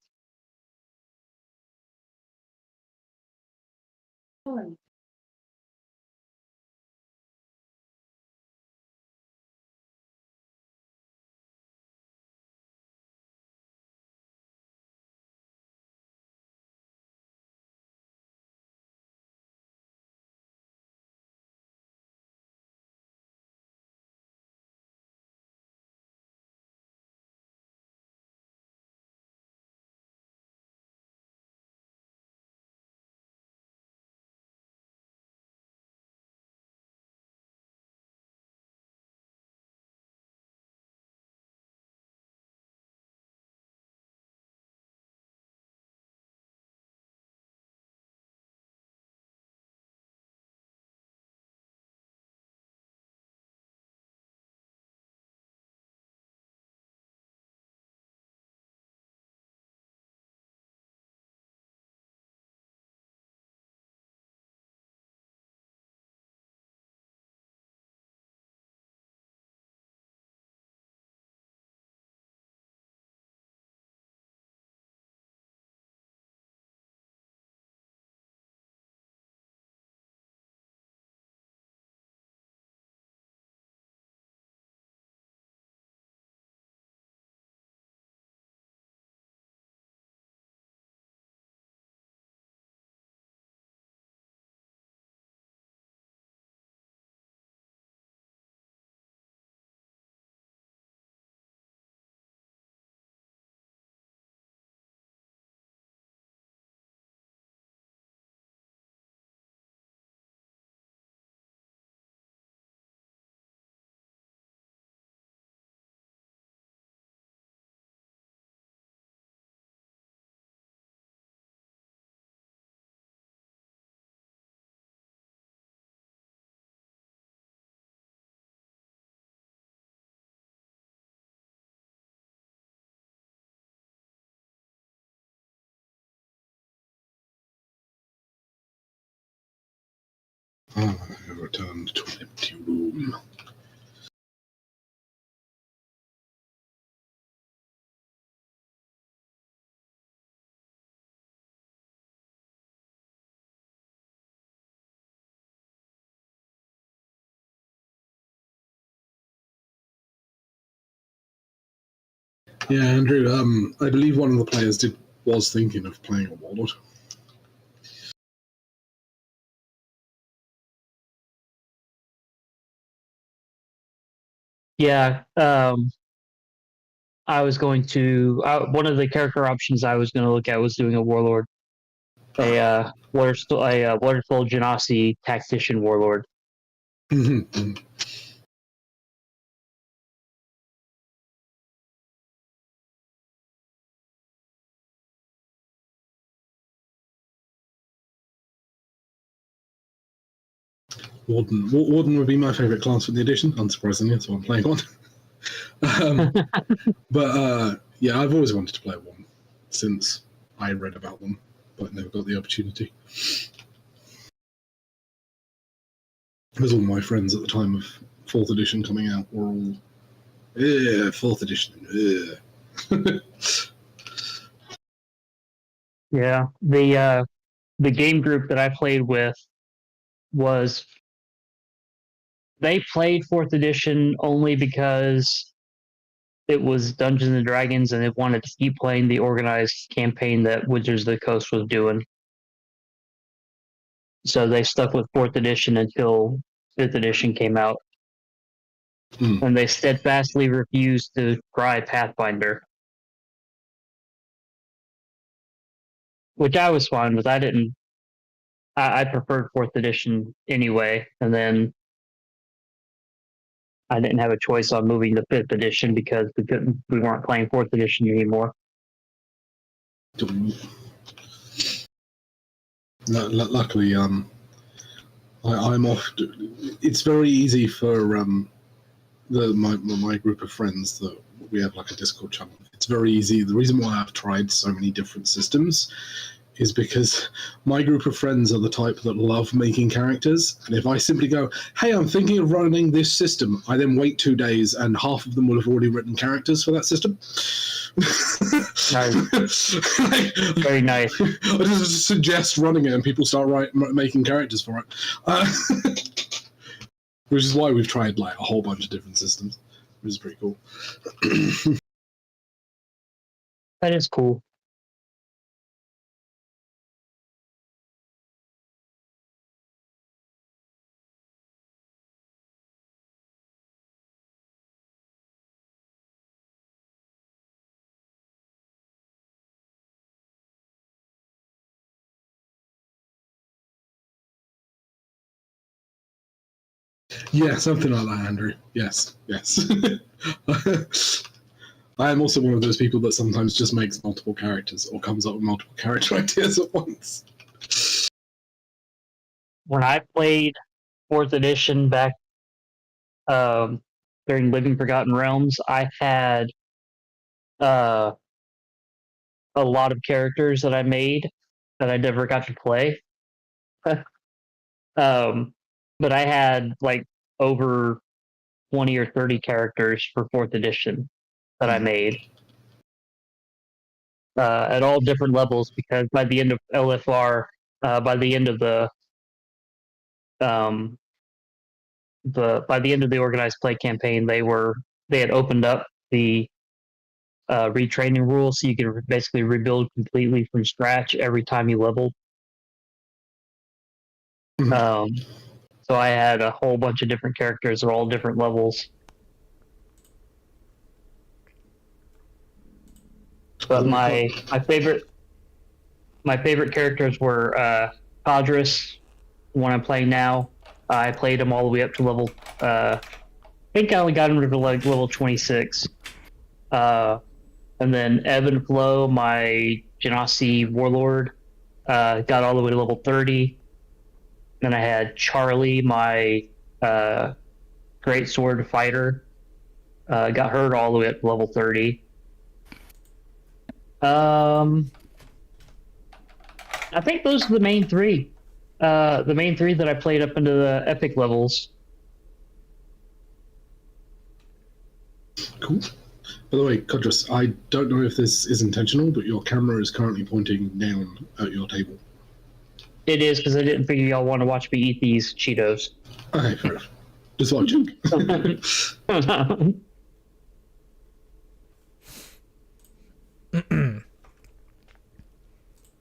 I have returned to an empty room. Yeah, Andrew, I believe one of the players was thinking of playing a warlord. Yeah, I was going to. One of the character options I was going to look at was doing a warlord, a Waterfall Genasi tactician warlord. Warden would be my favourite class for the edition, unsurprisingly, that's what I'm playing on. Yeah, I've always wanted to play one since I read about them, but never got the opportunity. Because all my friends at the time of 4th edition coming out were all, 4th edition, Yeah, the game group that I played with they played 4th edition only because it was Dungeons and Dragons and they wanted to keep playing the organized campaign that Wizards of the Coast was doing. So they stuck with 4th edition until 5th edition came out. And they steadfastly refused to try Pathfinder. Which I was fine with. I preferred 4th edition anyway, and then I didn't have a choice on moving to 5th edition because we weren't playing 4th edition anymore. Luckily, I'm off. It's very easy for my group of friends that we have like a Discord channel. It's very easy. The reason why I've tried so many different systems is because my group of friends are the type that love making characters, and if I simply go, hey, I'm thinking of running this system, I then wait 2 days and half of them will have already written characters for that system. Nice. Very nice. I just suggest running it and people start making characters for it. Which is why we've tried like a whole bunch of different systems, which is pretty cool. That is cool. Yeah, something like that, Andrew. Yes. I am also one of those people that sometimes just makes multiple characters or comes up with multiple character ideas at once. When I played 4th edition back during Living Forgotten Realms, I had a lot of characters that I made that I never got to play. But I had like over 20 or 30 characters for 4th edition that I made at all different levels, because by the end of LFR, by the end of the organized play campaign, they had opened up the retraining rules, so you could basically rebuild completely from scratch every time you leveled. So I had a whole bunch of different characters at all different levels. But my favorite characters were Codrus, the one I'm playing now. I played him all the way up to level. I think I only got him to like level 26. And then Ebb and Flow, my Genasi warlord, got all the way to level 30. Then I had Charlie, my great sword fighter, got her all the way up to level 30. I think those are the main three. The main 3 that I played up into the epic levels. Cool. By the way, Codrus, I don't know if this is intentional, but your camera is currently pointing down at your table. It is, because I didn't figure y'all want to watch me eat these Cheetos. Okay, fair enough. Just watching.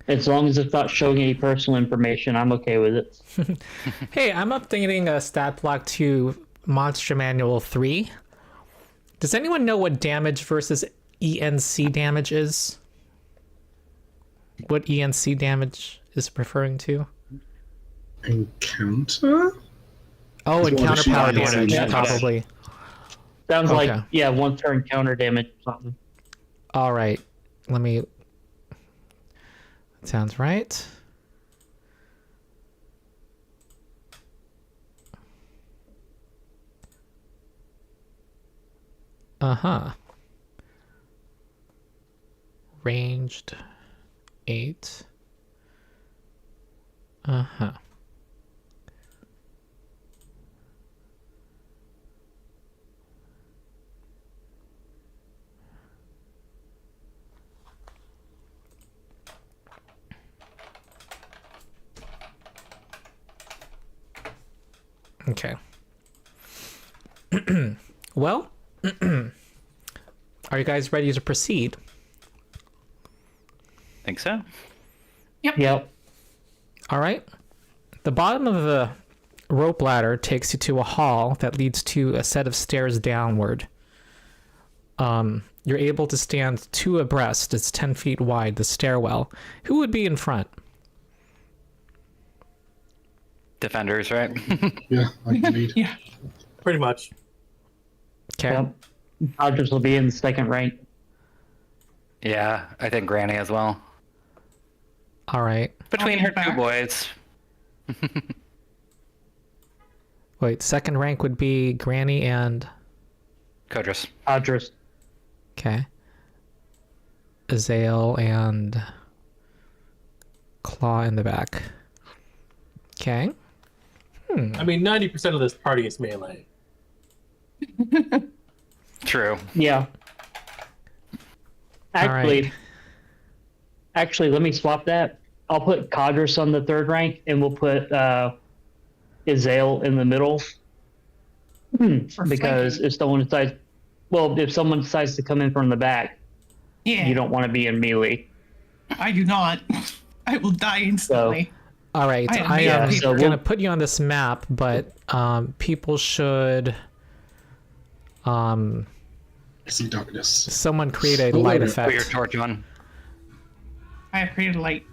As long as it's not showing any personal information, I'm okay with it. Hey, I'm updating a stat block to Monster Manual 3. Does anyone know what damage versus ENC damage is? What ENC damage is referring to? Encounter? Oh, Is what encounter she power has damage, in chat. probably. Sounds Okay. like, yeah, 1 turn counter damage or something. All right. Let me... Sounds right. Uh-huh. Ranged 8. Uh-huh. Okay. Well, are you guys ready to proceed? Think so? Yep. All right. The bottom of the rope ladder takes you to a hall that leads to a set of stairs downward. You're able to stand 2 abreast. It's 10 feet wide, the stairwell. Who would be in front? Defenders, right? Yeah, I can lead. Yeah. Pretty much. Okay. Yep. Codrus will be in the second rank. Yeah, I think Granny as well. All right. Between I'll her be 2 back. boys. Wait, second rank would be Granny and... Codrus. Codrus. Okay. Ezzall and Claw in the back. Okay. I mean, 90% of this party is melee. True. Yeah. Actually, right. actually, let me swap that. I'll put Codrus on the 3rd rank, and we'll put Ezzall in the middle. For Because flanking. if someone decides to come in from the back, Yeah. you don't want to be in melee. I do not. I will die instantly. All right. I am I made am of paper. So going to we'll- put you on this map, but people should... I see darkness. someone create a Oh, light wait, effect. Put your torch on. I have created light.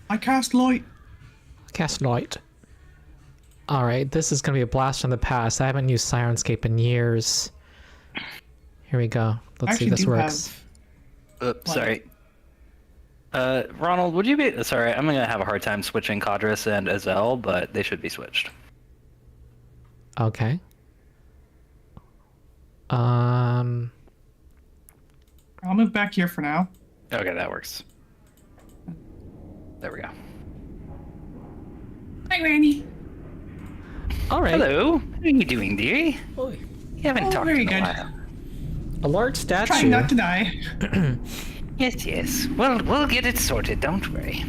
I cast light. Cast light. All right, this is going to be a blast from the past. I haven't used Sirenscape in years. Here we go. Let's see if this works. Oops, sorry. Ronald, would you be... Sorry, I'm going to have a hard time switching Codrus and Ezzall, but they should be switched. Okay. I'll move back here for now. Okay, that works. There we go. Hi, Randy. All right. Hello. How are you doing, dearie? Oi. You haven't talked very in a good. while. A large statue. Trying not to die. Yes, yes. Well, we'll get it sorted, don't worry.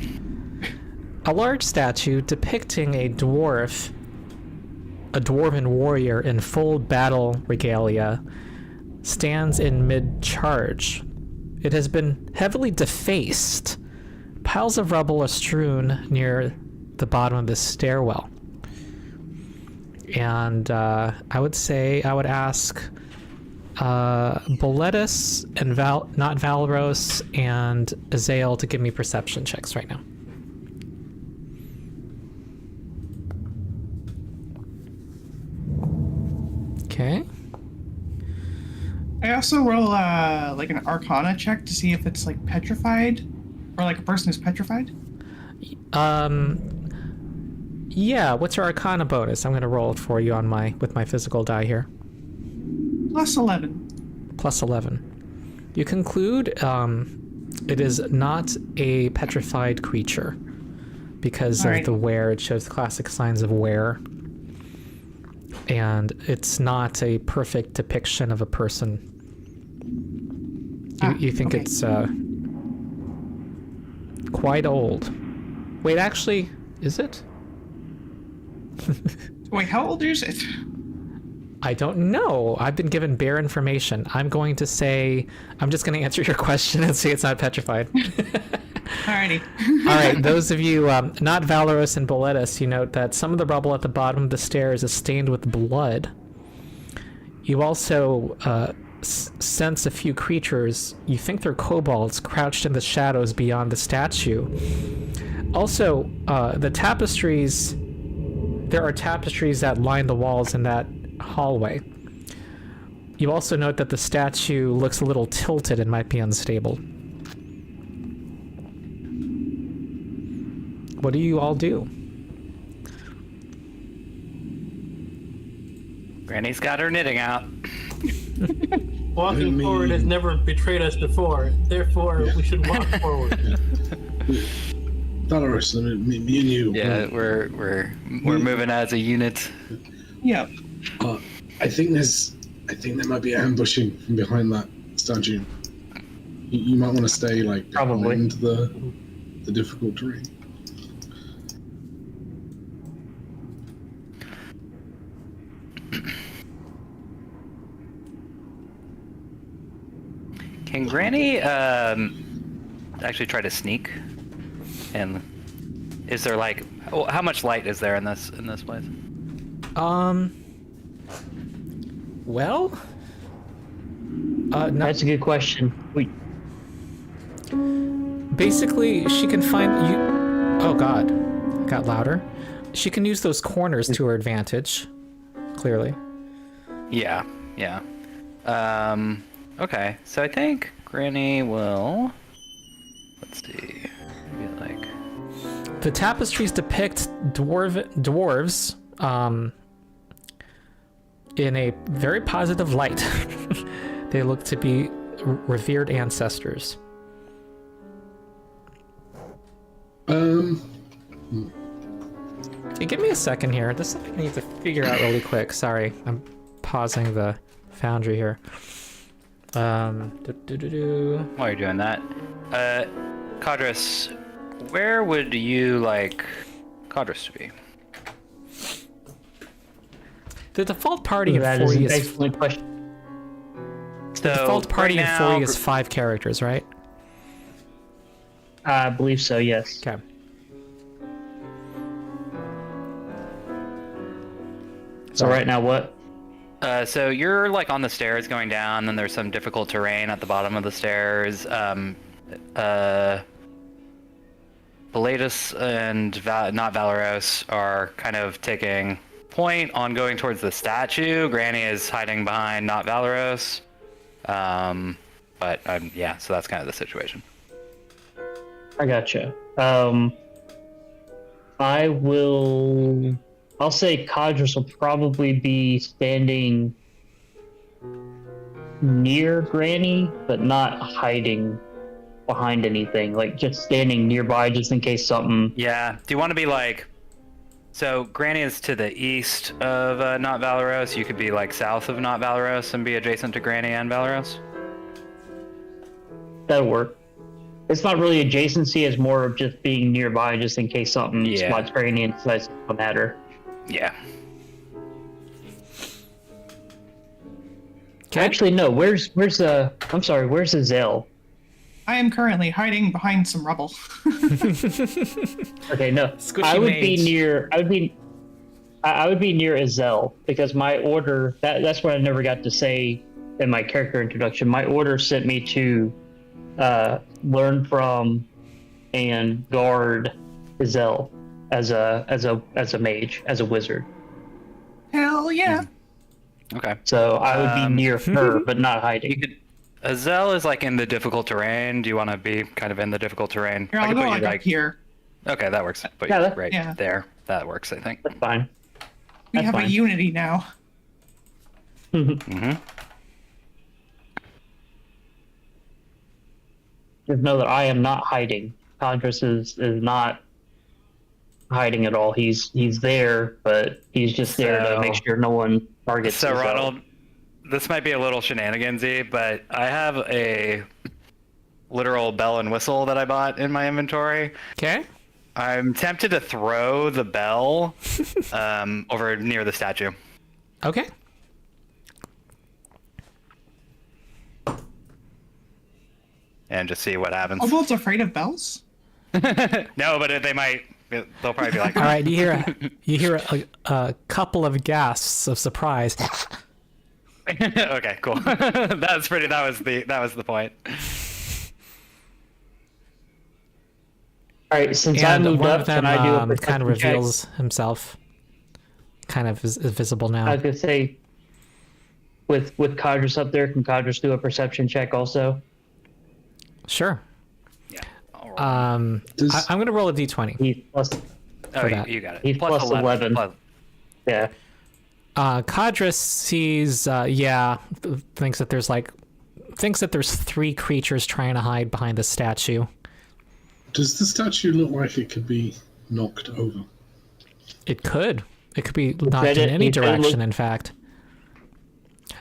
A large statue depicting a dwarven warrior in full battle regalia stands in mid-charge. It has been heavily defaced. Piles of rubble are strewn near the bottom of the stairwell. And I would ask Boletus and not Valeros and Ezzall to give me perception checks right now. Okay. I also roll like an Arcana check to see if it's like petrified, or like a person is petrified. Yeah, what's your Arcana bonus? I'm gonna roll it for you on with my physical die here. Plus 11. Plus 11. You conclude it is not a petrified creature, because of the wear. It shows classic signs of wear. And it's not a perfect depiction of a person. You think it's quite old. Wait, actually, is it? Wait, how old is it? I don't know. I've been given bare information. I'm just going to answer your question and say it's not petrified. Alrighty. All right, those of you not Valeros and Boletus, you note that some of the rubble at the bottom of the stairs is stained with blood. You also sense a few creatures. You think they're kobolds crouched in the shadows beyond the statue. Also, the tapestries. There are tapestries that line the walls in that hallway. You also note that the statue looks a little tilted and might be unstable. What do you all do? Granny's got her knitting out. Walking forward has never betrayed us before. Therefore, we should walk forward. Valeros, me and you. Yeah, we're moving as a unit. Yep. I think there might be ambushing from behind that statue. You might want to stay Probably into the difficult terrain. Can Granny actually try to sneak? And is there how much light is there in this place? Well, no. That's a good question. Basically, she can find you. Oh God, it got louder. She can use those corners to her advantage. Clearly. Yeah. Okay, so I think Granny will. Let's see. Maybe the tapestries depict dwarves in a very positive light. They look to be revered ancestors. Hey, give me a second here. This is something I need to figure out really quick. Sorry, I'm pausing the foundry here. While you're doing that, Codrus, where would you like Codrus to be? The default party That in is 40 an is excellent question. the default party right in now, 40 is 5 characters, right? I believe so, yes. Okay. So right now what? So you're on the stairs going down, then there's some difficult terrain at the bottom of the stairs. Boletus and not Valeros are kind of taking point on going towards the statue. Granny is hiding behind not Valeros. So that's kind of the situation. I gotcha. I'll say Codrus will probably be standing near Granny, but not hiding behind anything. Just standing nearby, just in case something. Yeah. Do you want to be so Granny is to the east of not Valeros. You could be south of not Valeros and be adjacent to Granny and Valeros. That'll work. It's not really adjacency; it's more of just being nearby, just in case something spots Granny and decides to come at her. Yeah. Okay. Actually, no. Where's Ezzall? I am currently hiding behind some rubble. Okay, no. Squishy I would mage. be near Ezzall, because my order, that's what I never got to say in my character introduction. My order sent me to learn from and guard Ezzall as a mage, as a wizard. Hell yeah. Okay. So I would be near her, but not hiding. Ezzall is in the difficult terrain. Do you want to be kind of in the difficult terrain? Here, I I'll can go put you up here. Okay, that works. Put Yeah, you that- right yeah. there. That works, I think. That's fine. We That's have a fine. unity now. Mm-hmm. Just know that I am not hiding. Codrus is not hiding at all. He's there, but he's just there to make sure no one targets. So his Ronald, this might be a little shenanigansy, but I have a literal bell and whistle that I bought in my inventory. Okay. I'm tempted to throw the bell over near the statue. Okay. And just see what happens. Kobolds afraid of bells? No, but they'll probably be like, All right. You hear a couple of gasps of surprise. okay, cool. That was the point. All right, since I And moved one up, of them can I do a kind of perception check? reveals himself. Kind of is visible now. I was gonna say, with Codrus up there, can Codrus do a perception check also? Sure. Yeah. I'm going to roll a d20. He's plus. Oh, that. you got it. He's plus 11. Yeah. Codrus sees, thinks that there's 3 creatures trying to hide behind the statue. Does the statue look like it could be knocked over? It could be knocked in any direction, in fact.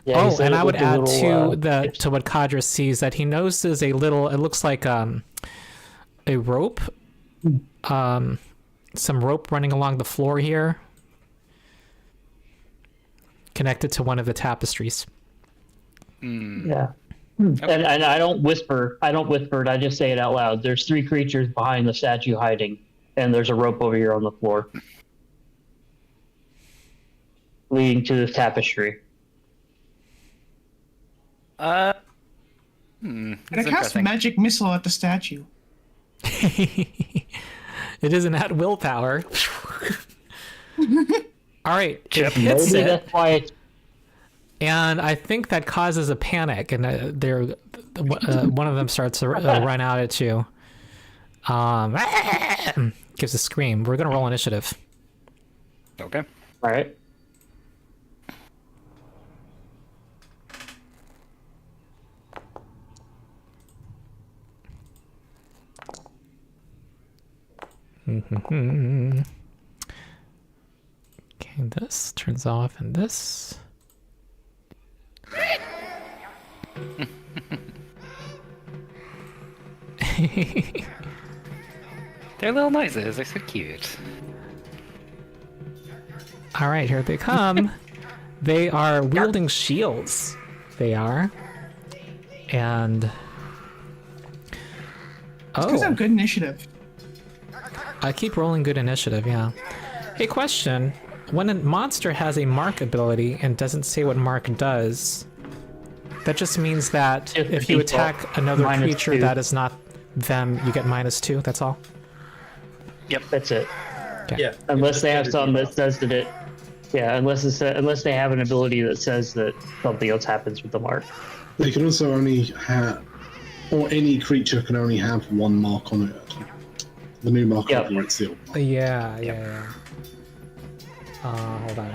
Yeah, he said and it I would looked a add little, to what Codrus sees that he notices it looks like a rope, some rope running along the floor here, connected to one of the tapestries. Yeah. And I don't whisper it, I just say it out loud. There's 3 creatures behind the statue hiding, and there's a rope over here on the floor. Leading to the tapestry. And I cast magic missile at the statue. It isn't at willpower. All right, it hits Maybe it, that's why it's and I think that causes a panic, and one of them starts to run out at you. Gives a scream. We're gonna roll initiative. Okay. all right. Okay, this turns off, and this. They're little noises. They're so cute. All right, here they come. They are wielding shields. They are. And... These guys have good initiative. I keep rolling good initiative, yeah. Hey, question. When a monster has a mark ability and doesn't say what mark does, that just means that if you attack another creature -2. that is not them, you get -2, that's all? Yep. That's it. Okay. Yeah. Unless they have something that says that it. Yeah, unless they have an ability that says that something else happens with the mark. They can also only have, or any creature can only have 1 mark on it. The new mark over its seal. Yeah. Hold on.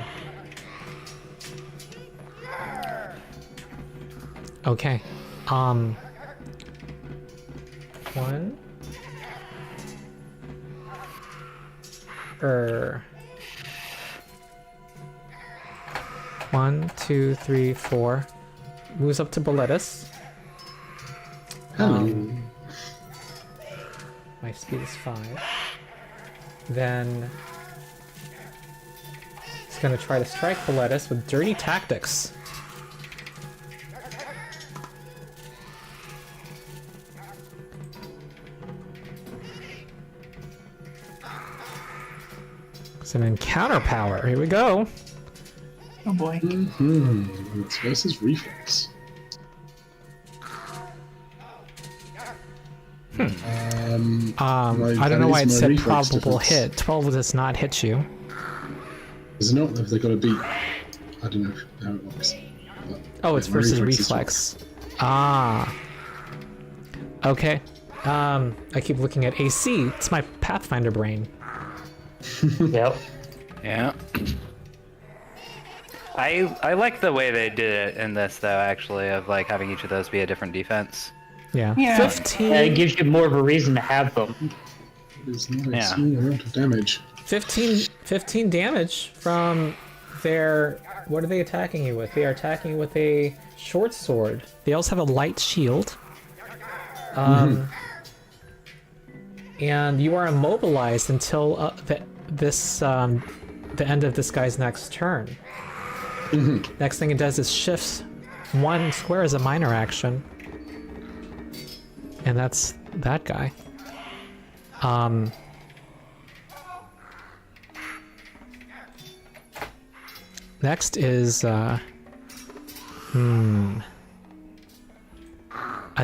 Okay. 1. 1, 2, 3, 4. Moves up to Boletus. My speed is 5. Then he's gonna try to strike Boletus with Dirty Tactics. It's an encounter power. Here we go. Oh boy. It's versus reflex. I don't know why it said probable hit. 12 does not hit you. Is it not? Have they got a beat? I don't know how it works. Oh, it's My versus reflex is reflex. Okay. I keep looking at AC. It's my Pathfinder brain. Yep. Yeah. I like the way they did it in this, though, actually, of like having each of those be a different defense. Yeah. Yeah. 15. Yeah, it gives you more of a reason to have them. It's not Yeah. a small amount of damage. 15 damage from their... What are they attacking you with? They are attacking you with a short sword. They also have a light shield. And you are immobilized until the end of this guy's next turn. Next thing it does is shifts 1 square as a minor action. And that's that guy. Next is, I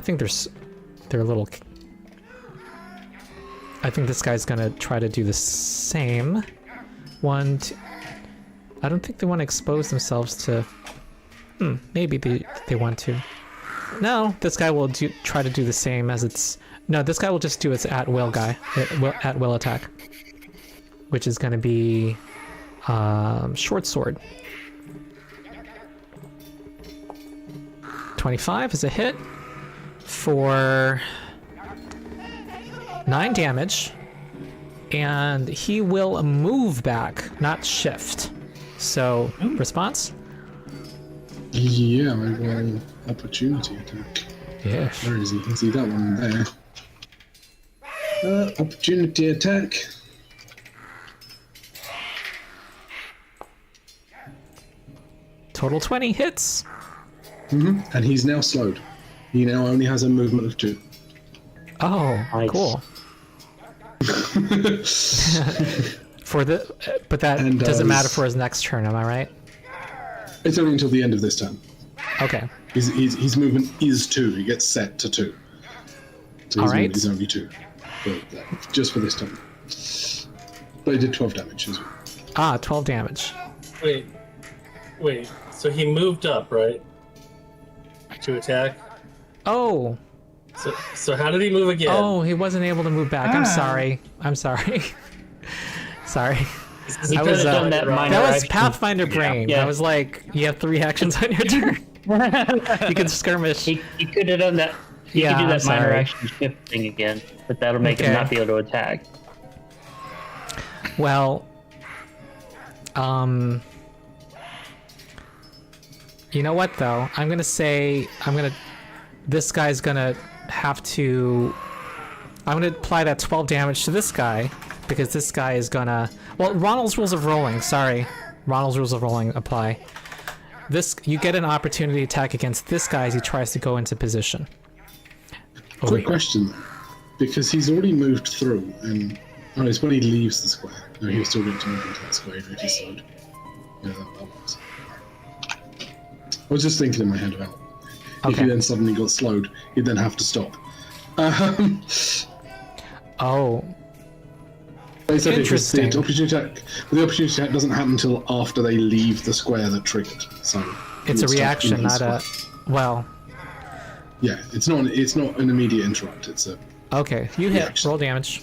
think they're a little... I think this guy's gonna try to do the same. I don't think they want to expose themselves to... maybe they want to. No, this guy will try to do the same as its... No, this guy will just do its at-will at-will attack. Which is gonna be... short sword. 25 is a hit for 9 damage, and he will move back, not shift. So, response? Yeah, I will opportunity attack. Yes. Where is he? Is he that one there? Opportunity attack. Total 20 hits. And he's now slowed. He now only has a movement of 2. Oh, Nice. cool. But that And doesn't matter does- for his next turn, am I right? It's only until the end of this turn. Okay. His movement is 2. He gets set to 2. So All his right. movement is only 2. But, just for this turn. But he did 12 damage as well. 12 damage. Wait. So he moved up, right? To attack. Oh, So how did he move again? oh, he wasn't able to move back. I'm Ah. sorry. Sorry. He I could was, have done that minor That was action. Pathfinder brain. Yeah. I was like, you have 3 actions on your turn. You can skirmish. He could have done that. He Yeah, could do I'm that minor sorry. action shift thing again, but that'll make Okay. him not be able to attack. Well, you know what though? This guy's gonna have to... I'm gonna apply that 12 damage to this guy, because this guy is gonna... Well, Ronald's rules of rolling, sorry. Ronald's rules of rolling apply. You get an opportunity attack against this guy as he tries to go into position. Over Quick here. question, though. Because he's already moved through, and... Oh, it's when he leaves the square. No, he'll still get to move into that square if he's slowed. Yeah, that works. I was just thinking in my head about if Okay. he then suddenly got slowed, he'd then have to stop. Oh, It's okay, 'cause Interesting. The opportunity attack doesn't happen until after they leave the square that triggered. So it's a stuck in reaction, his not a... square. Well, Yeah, it's not an immediate interrupt. It's a okay. You hit. Reaction. Roll damage.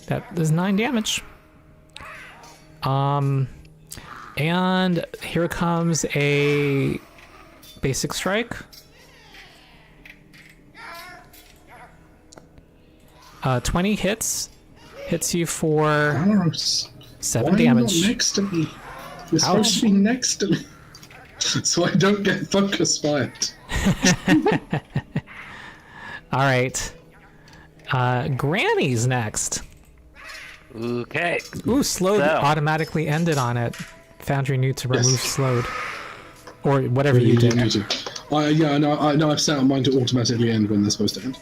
That is 9 damage. And here comes a basic strike. 20 hits you for Valeros. 7 Why damage. are you not next to me? You're supposed to be next to me, so I don't get focus fired. All right. Granny's next. Okay. Ooh, slowed So- automatically ended on it. Foundry knew to remove Yes. slowed. Or whatever you did. Yeah, no, I've set mine to automatically end when they're supposed to end.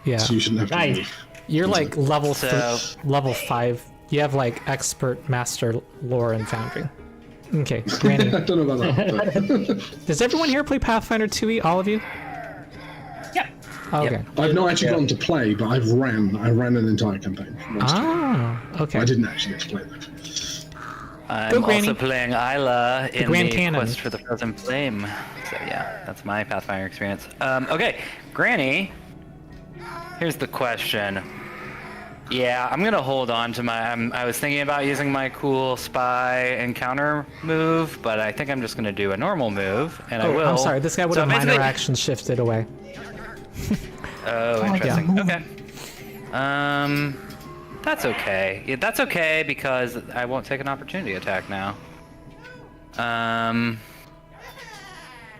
Yeah. So you shouldn't have to. Nice. move. You're like level So- level 5. You have like expert master lore and Foundry. Okay, Granny. I don't know about that. But Does everyone here play Pathfinder 2e? All of you? Yeah. Okay. I've not actually gotten to play, but I ran an entire campaign. Ah, okay. I didn't actually get to play though. I'm Granny. also playing Isla in Grand the Cannon. Quest for the Frozen Flame. So yeah, that's my Pathfinder experience. Okay, Granny. Here's the question. Yeah, I'm gonna hold on to my. I was thinking about using my cool spy encounter move, but I think I'm just gonna do a normal move, and I Oh, will. I'm sorry. This guy would So have minor basically- action shifted away. Oh, like interesting. that. Okay. That's okay. Yeah, that's okay because I won't take an opportunity attack now.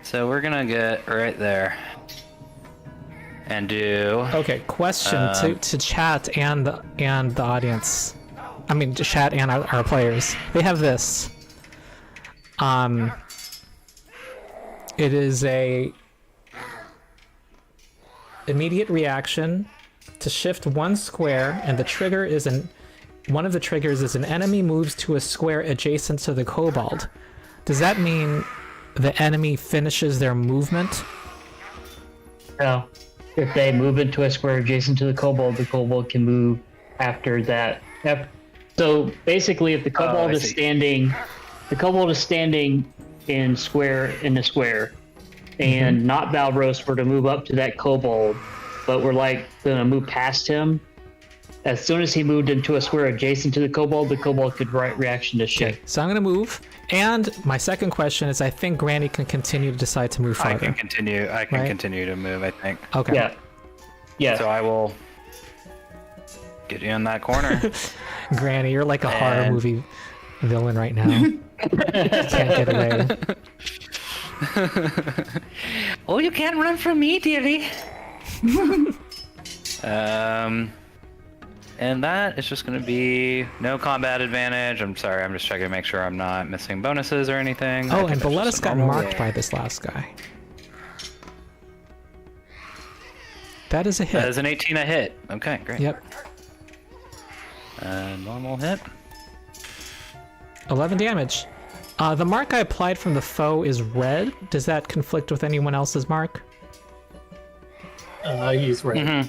So we're gonna get right there and do. Okay, question to chat and the audience. I mean, to chat and our players. They have this. It is a immediate reaction to shift one square, and the trigger is one of the triggers is an enemy moves to a square adjacent to the kobold. Does that mean the enemy finishes their movement? No. If they move into a square adjacent to the kobold can move after that. So basically, if the kobold is standing, in the square, and not Valeros were to move up to that kobold, but we're like gonna move past him. As soon as he moved into a square adjacent to the kobold could reaction to shift. Okay, so I'm gonna move. And my second question is, I think Granny can continue to decide to move farther. I can continue to move, I think. Okay. Yeah. Yeah. So I will get you in that corner. Granny, you're like a horror movie villain right now. Can't get away. Oh, you can't run from me, dearie. And that is just going to be no combat advantage. I'm sorry, I'm just checking to make sure I'm not missing bonuses or anything. Oh, and Boletus got marked by this last guy. That is a hit. That is an 18 a hit. Okay, great. Yep. Normal hit. 11 damage. The mark I applied from the foe is red. Does that conflict with anyone else's mark? He's red.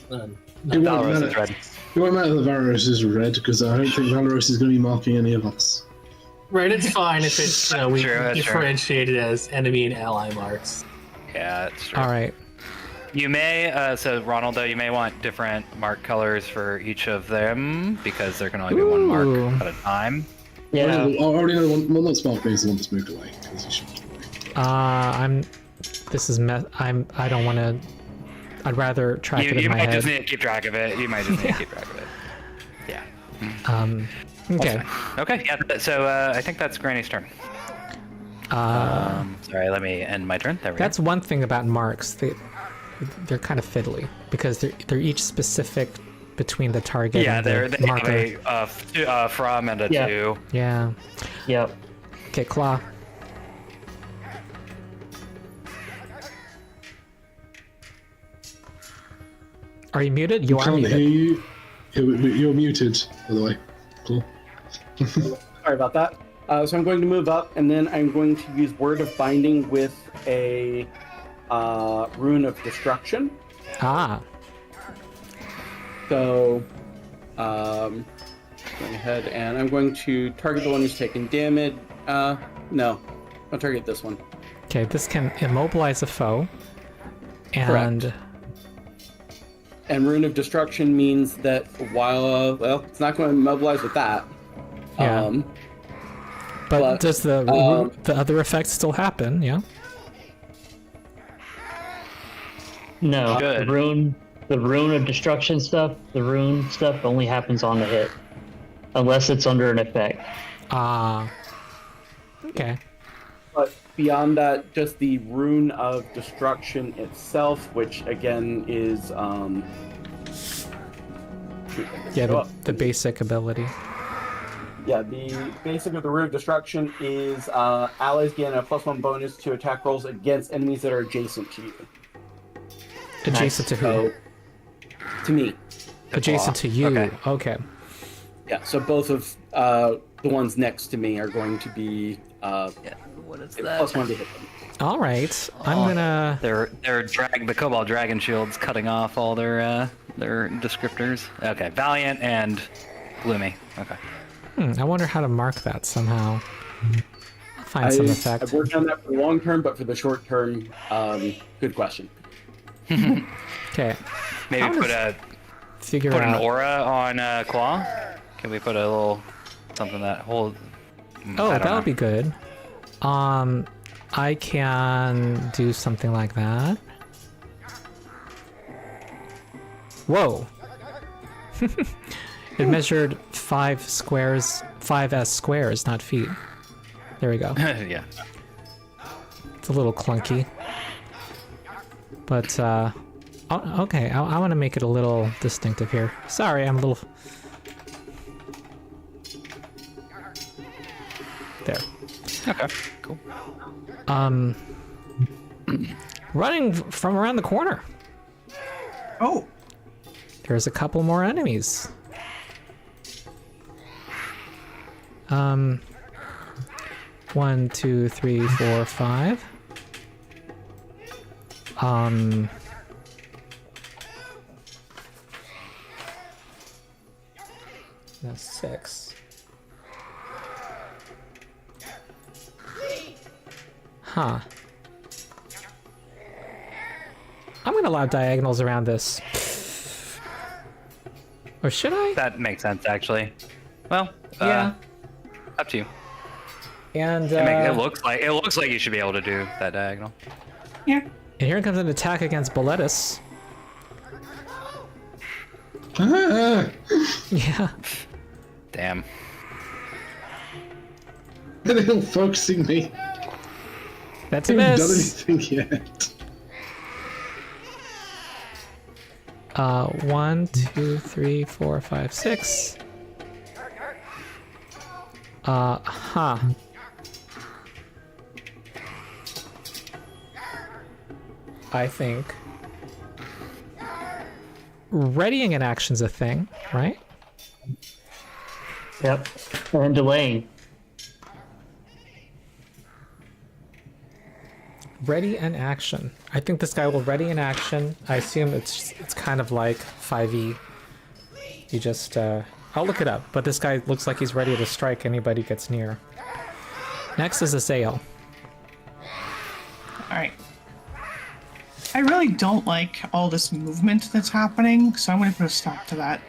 Valeros is red. It won't matter that Valeros is red, because I don't think Valeros is going to be marking any of us. Right, it's fine if it's we True. differentiate it as enemy and ally marks. Yeah, that's true. All right. You may, so Ronald, though, you may want different mark colors for each of them, because there can only be one mark at a time. Yeah. I already know one. Well, not Spark Base, the one that's moved away. Because he shot away. I don't want to. I'd rather track it in my You might head. just need to keep track of it. Yeah. Okay. Okay, yeah, so I think that's Granny's turn. Sorry, let me end my turn. There we That's one thing about marks. They're kind of fiddly because they're each specific between the target and the marker. Have a from and a to. Yeah. Yep. Okay, Claw. Are you muted? You are Can't muted. hear you. You're muted, by the way. Cool. Sorry about that. So I'm going to move up, and then I'm going to use Word of Binding with a Rune of Destruction. Ah. So, going ahead, and I'm going to target the one who's taking damage. No, I'll target this one. Okay, this can immobilize a foe. And Correct. And Rune of Destruction means that while, it's not going to immobilize with that. Yeah. But does the other effect still happen? Yeah. No. Good. The rune of destruction stuff. The rune stuff only happens on the hit, unless it's under an effect. Okay. But beyond that, just the Rune of Destruction itself, which again is the basic ability. Yeah, the basic of the Rune of Destruction is allies gain a +1 bonus to attack rolls against enemies that are adjacent to you. Adjacent to who? So, to me. Adjacent to you. Okay. Yeah, so both of the ones next to me are going to be What is +1 to hit them. All right. I'm gonna. They're the Cobalt Dragon Shields cutting off all their descriptors. Okay, Valiant and Gloomy. Okay. I wonder how to mark that somehow. I'll find some effect. I've worked on that for the long term, but for the short term, good question. Okay. Maybe put an aura on Claw. Can we put a little something that holds? Oh, that would be good. I can do something like that. Whoa. It measured 5 squares, 5s squares, not feet. There we go. Yeah. It's a little clunky. But, okay, I want to make it a little distinctive here. Sorry, I'm a little... There. Okay, cool. Running from around the corner. Oh, There's a couple more enemies. 1, 2, 3, 4, 5. That's 6. Huh. I'm gonna allow diagonals around this. Or should I? That makes sense, actually. Well, Yeah. up to you. And It looks like you should be able to do that diagonal. yeah. and here comes an attack against Boletus. Ah, Yeah. Damn. they're all focusing me. That's a I haven't done miss. anything yet. 1, 2, 3, 4, 5, 6. Huh. I think readying an action's a thing, right? Yep. And delaying. Ready an action. I think this guy will ready an action. I assume it's kind of like 5e. You just I'll look it up, but this guy looks like he's ready to strike anybody gets near. Next is Ezzall. All right. I really don't like all this movement that's happening, so I'm going to put a stop to that.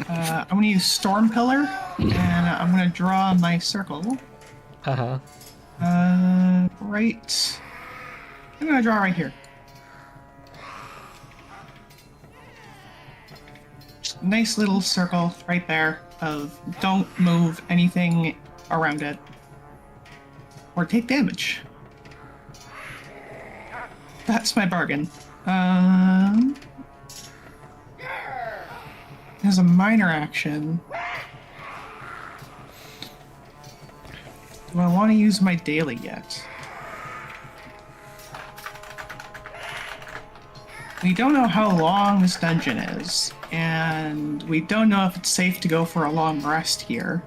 I'm going to use Storm Pillar, and I'm going to draw my circle. Uh-huh. Right. I'm going to draw right here. Just a nice little circle right there of don't move anything around it or take damage. That's my bargain. As a minor action, do I want to use my daily yet? We don't know how long this dungeon is, and we don't know if it's safe to go for a long rest here.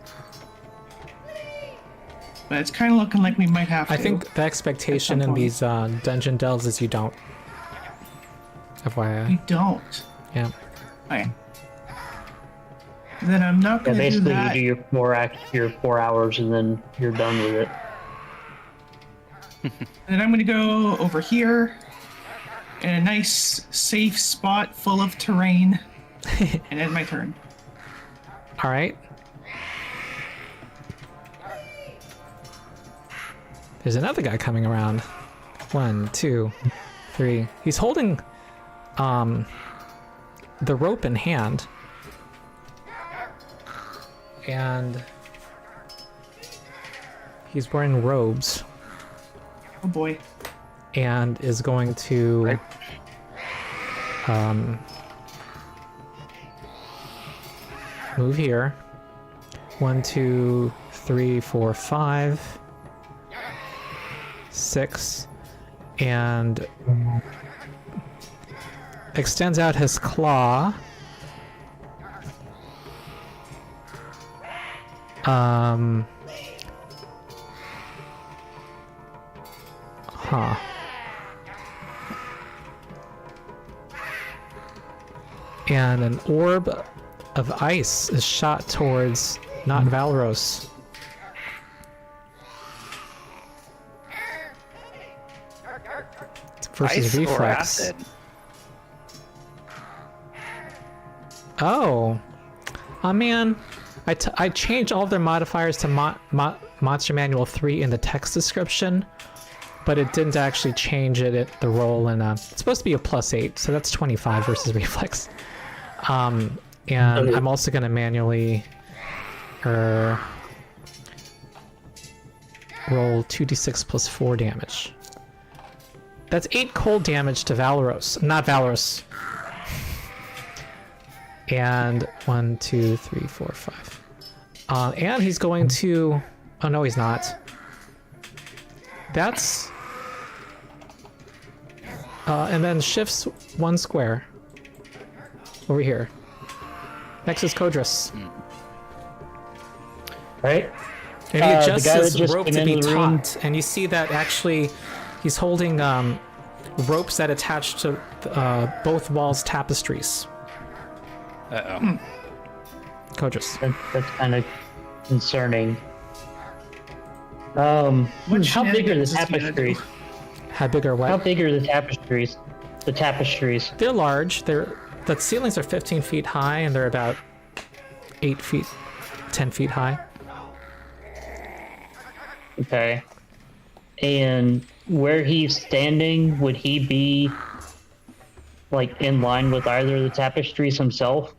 But it's kind of looking like we might have to. I think the expectation At some in point. these dungeon delves is you don't. We FYI. don't. Yeah. Okay. Then I'm not Yeah, going to do basically that. you do your 4 hours and then you're done with it. Then I'm going to go over here in a nice, safe spot full of terrain and end my turn. All right. There's another guy coming around. 1, 2, 3. He's holding the rope in hand. And he's wearing robes Oh boy. and is going to move here. 1, 2, 3, 4, 5, 6, and extends out his claw. Huh. And an orb of ice is shot towards not Valeros. Versus Ice or reflex. acid? Oh. Oh man. I changed all of their modifiers to Monster Manual 3 in the text description, but it didn't actually change it at the roll, and it's supposed to be a +8, so that's 25 versus reflex. And Okay. I'm also going to manually roll 2d6 plus 4 damage. That's 8 cold damage to Valeros. Not Valeros. And 1, 2, 3, 4, 5. And he's going to... Oh, no, he's not. That's... and then shifts 1 square. Over here. Next is Codrus. Right? And he adjusts the guy that his just rope came to be into the room. taut, and you see that actually he's holding ropes that attach to both walls' tapestries. Uh-oh. Codrus. That's kind of concerning. What How big are the shenanigans is he gonna do? tapestries? How big or How what? big are the tapestries? The tapestries. They're large. The ceilings are 15 feet high, and they're about 8 feet, 10 feet high. Okay. And where he's standing, would he be like in line with either of the tapestries himself?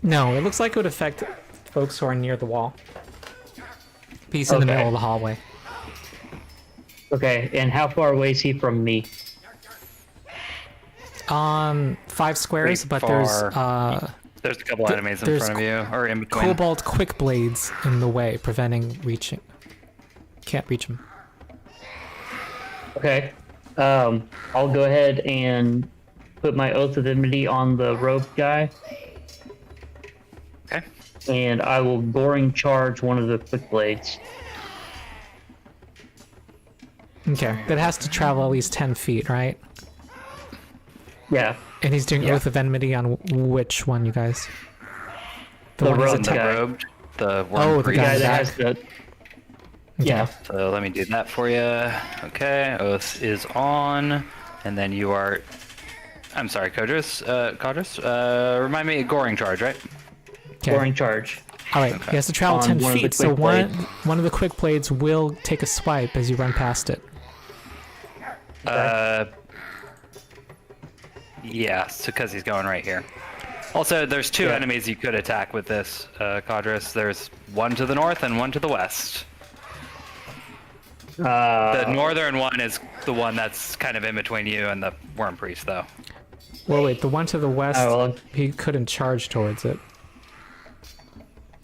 No, it looks like it would affect folks who are near the wall. He's in the Okay. middle of the hallway. Okay, and how far away is he from me? 5 squares, Pretty but there's far. There's a couple enemies in there's front of you, or in between. cobalt quick blades in the way, preventing reaching. Can't reach him. Okay. I'll go ahead and put my Oath of Enmity on the rope guy, Okay. and I will goring charge one of the quick blades. Okay, that has to travel at least 10 feet, right? Yeah. And he's doing Yeah. Oath of Enmity on which one, you guys? The one he's rogue The guy. robed, the Oh, worm the The guy guy that back. has the... Okay. Yeah. So let me do that for you. Okay, Oath is on, and then you are. I'm sorry, Codrus. Remind me, goring charge, right? Okay. Goring charge. All right. He has to travel On 10 one of the feet, so quick one of the quick blades will take a swipe as you run past it. Yeah, because he's going right here. Also, there's two Yeah. enemies you could attack with this, Codrus. There's one to the north and one to the west. The northern one is the one that's kind of in between you and the worm priest, though. Well, wait, the one to the west, Oh, well. he couldn't charge towards it.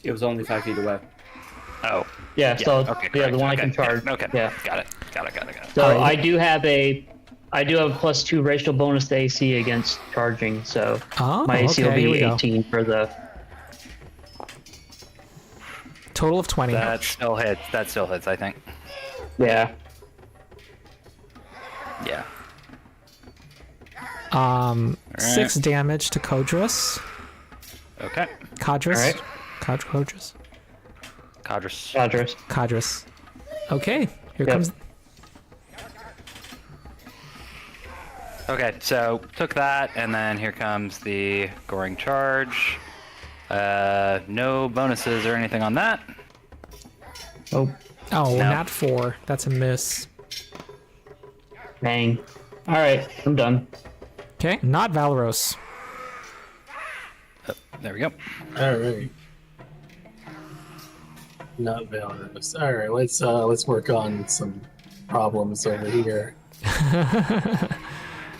It was only 5 feet away. Oh. Yeah, so okay, yeah, correct. the one okay. I can charge. Yeah, okay. Yeah. Got it. So Alright. I do have a +2 racial bonus to AC against charging, so Oh, my AC will okay, here we be go. 18 for the. Total of 20. That still hits, I think. Yeah. Yeah. 6 damage to Codrus. Okay. Codrus. Alright. Codrus. Codrus. Codrus. Codrus. Okay, here Yep. comes. Okay, so took that, and then here comes the goring charge. No bonuses or anything on that. Oh, Oh, No. not 4. That's a miss. dang. All right, I'm done. Okay, not Valeros. There we go. All right. Not Valeros. All right, let's work on some problems over here.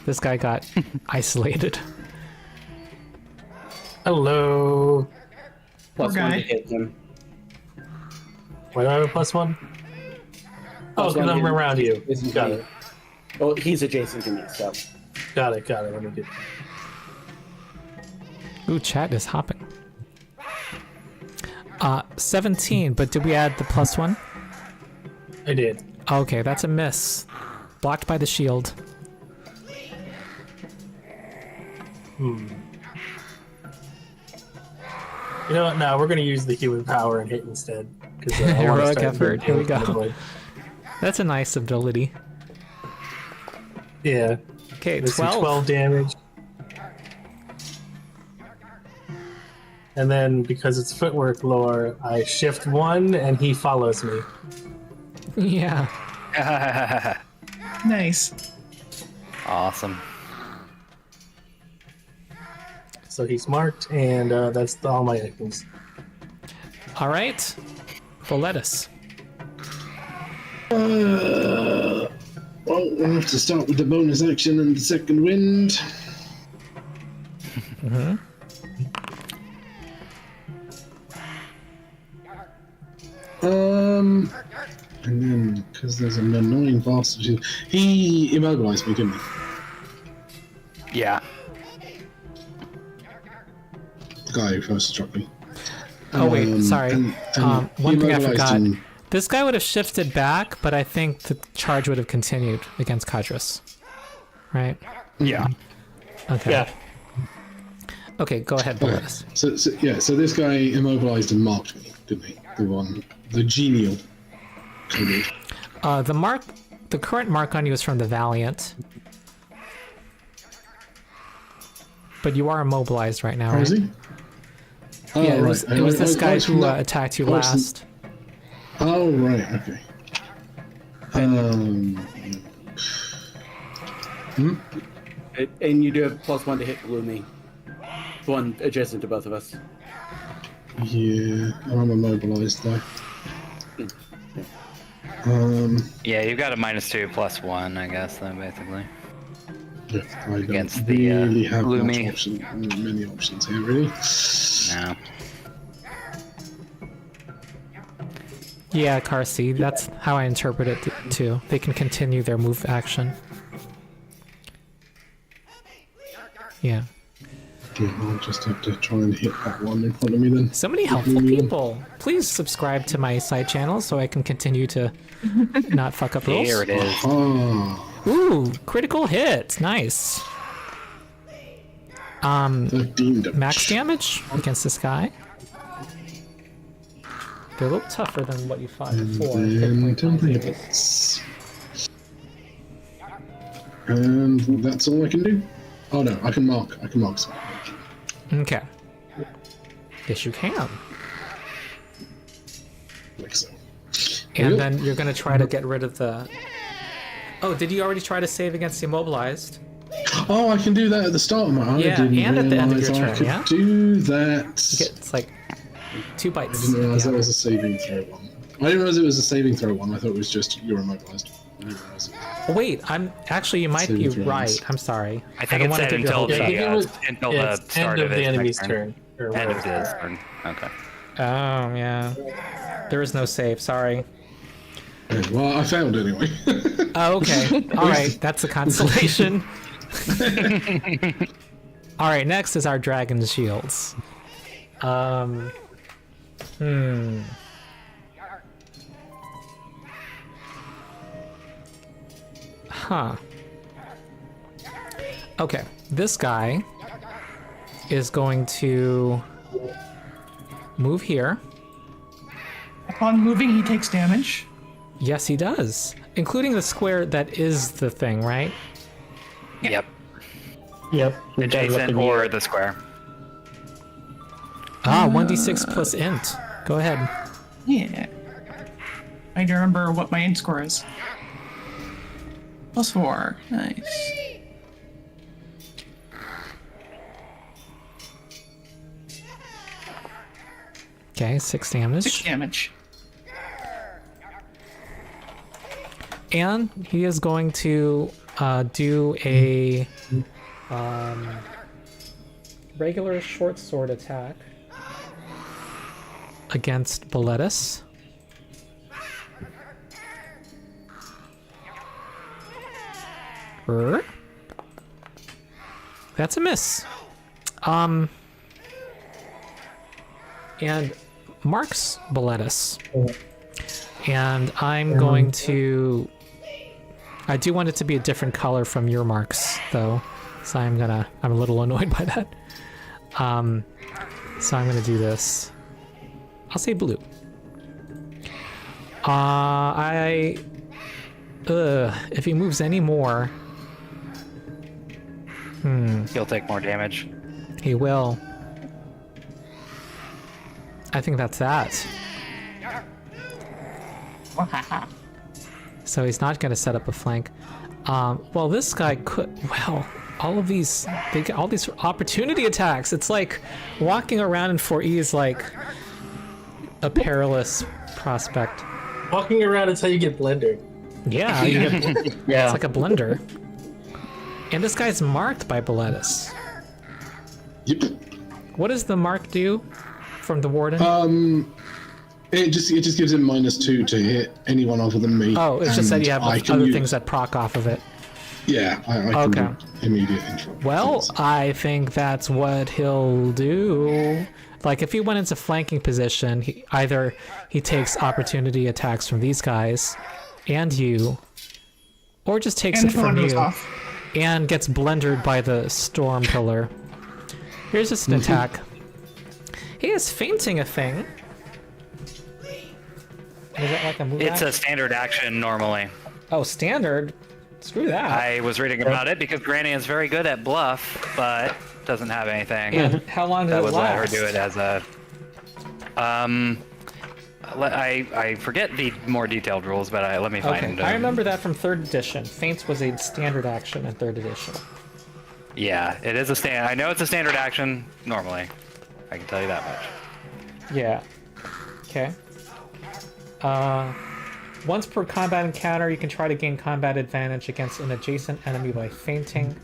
This guy got isolated. Hello. Plus Poor one guy. to hit him. Why do I have a +1? Oh, Plus because one I'm hit around you. isn't Got me. it. Well, he's adjacent to me, so. Got it. Let me get. Ooh, chat is hopping. 17, but did we add the +1? I did. Okay, that's a miss. Blocked by the shield. You know what? No, we're gonna use the human power and hit instead. 'Cause, I wanna Heroic start effort. Here we go. doing- That's a nice ability. Yeah. Okay, This is 12. 12 damage. And then because it's footwork lore, I shift 1 and he follows me. Yeah. Nice. Awesome. So he's marked, and that's all my items. All right, Boletus. Well, we'll have to start with the bonus action and the second wind. Mm-hmm. And then, because there's an annoying bastard, he immobilized me, didn't he? Yeah. The guy who first struck me. Oh wait, sorry. and One thing I immobilized forgot. him. This guy would have shifted back, but I think the charge would have continued against Codrus. Right? Yeah. Okay. Yeah. Okay, go ahead, Okay. Boletus. So this guy immobilized and marked me, didn't he? The genial coded. The current mark on you is from the Valiant. But you are immobilized right now, How is right? he? Oh, Yeah, it right. was this guy was from who that- attacked you I was from- last. Oh, right, okay. And you do have +1 to hit Gloomy. The one adjacent to both of us. Yeah, I'm immobilized though. Yeah, you've got a -2/+1, I guess, then basically. Yeah, I don't Against the, really have gloomy. many options here, really. No. Yeah, Carsey, that's how I interpret it too. They can continue their move action. Yeah. Yeah, I'll just have to try and hit that one in front of me then. So many helpful people. Please subscribe to my side channel so I can continue to not fuck up rules. Here it is. Ah, Ooh, critical hit. Nice. 13 damage. Max damage against this guy. They're a little tougher than what you fought before. And Hit point temporary wise. hits. And that's all I can do. Oh no, I can mark some. Okay. Yes, you can. Like so. And Yep. then you're gonna try to get rid of the. Oh, did you already try to save against the immobilized? Oh, I can do that at the start of my. I Yeah, didn't and at the end of your realise I turn, could yeah? do that. It's like 2 I bites. didn't realise Yeah. that was a saving throw one. I didn't realise it was a saving throw one. I thought it was just you're immobilized. I didn't realise it was- Wait, you might be Saving throws. right. I'm sorry. I think don't it wanna said take your whole until turn. the, Yeah, until the It's start end of his the enemy's next turn. Or End of whatever. his turn. Okay. Oh yeah. There is no save. Sorry. Okay, well, I failed anyway. Oh, okay. All right. That's a consolation. All right. Next is our dragon shields. Huh. Okay. This guy is going to move here. Upon moving, he takes damage. Yes, he does. Including the square that is the thing, right? Yep. Yep. We've got it up Adjacent in the or air. the square. Ah, 1d6 plus int. Go ahead. Yeah. I need to remember what my int score is. +4. Nice. Okay, 6 damage. 6 damage. And he is going to do a regular short sword attack against Boletus. That's a miss. And marks Boletus. And I'm going to. I do want it to be a different color from your marks, though. So I'm a little annoyed by that. So I'm gonna do this. I'll say blue. If he moves any more, He'll take more damage. he will. I think that's that. So he's not going to set up a flank. Well, this guy could. Well, all of these, they get all these opportunity attacks. It's like walking around in 4E is like a perilous prospect. Walking around is how you get blendered. Yeah, you get, Yeah. it's like a blender. And this guy's marked by Boletus. Yep. What does the mark do from the warden? It just gives him -2 to hit anyone other than me. Oh, it's just that and you have I can other use- things that proc off of it. Yeah, I Okay. can do immediate intro. Well, I think that's what he'll do. Like, if he went into flanking position, either he takes opportunity attacks from these guys and you, or just takes And it if one from goes you off. and gets blendered by the storm pillar. Here's just an attack. He is fainting a thing. Is that like a move It's action? a standard action normally. Oh, standard? Screw that. I was reading about it because Granny is very good at bluff, but doesn't have anything. And how long That does it would let her last? do it as a. I forget the more detailed rules, but let me Okay, find. I remember that from 3rd edition. Faints was a standard action in 3rd edition. Yeah, it is a stand. I know it's a standard action normally. I can tell you that much. Yeah. Okay. Once per combat encounter, you can try to gain combat advantage against an adjacent enemy by fainting.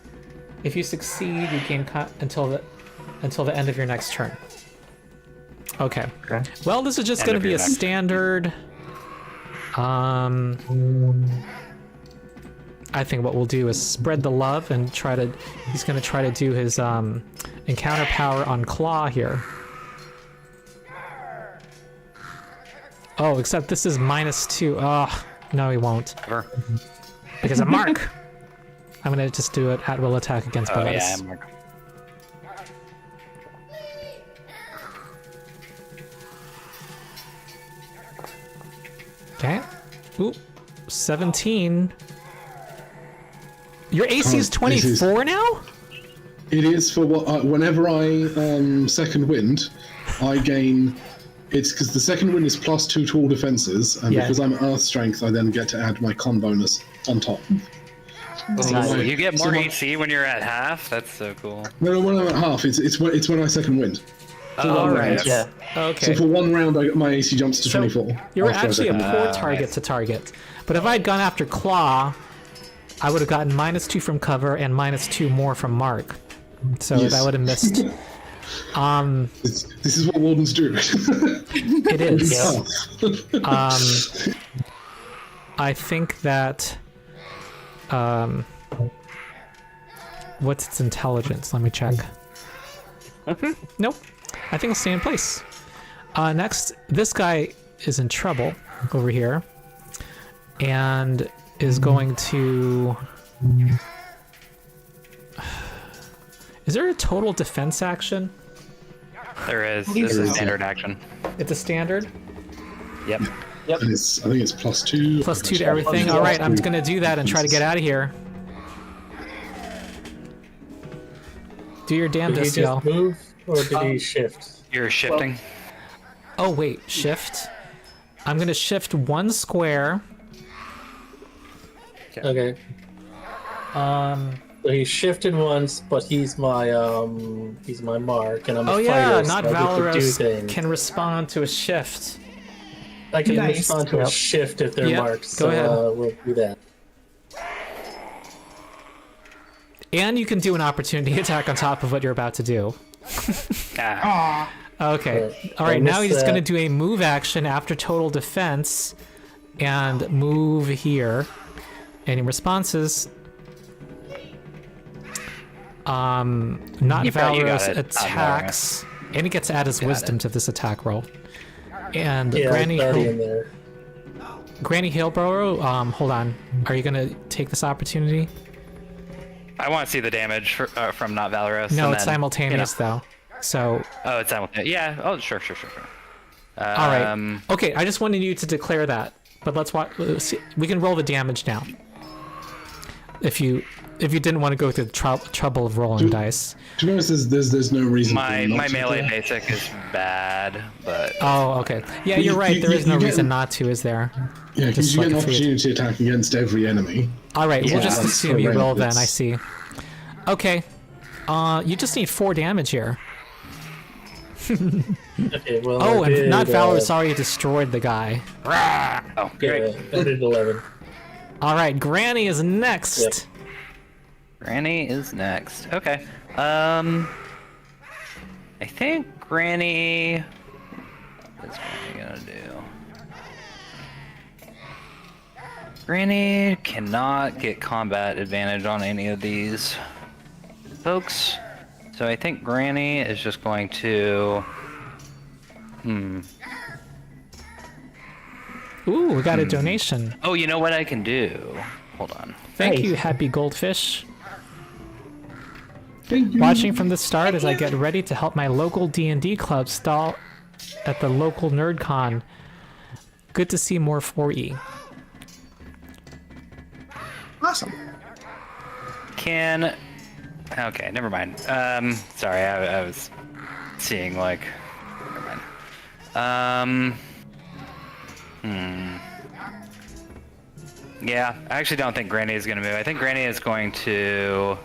If you succeed, you gain until the end of your next turn. Okay. Well, this is just End going to of be your a next standard. I think what we'll do is spread the love and try to. He's going to try to do his encounter power on Claw here. Oh, except this is -2. Oh, no, he won't. Ever. Because of Mark. I'm gonna just do it at will attack against Oh Boletus. yeah, Mark. Okay. Ooh, 17. Your AC is Oh, 24 now? It is for what? Whenever I second wind, I gain. It's because the second wind is +2 to all defenses, and Yeah. because I'm Earth Strength, I then get to add my con bonus on top. Oh, you get more so my- AC when you're at half. That's so cool. No, when I'm at half, it's when I second wind. All right. Yeah. Okay. So for one round, my AC jumps to So 24. you were after I actually a second poor wind. target to target. But if I had gone after Claw, I would have gotten -2 from cover and -2 more from Mark. So Yes. that would have missed. This is what wardens do. It is. Tough. I think that. What's its intelligence? Let me check. Nope. I think it'll stay in place. Next, this guy is in trouble over here, and is going to. Is there a total defense action? There is. This is standard action. It's a standard. Yep. And I think it's +2. +2 to everything. All right, I'm gonna do that and try to get out of here. Do your Did he damnedest, just y'all. move, or did he shift? You're shifting. Oh wait, shift. I'm gonna shift 1 square. Okay. So he shifted once, but he's my mark, and I'm a Oh fighter, yeah, so not I get to do Valeros things. can respond to a shift. I can Nice. respond to a shift if they're Yep, marked. go So ahead. we'll do that. And you can do an opportunity attack on top of what you're about to do. Ah. Aw. Okay. All right. I Now missed he's going to that. do a move action after total defense, and move here. Any responses? Not You got Valeros it. attacks, and he gets to add his wisdom to this attack roll. And Yeah, Granny it's already in there. Granny Hillburrow, hold on. Are you going to take this opportunity? I want to see the damage from not Valeros. No, and it's then, simultaneous though. So, Oh, it's simultaneous. Yeah. Oh, sure. all right. Okay, I just wanted you to declare that. But let's watch. We can roll the damage now. If you didn't want to go through the trouble of rolling dice. To be honest, there's no reason. My for not my to melee do that. basic is bad, but Oh, okay. Yeah, But you're right. There is no you get- reason not to, is there? Yeah, Just because you like get an a free- opportunity attack against every enemy. All right, we'll Yeah, just that's assume you correct. roll then. I It's- see. Okay. You just need 4 damage here. Okay, well. Oh, I and did, not Valeros already destroyed the guy. Oh, great. Yeah, I did 11. All right, Granny is next. Yep. Granny is next. Okay. I think Granny. What's Granny gonna do? Granny cannot get combat advantage on any of these folks. So I think Granny is just going to. Ooh, we got a donation. Oh, you know what I can do? Hold on. Thank Nice. you, Happy Goldfish. Thank you. Watching from the start as I get ready to help my local D&D club stall at the local NerdCon. Good to see more 4E. Awesome. Can. Okay, never mind. Sorry, I was seeing like. Never mind. Yeah, I actually don't think Granny is gonna move. I think Granny is going to.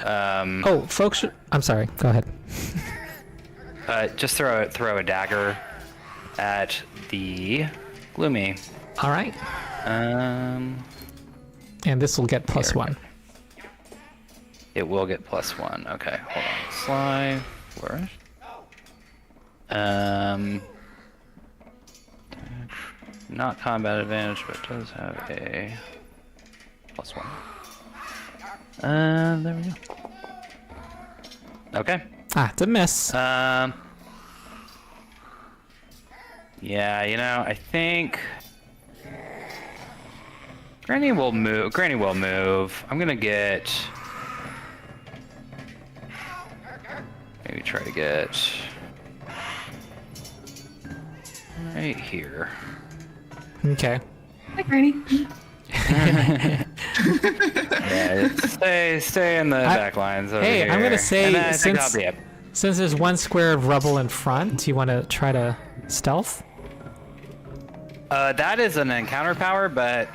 Oh, folks, I'm sorry. Go ahead. Just throw a dagger at the Gloomy. All right. Um, And this will get +1. it will get +1. Okay, hold on. Sly flourish. Not combat advantage, but does have a +1. There we go. Okay. Ah, it's a miss. Yeah, you know, I think Granny will move. Granny will move. I'm gonna get. Maybe try to get right here. Okay. Hi, Granny. Yeah, stay in the back lines over Hey, here. I'm gonna say, And I think that'll since- be it. Since there's 1 square of rubble in front, do you want to try to stealth? That is an encounter power, but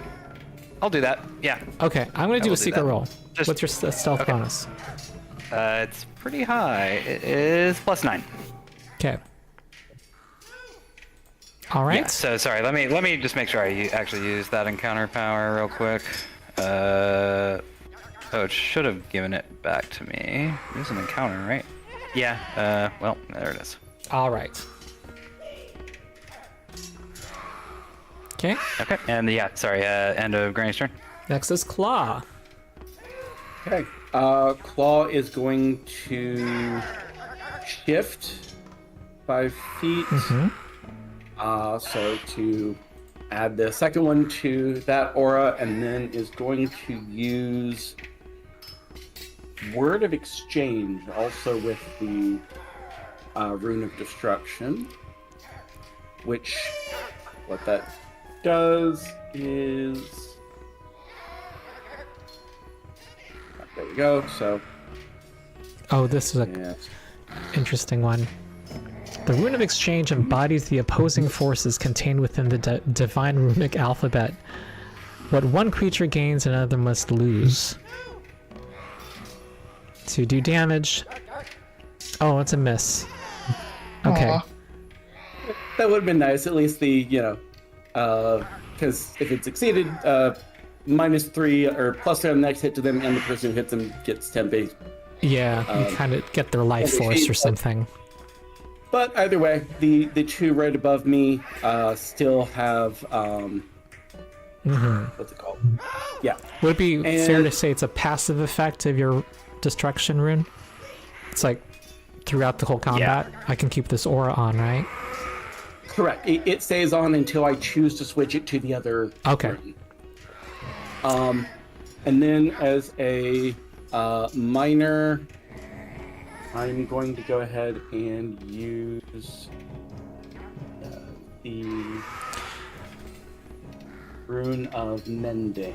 I'll do that. Yeah. Okay, I'm going to do will a do secret that. roll. Just- What's your stealth okay. bonus? It's pretty high. It is +9. Okay. All right. Yeah, so sorry. Let me just make sure I actually use that encounter power real quick. Oh, it should have given it back to me. It was an encounter, right? Yeah. Well, there it is. All right. Okay. Okay. And yeah, sorry. End of Granny's turn. Next is Claw. Okay. Claw is going to shift 5 feet. Mhm. So to add the second one to that aura, and then is going to use Word of Exchange, also with the Rune of Destruction, which what that does is... There we go, so... Oh, this is an Yeah. interesting one. The Rune of Exchange embodies the opposing forces contained within the divine runic alphabet. What one creature gains, another must lose. To do damage. Oh, it's a miss. Okay. Aw. That would have been nice, at least the, because if it succeeded, -3 or +3 on the next hit to them, and the person who hits them gets 10 base. Yeah, you kind of get their life force or something. But either way, the two right above me still have, what's it called? Yeah. Would it be fair And- to say it's a passive effect of your destruction rune? It's like throughout the whole combat, I can keep this aura on, right? Correct. It stays on until I choose to switch it to the other. Okay. Rune. And then as a minor, I'm going to go ahead and use the Rune of Mending.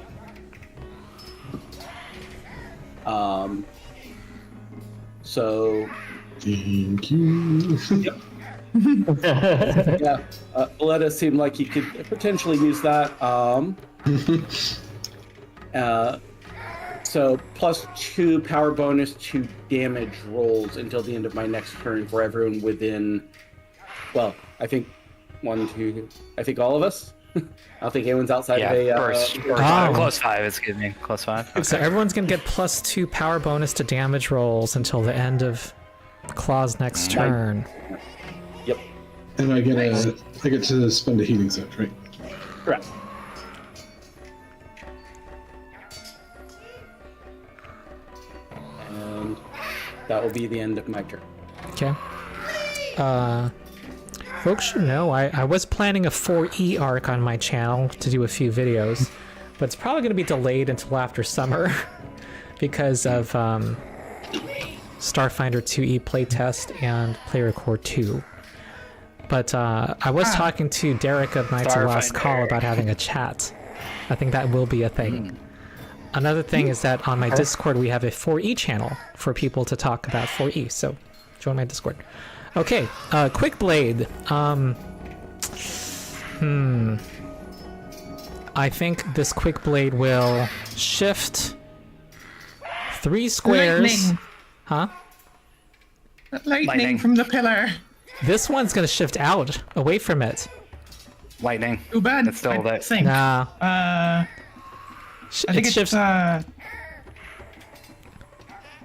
So Thank you. yeah, Boletus seemed like he could potentially use that. So +2 power bonus to damage rolls until the end of my next turn for everyone within. Well, I think I think all of us. I don't think anyone's outside of a. Close 5. Excuse me. Close 5. Okay. So everyone's gonna get +2 power bonus to damage rolls until the end of Claw's next turn. Yep. And I get to spend a healing surge, right? Correct. And that will be the end of my turn. Okay. Folks should know I was planning a 4E arc on my channel to do a few videos, but it's probably going to be delayed until after summer because of Starfinder 2E playtest and Player Core 2. But I was talking to Derek of Knights of Last Call about having a chat. I think that will be a thing. Another thing is that on my Discord we have a 4E channel for people to talk about 4E, so join my Discord. Okay, Quick Blade. I think this Quick Blade will shift 3 squares. Lightning. Huh? Lightning from the pillar. This one's gonna shift out, away from it. Lightning. Too bad. It's still I there. think. Nah. I think it shifts.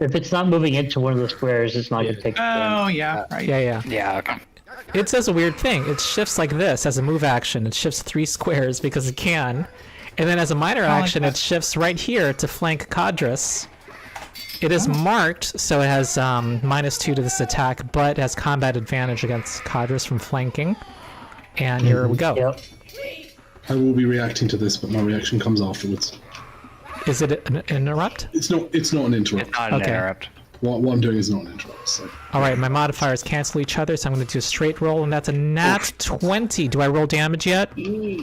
If it's not moving into one of the squares, it's not going to take Oh, yeah, right. Yeah. Yeah, okay. It says a weird thing. It shifts like this as a move action. It shifts 3 squares because it can. And then as a minor action, it shifts right here to flank Codrus. It is marked, so it has -2 to this attack, but has combat advantage against Codrus from flanking. And here we go. Yep. I will be reacting to this, but my reaction comes afterwards. Is it an interrupt? It's not an interrupt. Not an interrupt. What I'm doing is not an interrupt. So. All right, my modifiers cancel each other, so I'm going to do a straight roll, and that's a nat 20. Do I roll damage yet? Yeah,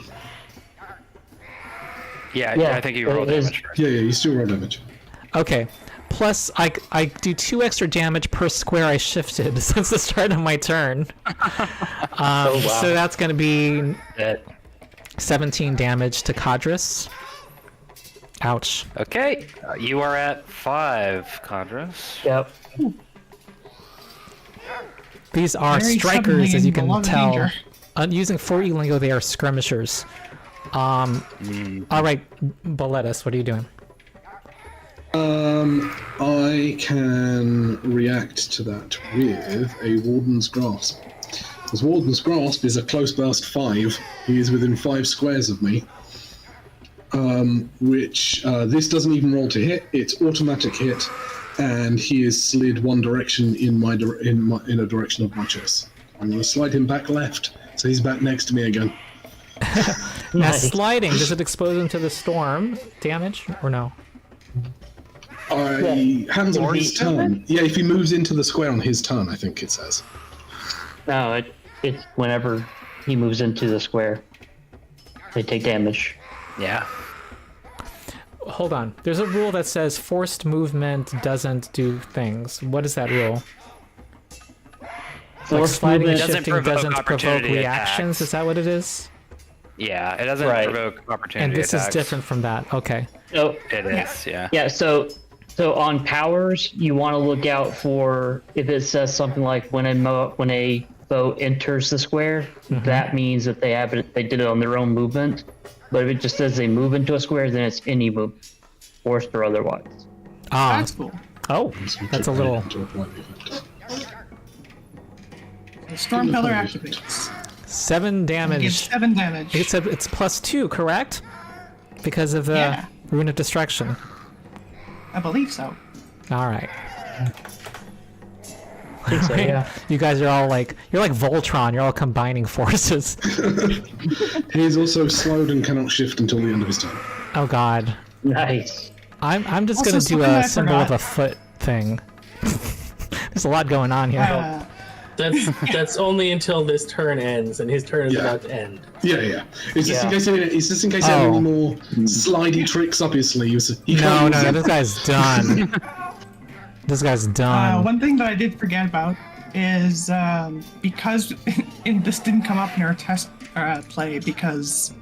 Yeah, I think you rolled it is. damage first. Yeah, you still roll damage. Okay. Plus, I do 2 extra damage per square I shifted since the start of my turn. So that's going to be 17 damage to Codrus. Ouch. Okay, you are at 5, Codrus. Yep. These are Very strikers, suddenly as you in can beloved tell. danger. Using 4E lingo, they are skirmishers. All right, Boletus, what are you doing? I can react to that with a Warden's Grasp. Because Warden's Grasp is a close burst 5. He is within 5 squares of me. Which this doesn't even roll to hit. It's automatic hit, and he is slid one direction in a direction of my choice. I'm going to slide him back left, so he's back next to me again. Now, Nice. sliding, does it expose him to the storm damage, or no? Hands on his turn. Yeah, if he moves into the square on his turn, I think it says. No, it's whenever he moves into the square, they take damage. Yeah. Hold on. There's a rule that says forced movement doesn't do things. What is that rule? Like Forced sliding and movement doesn't shifting provoke doesn't provoke opportunity reactions? attacks. Is that what it is? Yeah, it doesn't Right. provoke opportunity And this attacks. is different from that. Okay. So It is, yeah. yeah, so on powers, you want to look out for if it says something like when a foe enters the square, that means that they did it on their own movement. But if it just says they move into a square, then it's any move, forced or otherwise. That's cool. Oh, that's a little... The Storm Pillar activates. 7 It gives damage. 7 damage. It's +2, correct? Because of the Yeah. Rune of Destruction. I believe so. All right. I think so, yeah. You guys are all like, you're like Voltron. You're all combining forces. He is also slowed and cannot shift until the end of his turn. Oh God. Nice. I'm just Also, gonna do something a I symbol of forgot. a foot thing. There's a lot going on here. That's only until this turn ends, and his turn is about to end. Yeah. It's just in case he had any more slidey tricks up his sleeves. He No, can't use it. this guy's done. This guy's done. One thing that I did forget about is because this didn't come up in our test play because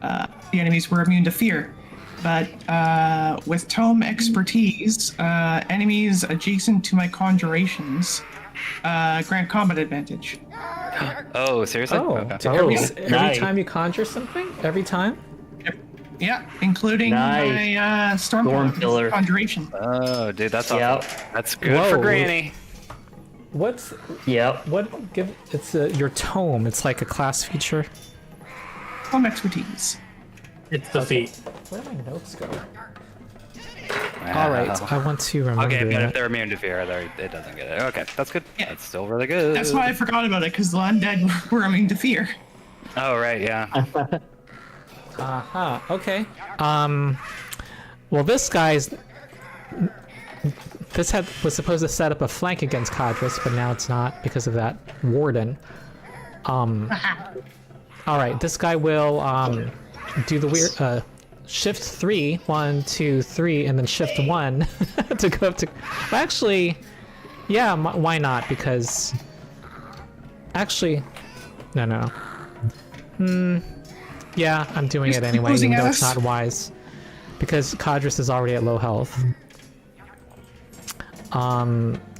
the enemies were immune to fear. But with tome expertise, enemies adjacent to my conjurations grant combat advantage. Oh, seriously? Oh, Okay. to every, Oh, every nice. time you conjure something? Every time? Yeah, including Nice. my Storm Pillar. conjuration. Oh, dude, that's awesome. Yep. That's good for Whoa. Granny. What's Yep. what? Give it's your tome. It's like a class feature. Tome expertise. It's the feet. Where do my notes go? Wow. All right, I want to remember. Okay, but that. if they're immune to fear, it doesn't get it. Okay, that's good. Yeah. That's still really good. That's why I forgot about it, because the undead were immune to fear. Oh, right, yeah. Aha. Okay. Well, this guy's. This was supposed to set up a flank against Codrus, but now it's not because of that warden. All right, this guy will do the weird shift 3, 1, 2, 3, and then shift 1 to go up to. Well, actually, yeah, why not? Because actually, no. Yeah, I'm doing Just it anyway, losing even though it's us. not wise. Because Codrus is already at low health.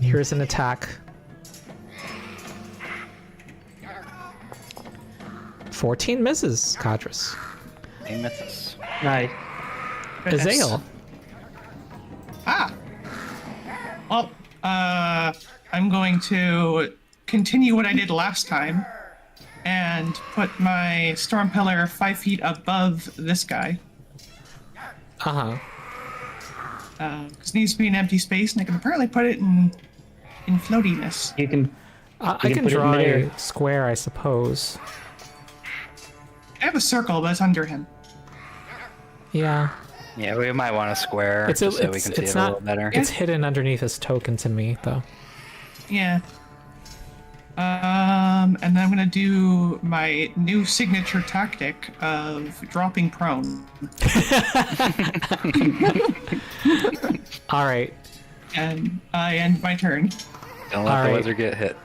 Here's an attack. 14 misses, Codrus. He misses. Nice. Ezzall. Ah. Well, I'm going to continue what I did last time and put my storm pillar 5 feet above this guy. Uh-huh. Because it needs to be an empty space, and I can apparently put it in floatiness. You can. I You can can put it draw midair. a square, I suppose. I have a circle, but it's under him. Yeah. Yeah, we might want a square It's so we can see it's it a not. little better. It's hidden underneath his token to me, though. Yeah. And then I'm gonna do my new signature tactic of dropping prone. All right. And I end my turn. Don't let the Alright. wizard get hit.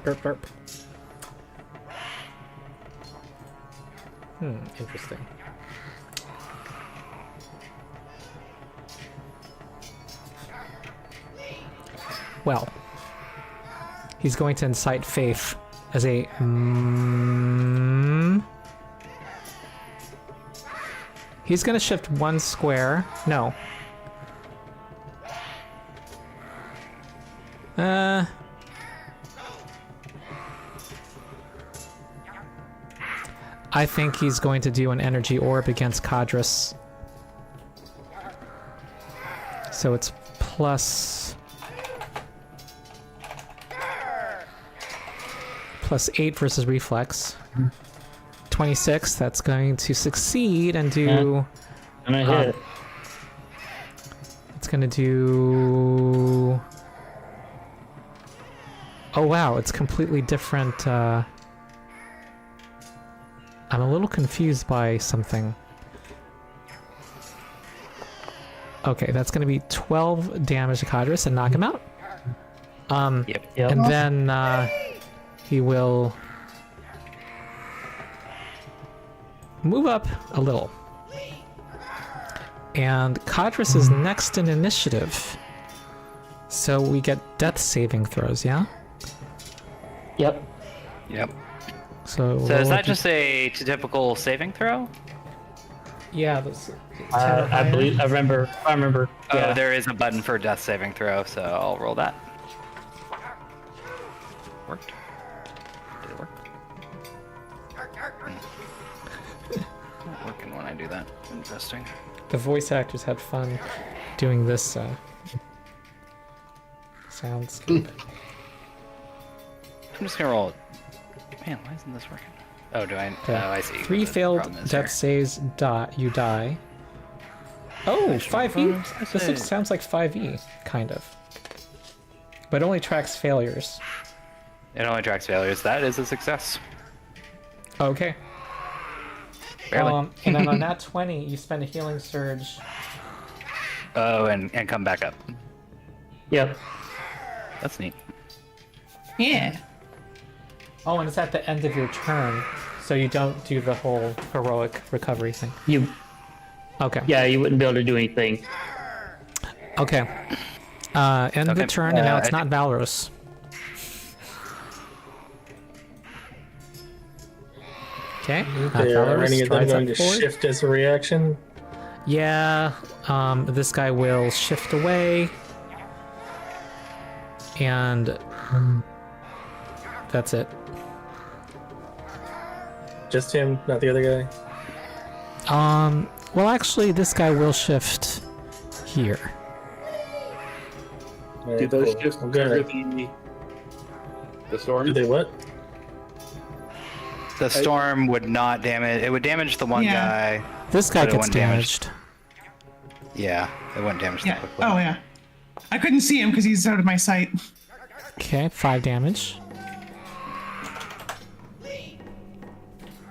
Burp, burp. Interesting. Well, he's going to incite faith as a. He's going to shift 1 square. No. I think he's going to do an energy orb against Codrus. So it's plus 8 versus reflex. 26, that's going to succeed and do... And I hit. It's gonna do... Oh wow, it's completely different. I'm a little confused by something. Okay, that's gonna be 12 damage to Codrus and knock him out. Yep. Yep. And then he will move up a little. And Codrus is next in initiative. So we get death saving throws, yeah? Yep. Yep. So So is that just a typical saving throw? Yeah, those, I believe. I remember. Yeah. Oh, there is a button for death saving throw, so I'll roll that. Worked. Did it work? Not working when I do that. Interesting. the voice actors had fun doing this soundscape. I'm just gonna roll it. Man, why isn't this working? Oh, do I? Yeah. Oh, I see. 3 what the failed problem is death here. saves, you die. Oh, Extra 5e? bonus This save. sounds like 5e, kind of. But it only tracks failures. It only tracks failures. That is a success. Okay. Barely. And then on that 20, you spend a healing surge. Oh, and come back up. Yep. That's neat. Yeah. Oh, and it's at the end of your turn, so you don't do the whole heroic recovery thing. You, Okay. yeah, you wouldn't be able to do anything. Okay. End the Okay, turn, and now it's I not Valeros. Okay. Are any of them strides going up to forward. shift as a reaction? Yeah. This guy will shift away, and that's it. Just him, not the other guy? Well, actually, this guy will shift here. All right, Do those cool. shifts I'm trigger gonna- the storm? Do they what? The storm would not damage. It would damage the one Yeah. guy. This guy But it gets wouldn't damage- damaged. Yeah, it wouldn't damage Yeah. that quickly. Oh yeah. I couldn't see him because he's out of my sight. Okay, 5 damage.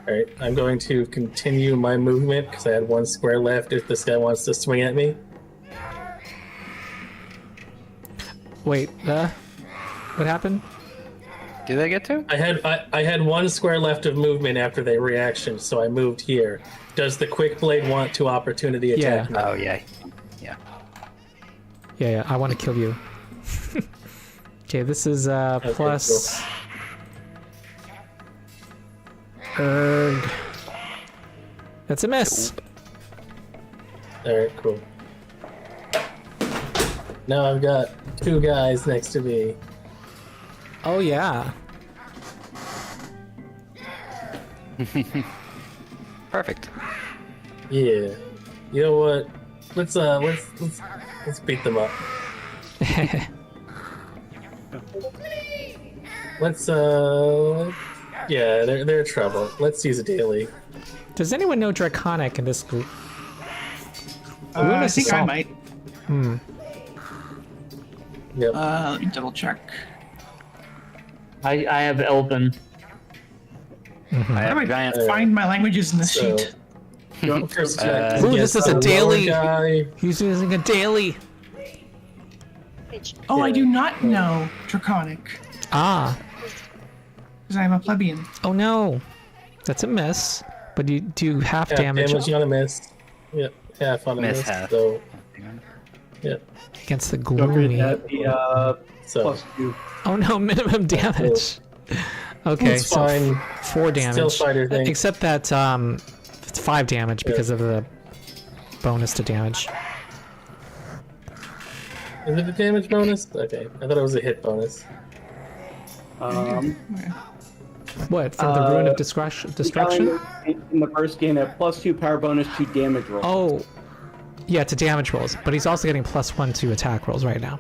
Alright, I'm going to continue my movement because I had 1 square left if this guy wants to swing at me. Wait, what happened? Do they get to? I had 1 square left of movement after they reaction, so I moved here. Does the quick blade want to opportunity attack me? Oh yeah, yeah. Yeah, I want to kill you. Okay, this is plus. Erg. That's a miss. Alright, cool. Now I've got 2 guys next to me. Oh yeah. Perfect. Yeah. You know what? Let's beat them up. Let's yeah, they're trouble. Let's use a daily. Does anyone know Draconic in this group? I is think I assault. might. Yep. Let me double check. I have Elven. I I have might giant. find my languages in the So, sheet. first attack Ooh, this against is a the daily. lower guy. He's using a daily. Oh, I yeah. do not know Draconic Ah. because I'm a plebeian. Oh no. That's a miss. But you do half Half damage on a miss. Yep, half on a Miss miss. half. So, yep. against the Don't forget gloomy. that the So +2. Oh no, minimum damage. Okay, it's so fine. 4 damage. Still fighter thing. Except that it's 5 damage because of the bonus to damage. Is it a damage bonus? Okay, I thought it was a hit bonus. What, from the Rune of The Destruction? guy in the first gain a +2 power bonus to damage roll. Oh, yeah, to damage rolls. But he's also getting +1 to attack rolls right now.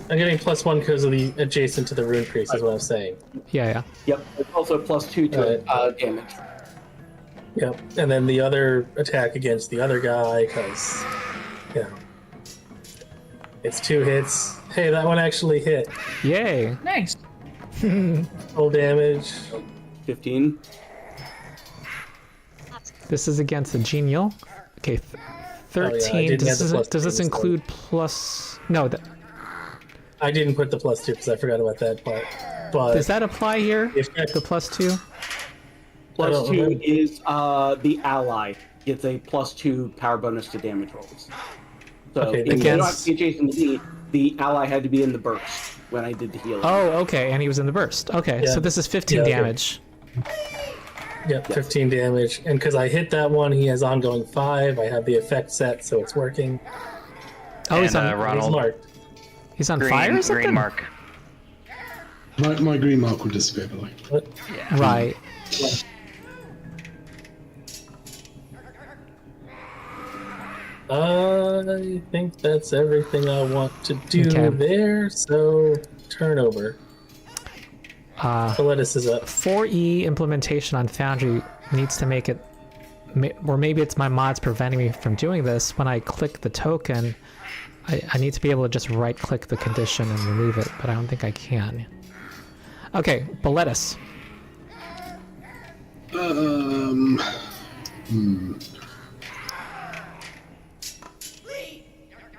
I'm getting +1 because of the adjacent to the runepriest, is what I'm saying. Yeah. Yep, it's also +2 to damage. Yep, and then the other attack against the other guy, because, you know, it's 2 hits. Hey, that one actually hit. Yay. Nice. Full damage. 15. This is against the genial. Okay, 13. didn't does have the this, does this +2, so- include plus... No, I didn't put the +2 because I forgot about that part. But does that apply here? if The +2? I don't +2 remember. is the ally gets a +2 power bonus to damage rolls. So Okay, if you don't have against- to be adjacent to me, the ally had to be in the burst when I did the healing. Oh, okay, and he was in the burst. Okay, Yeah. so this is 15 Yeah, okay. damage. Yep, 15 damage. And because I hit that one, he has ongoing 5. I have the effect set, so it's working. Oh, he's And, on, He's Ronald, marked. he's on green, fire or something? green mark. My green mark will disappear, by the way. What? Right. I think that's everything I want to do Okay. there, so turnover. Boletus is up. 4E implementation on Foundry needs to make it, or maybe it's my mods preventing me from doing this. When I click the token, I need to be able to just right-click the condition and remove it, but I don't think I can. Okay, Boletus.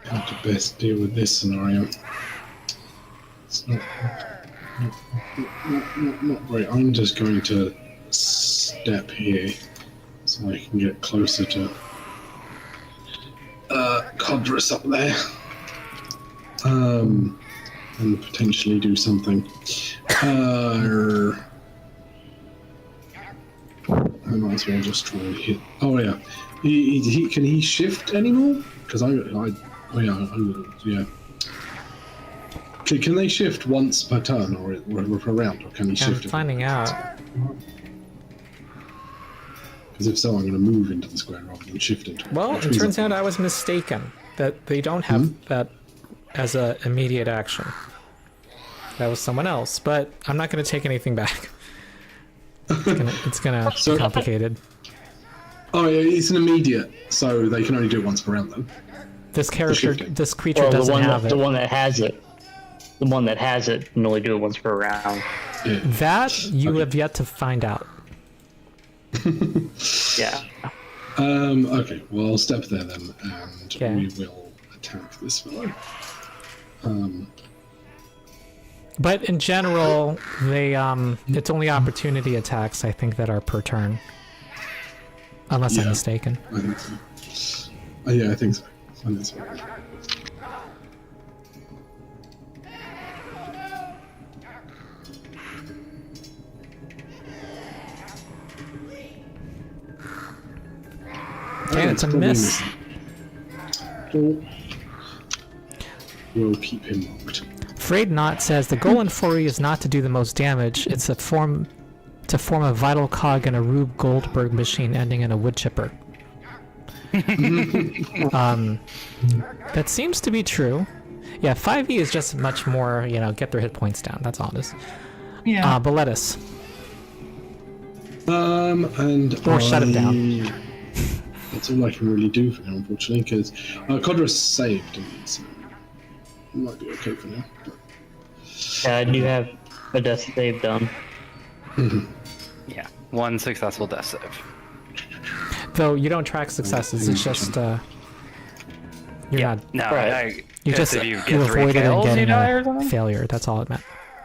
How to best deal with this scenario? It's not... Not great. I'm just going to step here so I can get closer to Codrus up there. And potentially do something. I might as well just try and hit. Oh yeah, he can he shift anymore? Because yeah. Can they shift once per turn or per round, or can he I'm shift? finding out. Because if so, I'm going to move into the square rather than shift into it. Well, it turns out I was mistaken. That they don't have that as a immediate action. That was someone else, but I'm not going to take anything back. It's gonna be complicated. Oh, yeah, it's an immediate, so they can only do it once per round then. This creature Well, doesn't have it. the one that has it. The one that has it can only do it once per round. Yeah. That you have yet to find out. Yeah. Okay, well, I'll step there then, and Okay. we will attack this fellow. But in general, they it's only opportunity attacks I think that are per turn, unless I'm Yeah. mistaken. I think so. Yeah, I think so. Okay, it's a miss. We'll keep him marked. Frayed Knot says the goal in 4E is not to do the most damage. It's to form a vital cog in a Rube Goldberg machine ending in a wood chipper. That seems to be true. Yeah, 5E is just much more, get their hit points down. That's all it is. Yeah. Boletus. And Or shut him down. That's all I can really do for now, unfortunately, because Codrus saved me, so it might be okay for now. But... Yeah, I do have a death save done. Yeah, 1 successful death save. Though you don't track successes, it's just you're not. No, Right. You guess just if you you get 3 avoided kills, and you getting die or a something? failure. That's all it meant.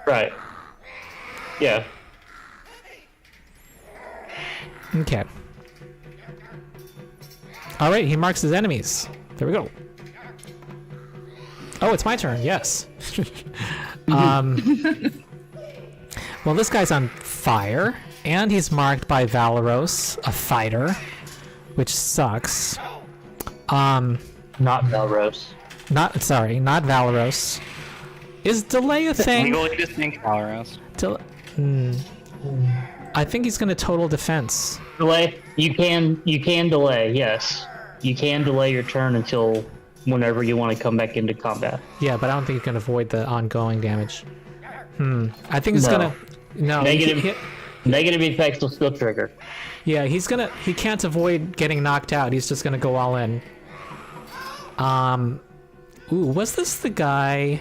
Right. Yeah. Okay. All right, he marks his enemies. There we go. Oh, it's my turn. Yes. Well, this guy's on fire, and he's marked by Valeros, a fighter, which sucks. Not Valeros. Not Valeros. Is delay a thing? Legally distinct Valeros. I think he's gonna total defense. Delay. You can delay. Yes, you can delay your turn until whenever you want to come back into combat. Yeah, but I don't think he can avoid the ongoing damage. I think he's No. gonna. No. Negative effects will still trigger. Yeah, he can't avoid getting knocked out. He's just gonna go all in. Ooh, was this the guy?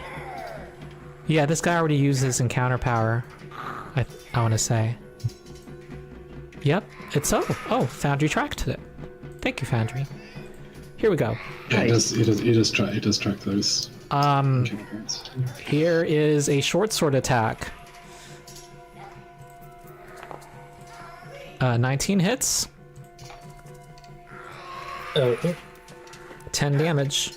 Yeah, this guy already uses encounter power. I want to say. Yep, it's oh, Foundry tracked it. Thank you, Foundry. Here we go. Yeah, it does track those. Counterparts. Here is a short sword attack. 19 hits. Okay. 10 damage.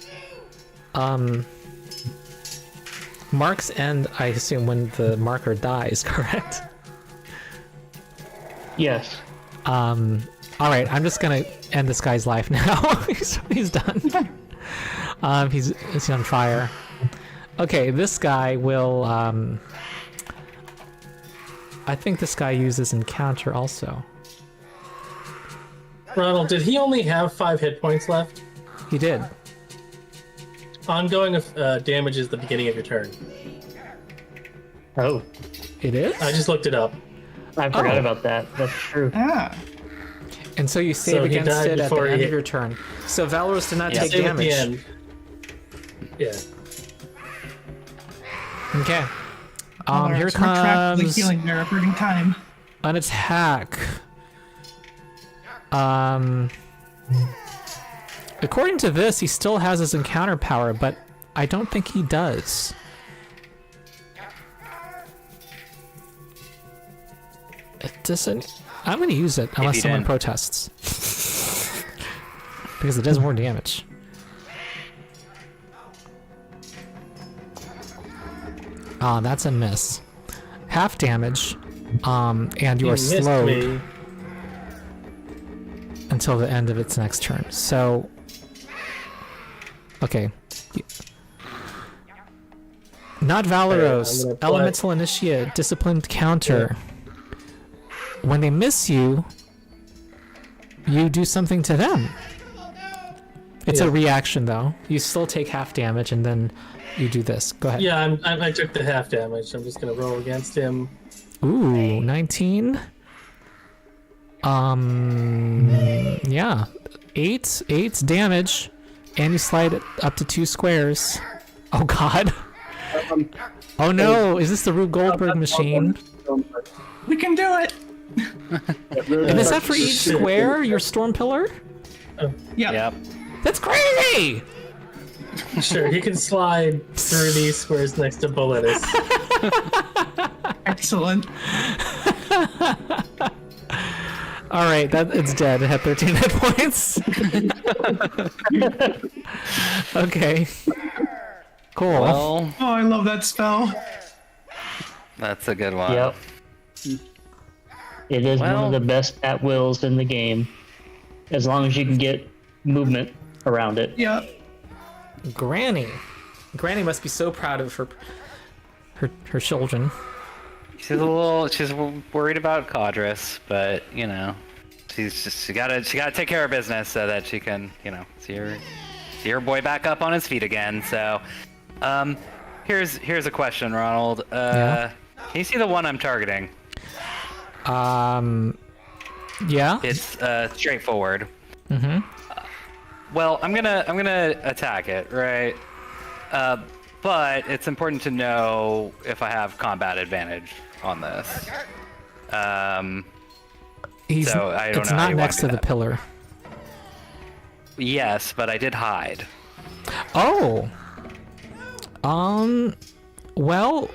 Marks end, I assume, when the marker dies, correct? Yes. Alright, I'm just gonna end this guy's life now. he's done. He's on fire. Okay, this guy will, I think this guy uses encounter also. Ronald, did he only have 5 hit points left? He did. Ongoing damage is the beginning of your turn. Oh, It is? I just looked it up. I forgot Oh. about that. That's true. Ah. And so you save So he against died it at the before end he- of your turn. So Valeros did not take Save at the damage. end. Yeah. Okay. Well, Here it's retroactively comes healing there, averting time. an attack. According to this, he still has his encounter power, but I don't think he does. I'm going to use it unless you someone didn't. protests. Because it does more damage. That's a miss. Half damage, and you are missed slowed me. until the end of its next turn. So, okay. Not Valeros, I'm gonna Elemental Initiate, Disciplined Counter. When they miss you, you do something to them. It's a reaction, though. You still take half damage, and then you do this. Go ahead. Yeah, I took the half damage. I'm just gonna roll against him. Ooh, 19. Yeah. 8 damage, and you slide it up to 2 squares. Oh God. Oh no, is this the Rube Goldberg machine? We can do it. And is that for each square, your storm pillar? Yeah. Yep. That's crazy! Sure, he can slide through these squares next to Boletus. Excellent. Alright, it's dead. It had 13 hit points. Okay. Cool. Well, Oh, I love that spell. that's a good one. Yep. It is one Well- of the best at wills in the game, as long as you can get movement around it. Yeah. Granny. Granny must be so proud of her children. She's worried about Codrus, but you know, she gotta take care of business so that she can, you know, see her boy back up on his feet again. So, here's a question, Ronald. Yeah? Can you see the one I'm targeting? Yeah. It's straightforward. Mm-hmm. Well, I'm gonna attack it, right? But it's important to know if I have combat advantage on this. So I don't It's know how not you next to want the to do pillar. that. Yes, but I did hide. Oh. Well,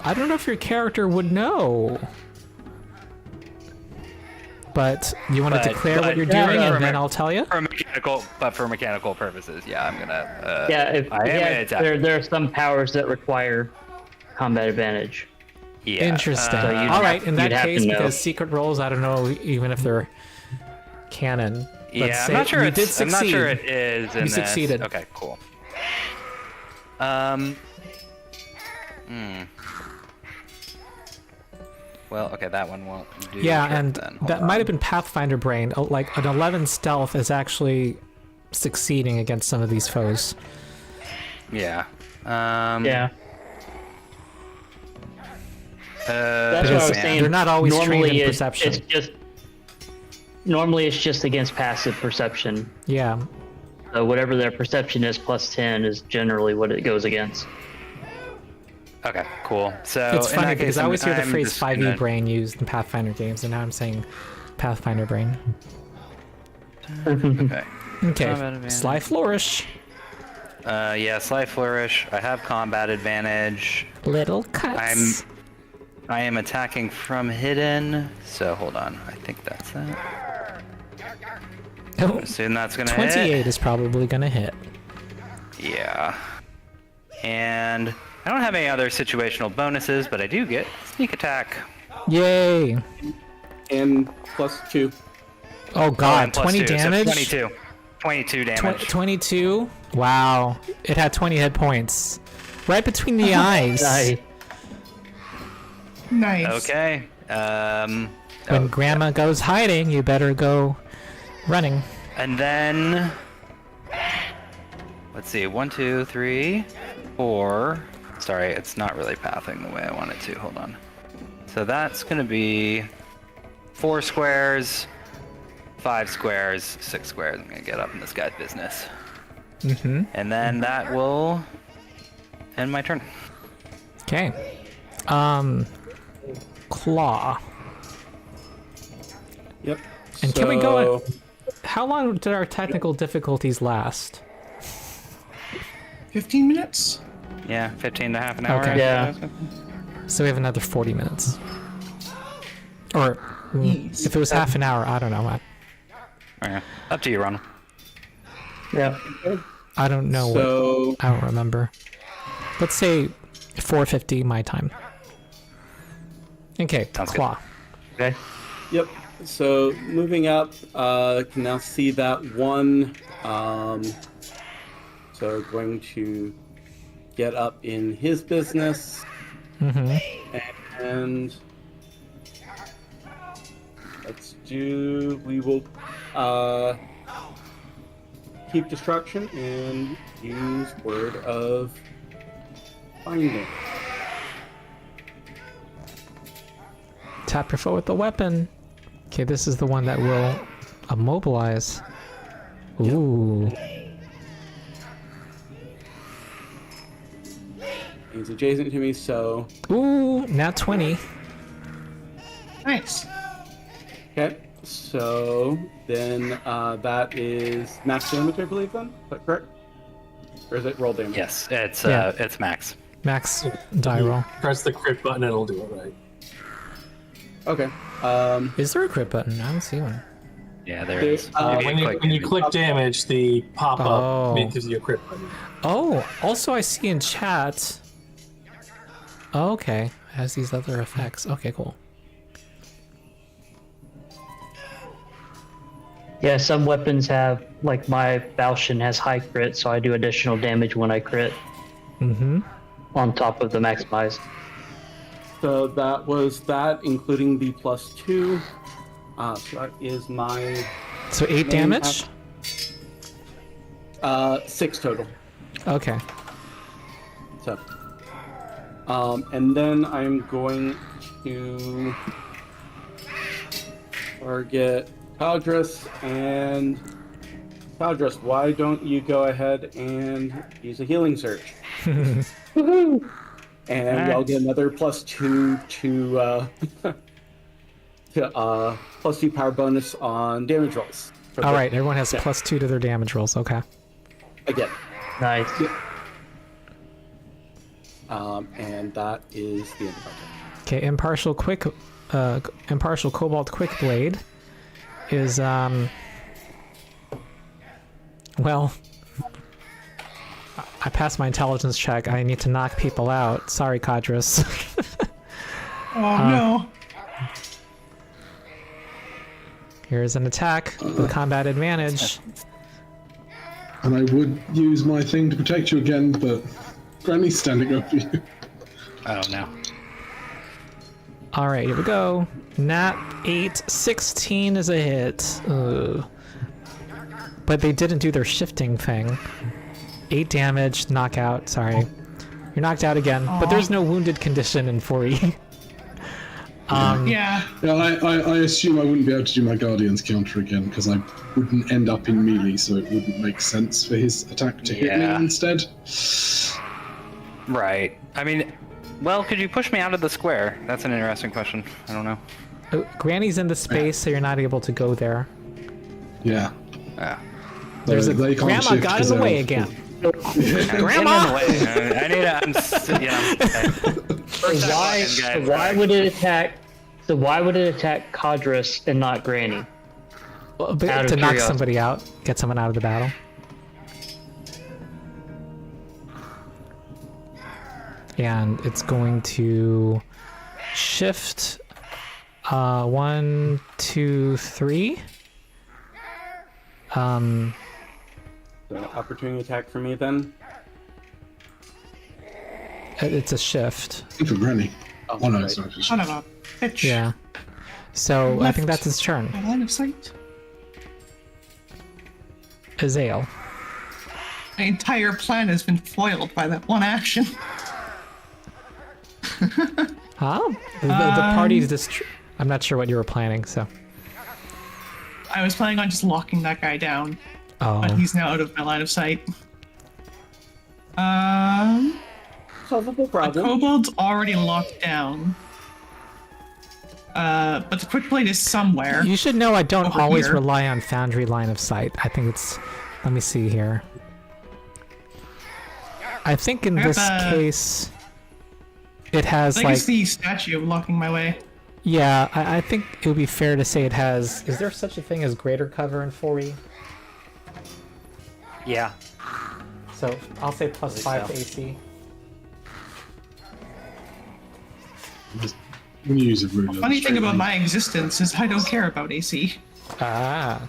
I don't know if your character would know. But you want to declare what you're doing, and then I'll tell you? For mechanical purposes, yeah, I'm gonna. Yeah, I am gonna attack. there are some powers that require combat advantage. Yeah. Interesting. So you'd All right, have- in that you'd have to case, know. because secret rolls, I don't know even if they're canon. Let's Yeah, say I'm not sure. you did succeed. I'm not sure it is. In You this. succeeded. Okay, cool. Well, okay, that one won't do. Yeah, shit and then. Hold that on. might have been Pathfinder brain. Like an 11 stealth is actually succeeding against some of these foes. Yeah. Yeah. That's what I was Because saying. they're not always trained Normally, in perception. Normally, it's just against passive perception. Yeah. So whatever their perception is, plus 10 is generally what it goes against. Okay, cool. So It's in funny that case, because I always hear the I'm phrase just 5e gonna- brain used in Pathfinder games, and now I'm saying Pathfinder brain. Okay. Okay. Combat advantage. Sly flourish. Yeah, sly flourish. I have combat advantage. Little cuts. I am attacking from hidden. So hold on. I think that's that. Oh, Assume that's gonna 28 hit. is probably gonna hit. Yeah. And I don't have any other situational bonuses, but I do get sneak attack. Yay! And +2. Oh and god, plus 20 2, so damage? 22. 22 damage. 22? Wow. It had 20 hit points. Right between the eyes. Nice. Nice. Okay. When grandma goes hiding, you better go running. And then let's see, 1, 2, 3, 4. Sorry, it's not really pathing the way I want it to. Hold on. So that's gonna be 4 squares, 5 squares, 6 squares. I'm gonna get up in this guy's business. Mm-hmm. And then that will end my turn. Okay. Claw. Yep. And can we go how long did our technical difficulties last? 15 minutes? Yeah, 15 to half an hour. Okay. Yeah. So we have another 40 minutes. Or Jeez. if it was half an hour, I don't know. Okay. Up to you, Ron. Yeah. I don't know. So I don't remember. Let's say 4:50 my time. Okay, Sounds good. claw. Okay. yep. So moving up, can now see that one. So going to get up in his business, Mm-hmm. and we will keep destruction and use word of finding. Tap your foe with the weapon. Okay, this is the one that will immobilize. Ooh. He's adjacent to me, so Ooh, nat 20. Nice. okay. So then that is max damage, I believe. Then is that correct? Or is it roll damage? Yes, it's Yeah. it's max. Max die You roll. press the crit button and it'll do it right. Okay. Is there a crit button? I don't see one. Yeah, there There- it is. when When you click damage, the pop-up Oh. gives you a crit button. Oh, also I see in chat. Oh, okay, it has these other effects. Okay, cool. Yeah, some weapons have, like my Falchion has high crit, so I do additional damage when I crit Mm-hmm. on top of the maximized. So that was that, including the +2. So that is my So 8 Main damage? 6 total. Okay. So, and then I'm going to target Codrus, and Codrus, why don't you go ahead and use a healing search? Woohoo! And y'all get another +2 to +2 power bonus on damage rolls. for All the- right, everyone has Yeah. +2 to their damage rolls. Okay. Again. Nice. And that is the end of my turn. Okay, impartial cobalt quick blade is well, I passed my intelligence check. I need to knock people out. Sorry, Codrus. Oh no. Here's an attack with combat advantage. And I would use my thing to protect you again, but Granny's standing over you. Oh no. All right, here we go. Nat 8, 16 is a hit. Ugh. But they didn't do their shifting thing. 8 damage, knockout. Sorry, you're knocked out again. But there's no wounded condition in 4E. Yeah. Yeah, I assume I wouldn't be able to do my Guardian's counter again because I wouldn't end up in melee, so it wouldn't make sense for his attack to hit Yeah. me instead. Right. I mean, well, could you push me out of the square? That's an interesting question. I don't know. Granny's in the space, so you're not able to go there. Yeah. Yeah. There's a they can't grandma shift got 'cause in the way they're- again. Grandma! I need a. So why would it attack? So why would it attack Codrus and not Granny? Well, but Out of to knock curiosity. somebody out, get someone out of the battle. And it's going to shift 1, 2, 3. So opportunity attack for me then. It's a shift. For Granny. Oh no, right. it's not. Son of a bitch. Yeah. So I Left. think that's his turn. My line of sight. Ezzall. My entire plan has been foiled by that one action. Huh? The party's I'm not sure what you were planning, so. I was planning on just locking that guy down, but Oh. he's now out of my line of sight. Solvable The problem. kobold's already locked down. But the quick blade is somewhere. You should know I don't Over always here. rely on Foundry line of sight. I think it's. Let me see here. I think in I got this the- case, it has I think like. it's the statue blocking my way. Yeah, I think it would be fair to say it has... Is there such a thing as greater cover in 4E? Yeah. So I'll say plus Believe 5 so. to AC. Just use a ruler. Funny thing about my existence is I don't care about AC. Ah.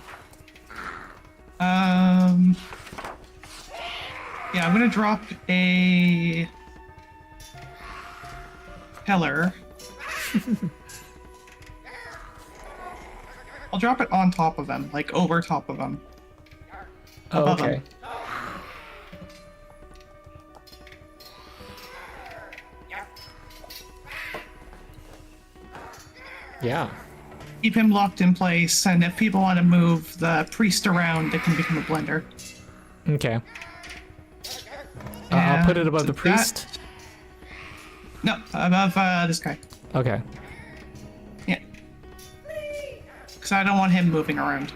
Yeah, I'm gonna drop a pillar. I'll drop it on top of them, like over top of them. Oh, Above okay. them. Yeah. Keep him locked in place, and if people want to move the priest around, it can become a blender. Okay. I'll put it above the And priest. No, above this guy. Okay. Yeah. Because I don't want him moving around.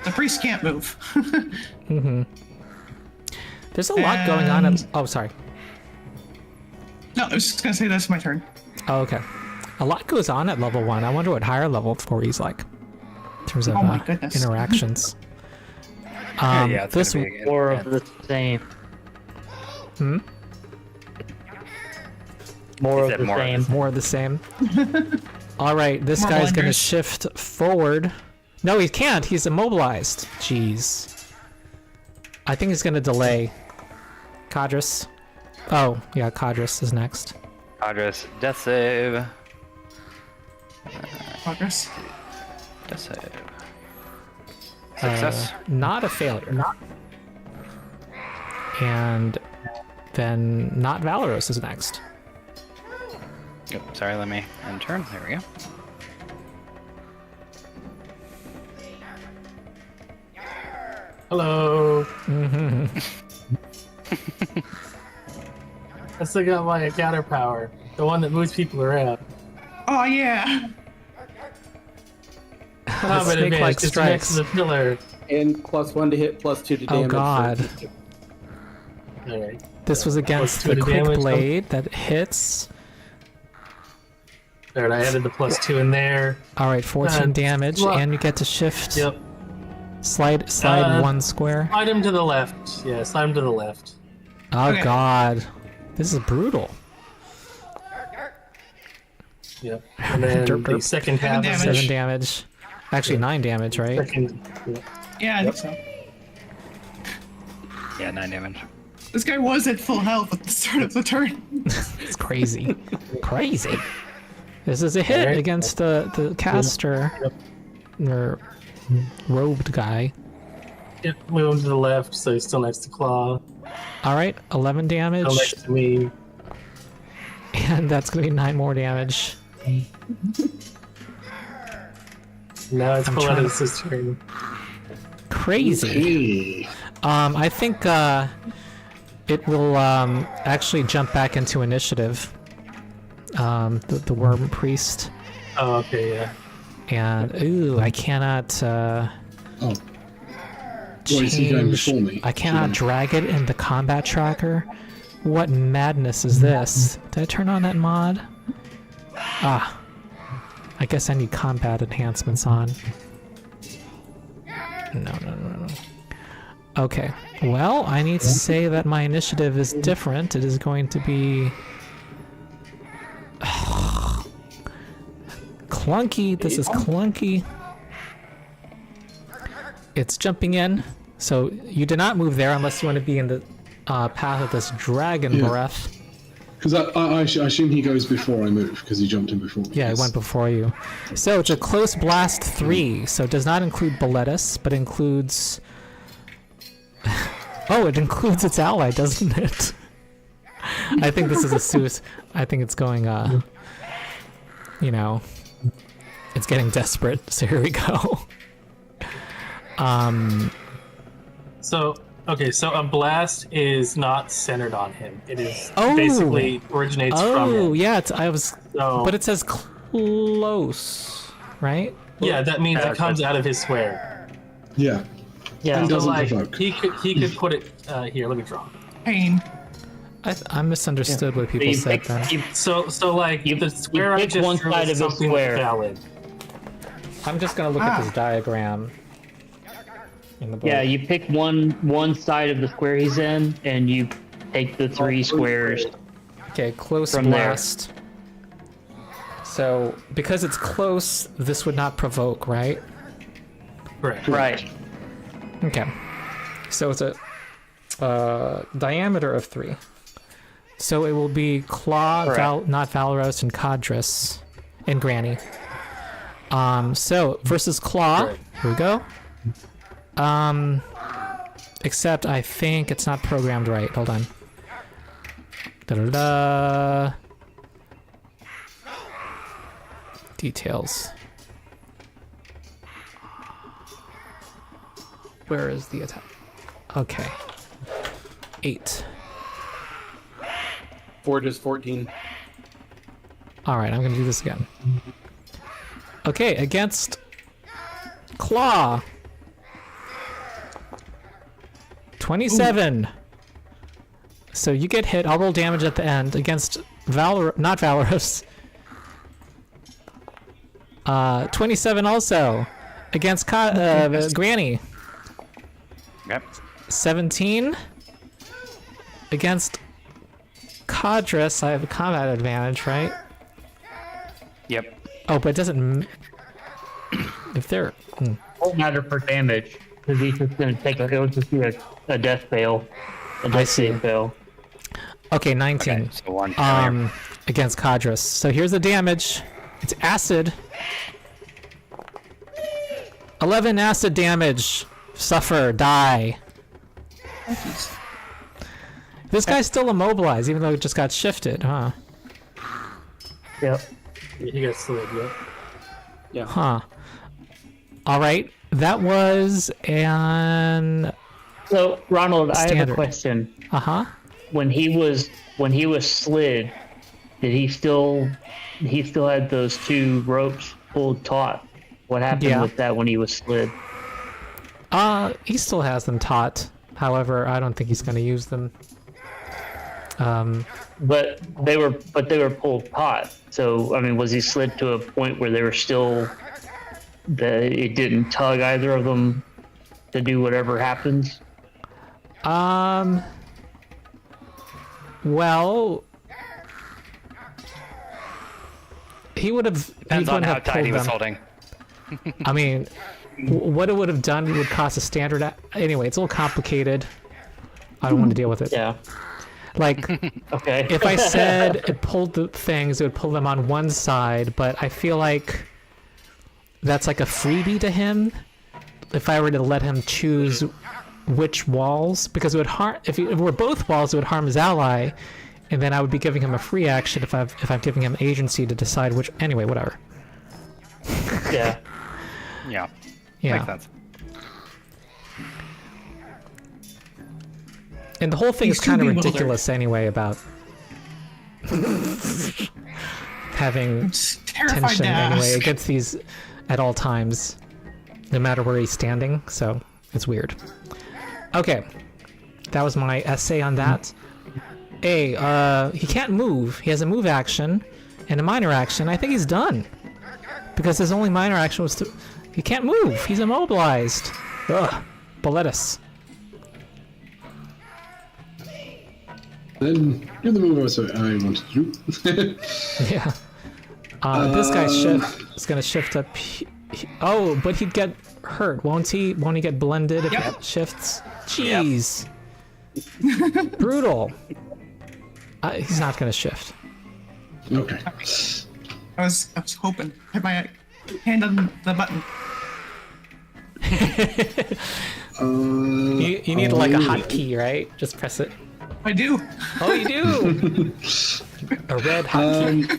The priest can't move. Mm-hmm. There's a lot going on. And- Oh, sorry. No, I was just gonna say that's my turn. Oh, okay. A lot goes on at level 1. I wonder what higher level 4 is like. In terms of Oh my goodness. interactions. Yeah, it's this gonna be More of intense. the same. Hmm? More He of said the more of same. More of the same. All right, this More guy's gonna blenders. shift forward. No, he can't. He's immobilized. Jeez. I think he's gonna delay. Codrus. Oh, yeah, Codrus is next. Codrus, death save. Progress. Death save. Success. Not a failure. And then not Valeros is next. Oh, sorry, let me end turn. There we go. Hello. Mm-hmm. I still got my encounter power, the one that moves people around. Oh yeah. Combat snake-like advantage, just next to strikes. the pillar. And +1 to hit, +2 to damage. Oh for- god. Alright. This was against Plus the 2 quick damage. blade that hits. Alright, I added the +2 in there. Alright, 14 damage, well- and you get to shift. Yep. Slide Uh, 1 square. Slide him to the left. Yeah, slide him to the left. Oh okay. god. This is brutal. Yep. And then Derp, the derp. second half Damage. of it. 7 damage. Actually, 9 damage, right? Second, Yeah, I think so. Yeah, 9 damage. This guy was at full health at the start of the turn. It's crazy. Crazy. This is a hit Alright. against the caster. Yep. Or robed guy. Yep, move him to the left, so he's still next to Claw. Alright, 11 damage. Still next to me. And that's gonna be 9 more damage. Now it's I'm trying to- Boletus' turn. Crazy. Hey. I think it will actually jump back into initiative. The worm priest. Oh, okay, yeah. And ooh, I cannot Oh. What, is he going change. before me? I cannot Yeah. drag it in the combat tracker. What madness is this? Did I turn on that mod? Ah. I guess I need combat enhancements on. No. Okay. Well, I need to say that my initiative is different. It is going to be clunky. This is clunky. It's jumping in. So you did not move there unless you want to be in the path of this dragon Yeah. breath. Because I assume he goes before I move, because he jumped in before me. Yeah, it yes. went before you. So it's a close blast 3. So it does not include Boletus, but includes. Oh, it includes its ally, doesn't it? I think this is a suicide. I think it's going. You know, it's getting desperate. So here we go. So, okay, so a blast is not centered on him. It is Oh. basically originates from Oh, him. yeah. I was, So, but it says close, right? yeah, that means it comes out of his square. Yeah. Yeah. And So, doesn't like, provoke. he could put it here. Let me draw. Pain. I misunderstood what people you said pick- then. you- So like You- the square you I pick just one drew side is of a something square. valid. I'm just gonna look at this diagram. In the book. Yeah, you pick one side of the square he's in, and you take the 3 squares. Okay, close From there. blast. So because it's close, this would not provoke, right? Correct. Right. Okay. So it's a diameter of 3. So it will be Claw, Correct. not Valeros, and Codrus, and Granny. So versus Claw. Right. Here we go. Except I think it's not programmed right. Hold on. Da-da-da. Details. Where is the attack? Okay. 8. Forge is 14. Alright, I'm gonna do this again. Okay, against Claw. 27. So you get hit. I'll roll damage at the end against not Valeros. 27 also against Granny. Yep. 17 against Codrus. I have a combat advantage, right? Yep. Oh, but it doesn't. If they're. Won't matter for damage, because he's just going to take it'll just be a death fail. A death see. save fail. Okay, 19. Okay, so 1 failure. Against Codrus. So here's the damage. It's acid. 11 acid damage. Suffer. Die. This guy's still immobilized, even though it just got shifted, huh? Yep. You got slid, yeah. Huh. Alright. That was an. So, Ronald, I have Standard. a question. Uh-huh. When he was slid, did he still had those 2 ropes pulled taut? What happened Yeah. with that when he was slid? He still has them taut. However, I don't think he's going to use them. But they were pulled taut. So I mean, was he slid to a point where they were still that it didn't tug either of them to do whatever happens? Well, he would have. Depends on how tight he was holding. I mean, what it would have done would cost a standard. Anyway, it's a little complicated. I don't want to deal with it. Yeah. Like, Okay. if I said it pulled the things, it would pull them on one side, but I feel like that's like a freebie to him. If I were to let him choose which walls, because it would harm. If it were both walls, it would harm his ally, and then I would be giving him a free action if I'm giving him agency to decide which. Anyway, whatever. Yeah. Yeah. Yeah. Makes sense. And the whole thing He's is kind of too bewildered. ridiculous anyway about having It's terrified tension to anyway ask. against these at all times, no matter where he's standing. So it's weird. Okay, that was my essay on that. He can't move. He has a move action and a minor action. I think he's done because his only minor action was to. He can't move. He's immobilized. Ugh. Boletus. Then do the move I wanted to do. Yeah. This guy is gonna shift up. Oh, but he'd get hurt, won't he? Won't he get blended if Yep. it shifts? Jeez. Brutal. He's not gonna shift. Okay. I was hoping. Had my hand on the button. You need like a hotkey, right? Just press it. I do. Oh, you do. A red hotkey.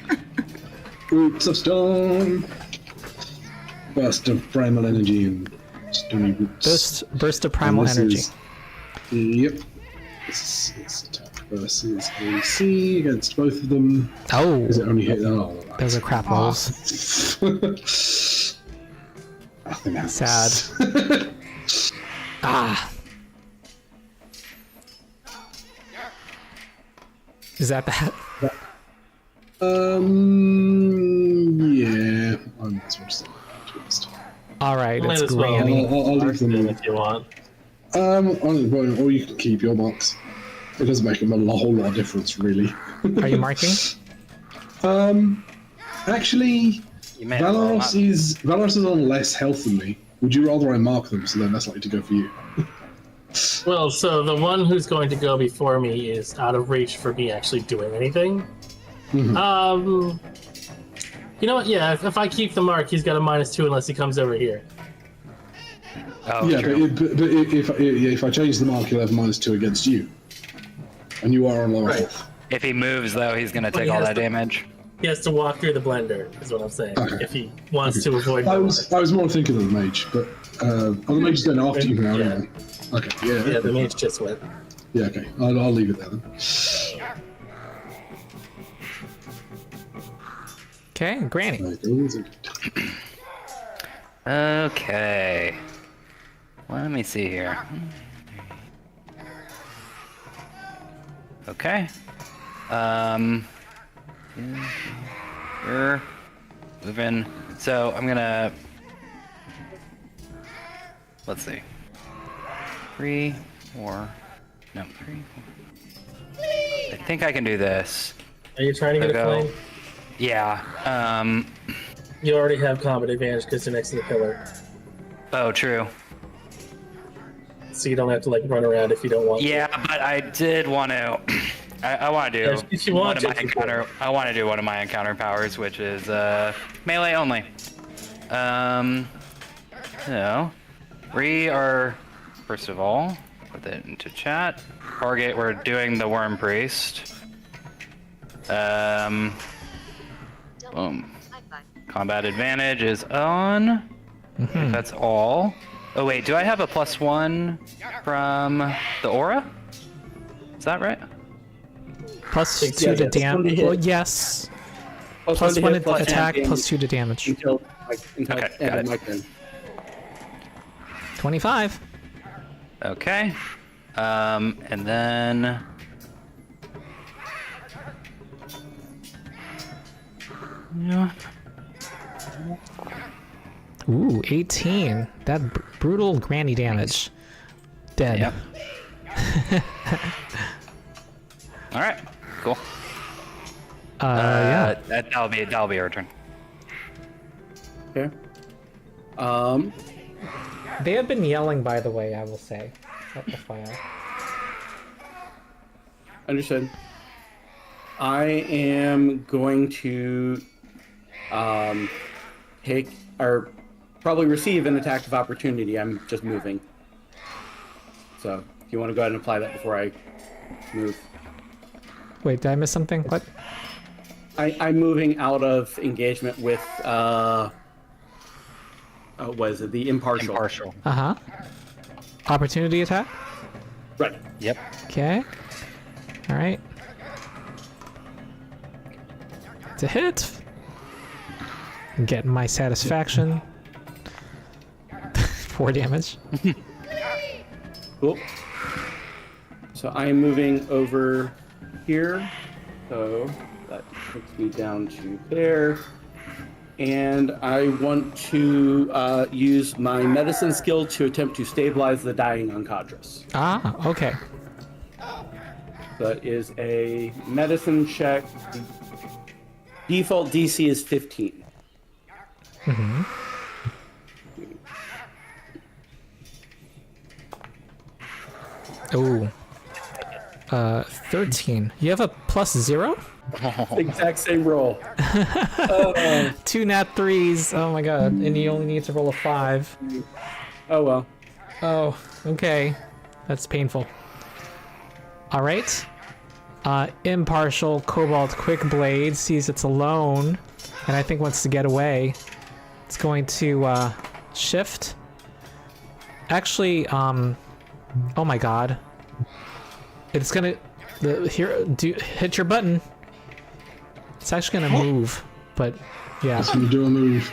Roots of Stone. Burst of primal energy and stony roots. Burst of primal And this energy. Yep. This is attack versus AC against both of them. Oh, Is it only hit? Oh, right. those are crap rolls. Nothing happens. Sad. Ah. Is that that? Yeah. I might as well just to be honest. All right, Might it's as well. Granny. I'll leave them in. if you want. Or you can keep your marks. It doesn't make a whole lot of difference, really. Are you marking? Actually, You may as well not. Valeros is on less health than me. Would you rather I mark them so they're less likely to go for you? Well, so the one who's going to go before me is out of reach for me actually doing anything. Mhm. You know what? Yeah, if I keep the mark, he's got a -2 unless he comes over here. Oh, Yeah, true. but if I change the mark, he'll have -2 against you, and you are on lower Right. health. If he moves, though, he's going to But take he all has that to- damage. He has to walk through the blender, is what I'm saying. Okay. If he wants to avoid I my was more thinking of the mage, but the mage is going after you now. Yeah. Anyway. Okay, yeah, Yeah, the mage just went. yeah, okay. I'll leave it there then. Okay, Granny. Okay. Let me see here. Okay. You're moving. So I'm gonna. Let's see. 3, 4. No, 3, 4. I think I can do this. Are you trying to get a Go. flame? Yeah. You already have combat advantage because you're next to the pillar. Oh, true. So you don't have to like run around if you don't want Yeah, but I did want to. I want to do Yeah, if you one want of to, my you can. encounter. I want to do one of my encounter powers, which is melee only. So we are first of all put that into chat. Target. We're doing the worm priest. Boom. Combat advantage is on. I think that's all. Oh wait, do I have a +1 from the aura? Is that right? Plus Yeah, 2 to yeah, damage. one to hit. Well, yes. Plus Plus to 1 hit, plus attack, damage plus 2 to damage. until Okay, got end it. of my turn. 25. Okay. And then. Yeah. Ooh, 18. That brutal Granny damage. Dead. Yep. All right. Cool. Yeah. That'll be our turn. Okay. They have been yelling, by the way, I will say. FYI. Understood. I am going to take or probably receive an attack of opportunity. I'm just moving. So if you want to go ahead and apply that before I move. Wait, did I miss something? What? I'm moving out of engagement with what is it? The impartial. Impartial. Uh-huh. Opportunity attack? Right. Yep. Okay. Alright. It's a hit. I'm getting my satisfaction. 4 damage. Cool. So I am moving over here. So that takes me down to there. And I want to use my medicine skill to attempt to stabilize the dying on Codrus. Ah, okay. That is a medicine check. Default DC is 15. Mm-hmm. Ooh. 13. You have a +0? Exact same roll. 2 nat 3s. Oh my god. And you only need to roll a 5. Oh well. Oh, okay. That's painful. Alright. Impartial Cobalt Quick Blade sees it's alone, and I think wants to get away. It's going to shift. Actually, oh my god. It's gonna hit your button. It's actually gonna move, but yeah. So you do a move.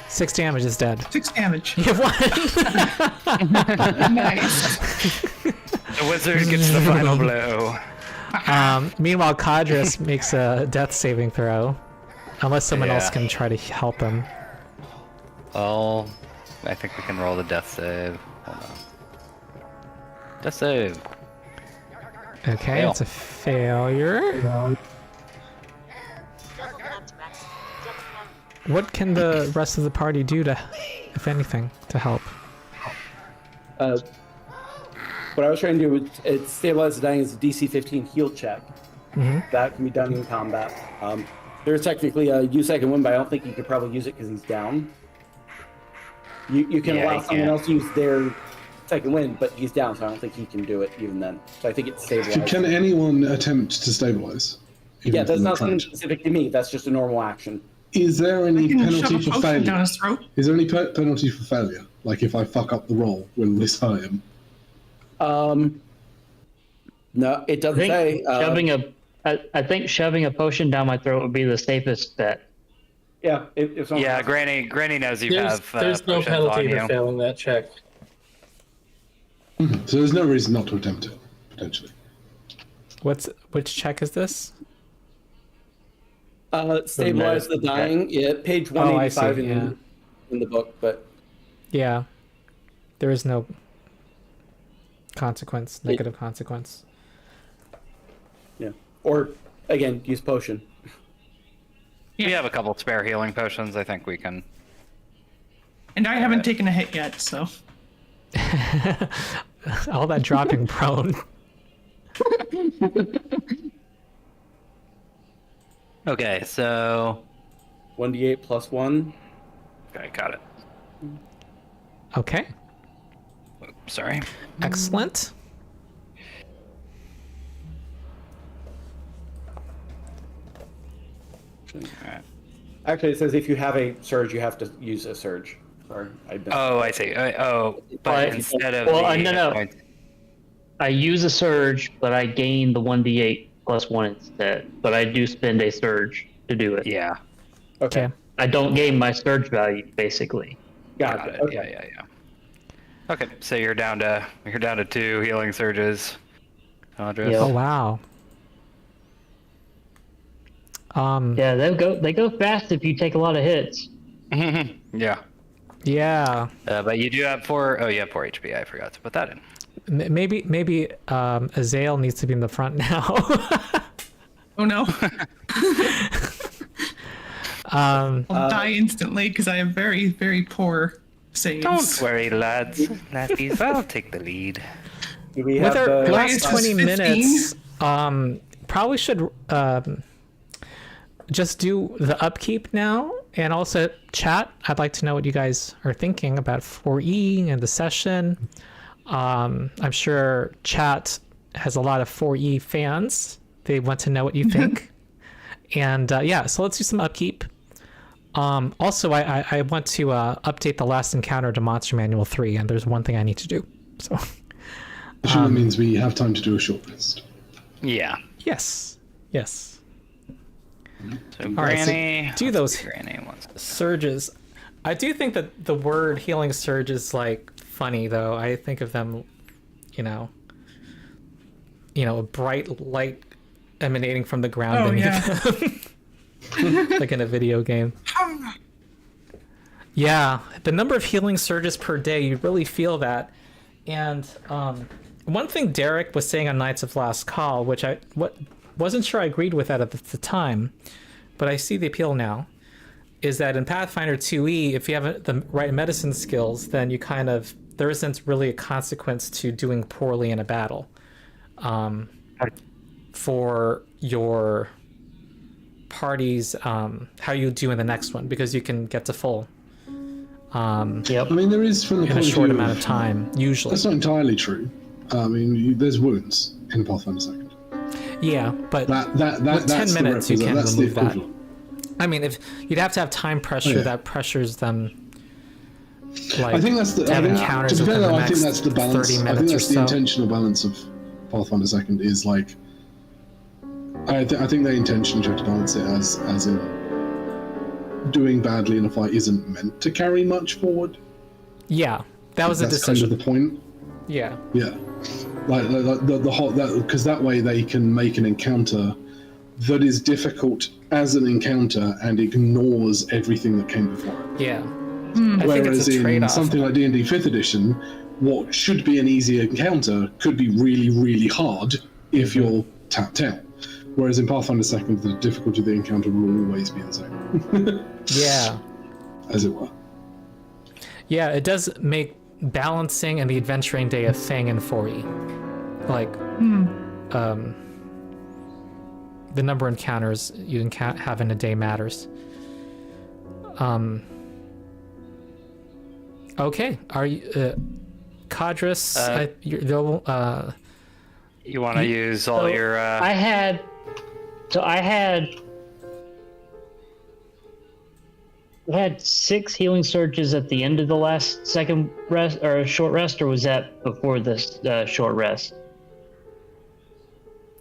6 damage is dead. 6 damage. You have 1. Nice. The wizard gets the final blow. Meanwhile, Codrus makes a death saving throw, unless someone else Yeah. can try to help him. Oh, I think we can roll the death save. Hold on. Death save. Okay, Fail. it's a failure. What can the rest of the party do to, if anything, to help? What I was trying to do was it stabilize the dying as a DC 15 heal check. That can be done in combat. There's technically a use I can win, but I don't think you could probably use it because he's down. You can Yeah, allow you someone can't. else to use their second win, but he's down, so I don't think he can do it even then. So I think it's stabilized. Can anyone attempt to stabilize? Even Yeah, if that's they're not something trying to? specific to me. That's just a normal action. Is there I any can penalty shove a for potion failure? down his throat. Is there any penalty for failure? Like if I fuck up the roll, will this hurt him? No, it I doesn't say. think I think shoving a potion down my throat would be the safest bet. Yeah, if someone Yeah, else- Granny knows you There's, have. there's no potions penalty on to you. failing that check. So there's no reason not to attempt it, potentially. Which check is this? stabilize the dying. Yeah, page Oh, I see, 185 yeah. in the book, but Yeah. There is no consequence, negative consequence. yeah. Or again, use potion. We have a couple spare healing potions. I think we can. And I haven't taken a hit yet, so. All that dropping prone. Okay, so 1d8 plus 1. okay, got it. Okay, Sorry. excellent. Actually, it says if you have a surge, you have to use a surge. Sorry, I missed. Oh, I see. But But- instead of well, the no. point- I use a surge, but I gain the 1d8 plus 1 instead. But I do spend a surge to do it. Yeah, Okay, I don't gain my surge value, basically. got got it. it. Okay. Yeah. Okay, so you're down to 2 healing surges. Codrus. Yep. Oh wow. Yeah, they go fast if you take a lot of hits. Yeah. Yeah. But you do have 4. Oh, you have 4 HP. I forgot to put that in. Maybe Ezzall needs to be in the front now. Oh no. I'll die instantly because I have very, very poor saves. Don't worry, lads. Laddies, I'll take the lead. Do we With have our the last Highest 20 is 15? minutes, probably should just do the upkeep now, and also chat. I'd like to know what you guys are thinking about 4E and the session. I'm sure chat has a lot of 4E fans. They want to know what you think. And yeah, so let's do some upkeep. Also, I want to update the last encounter to Monster Manual 3, and there's one thing I need to do. So Assuming that means we have time to do a short rest. Yeah. yes. So All right, so Granny. do those Granny wants. surges. I do think that the word healing surge is like funny though. I think of them, a bright light emanating from the ground Oh, beneath yeah. them. Like in a video game. Yeah, the number of healing surges per day, you really feel that. And one thing Derek was saying on Knights of Last Call, which I wasn't sure I agreed with that at the time, but I see the appeal now, is that in Pathfinder 2E, if you have the right medicine skills, then you there isn't really a consequence to doing poorly in a battle for your party's how you do in the next one, because you can get to full Yep. I mean, there is from the in a point short of view amount of of time, usually. That's not entirely true. I mean, there's wounds in Pathfinder 2nd. Yeah, but That with 10 that's minutes you can that's the remove that. equivalent. I mean, if you'd have to have time pressure yeah. that pressures them. Like, I think that's the. to have I think, encounters to be fair, within the though, I think next that's the balance. 30 I minutes think or that's the so. intentional balance of Pathfinder 2nd is like. I think they intentionally try to balance it as in doing badly in a fight isn't meant to carry much forward. Yeah, that was a That's decision. kind of the point. Yeah. Yeah. like the whole that because that way they can make an encounter that is difficult as an encounter and ignores everything that came before it. Yeah. I think Whereas it's a in trade-off. something like D&D 5th edition, what should be an easy encounter could be really, really hard if you're tapped out. Whereas in Pathfinder 2nd, the difficulty of the encounter will always be the same. Yeah. As it were. Yeah, it does make balancing and the adventuring day a thing in 4E. Like, the number of encounters you can have in a day matters. Okay, are you, Codrus? You want to use all your? I had 6 healing surges at the end of the last second rest or short rest, or was that before this short rest?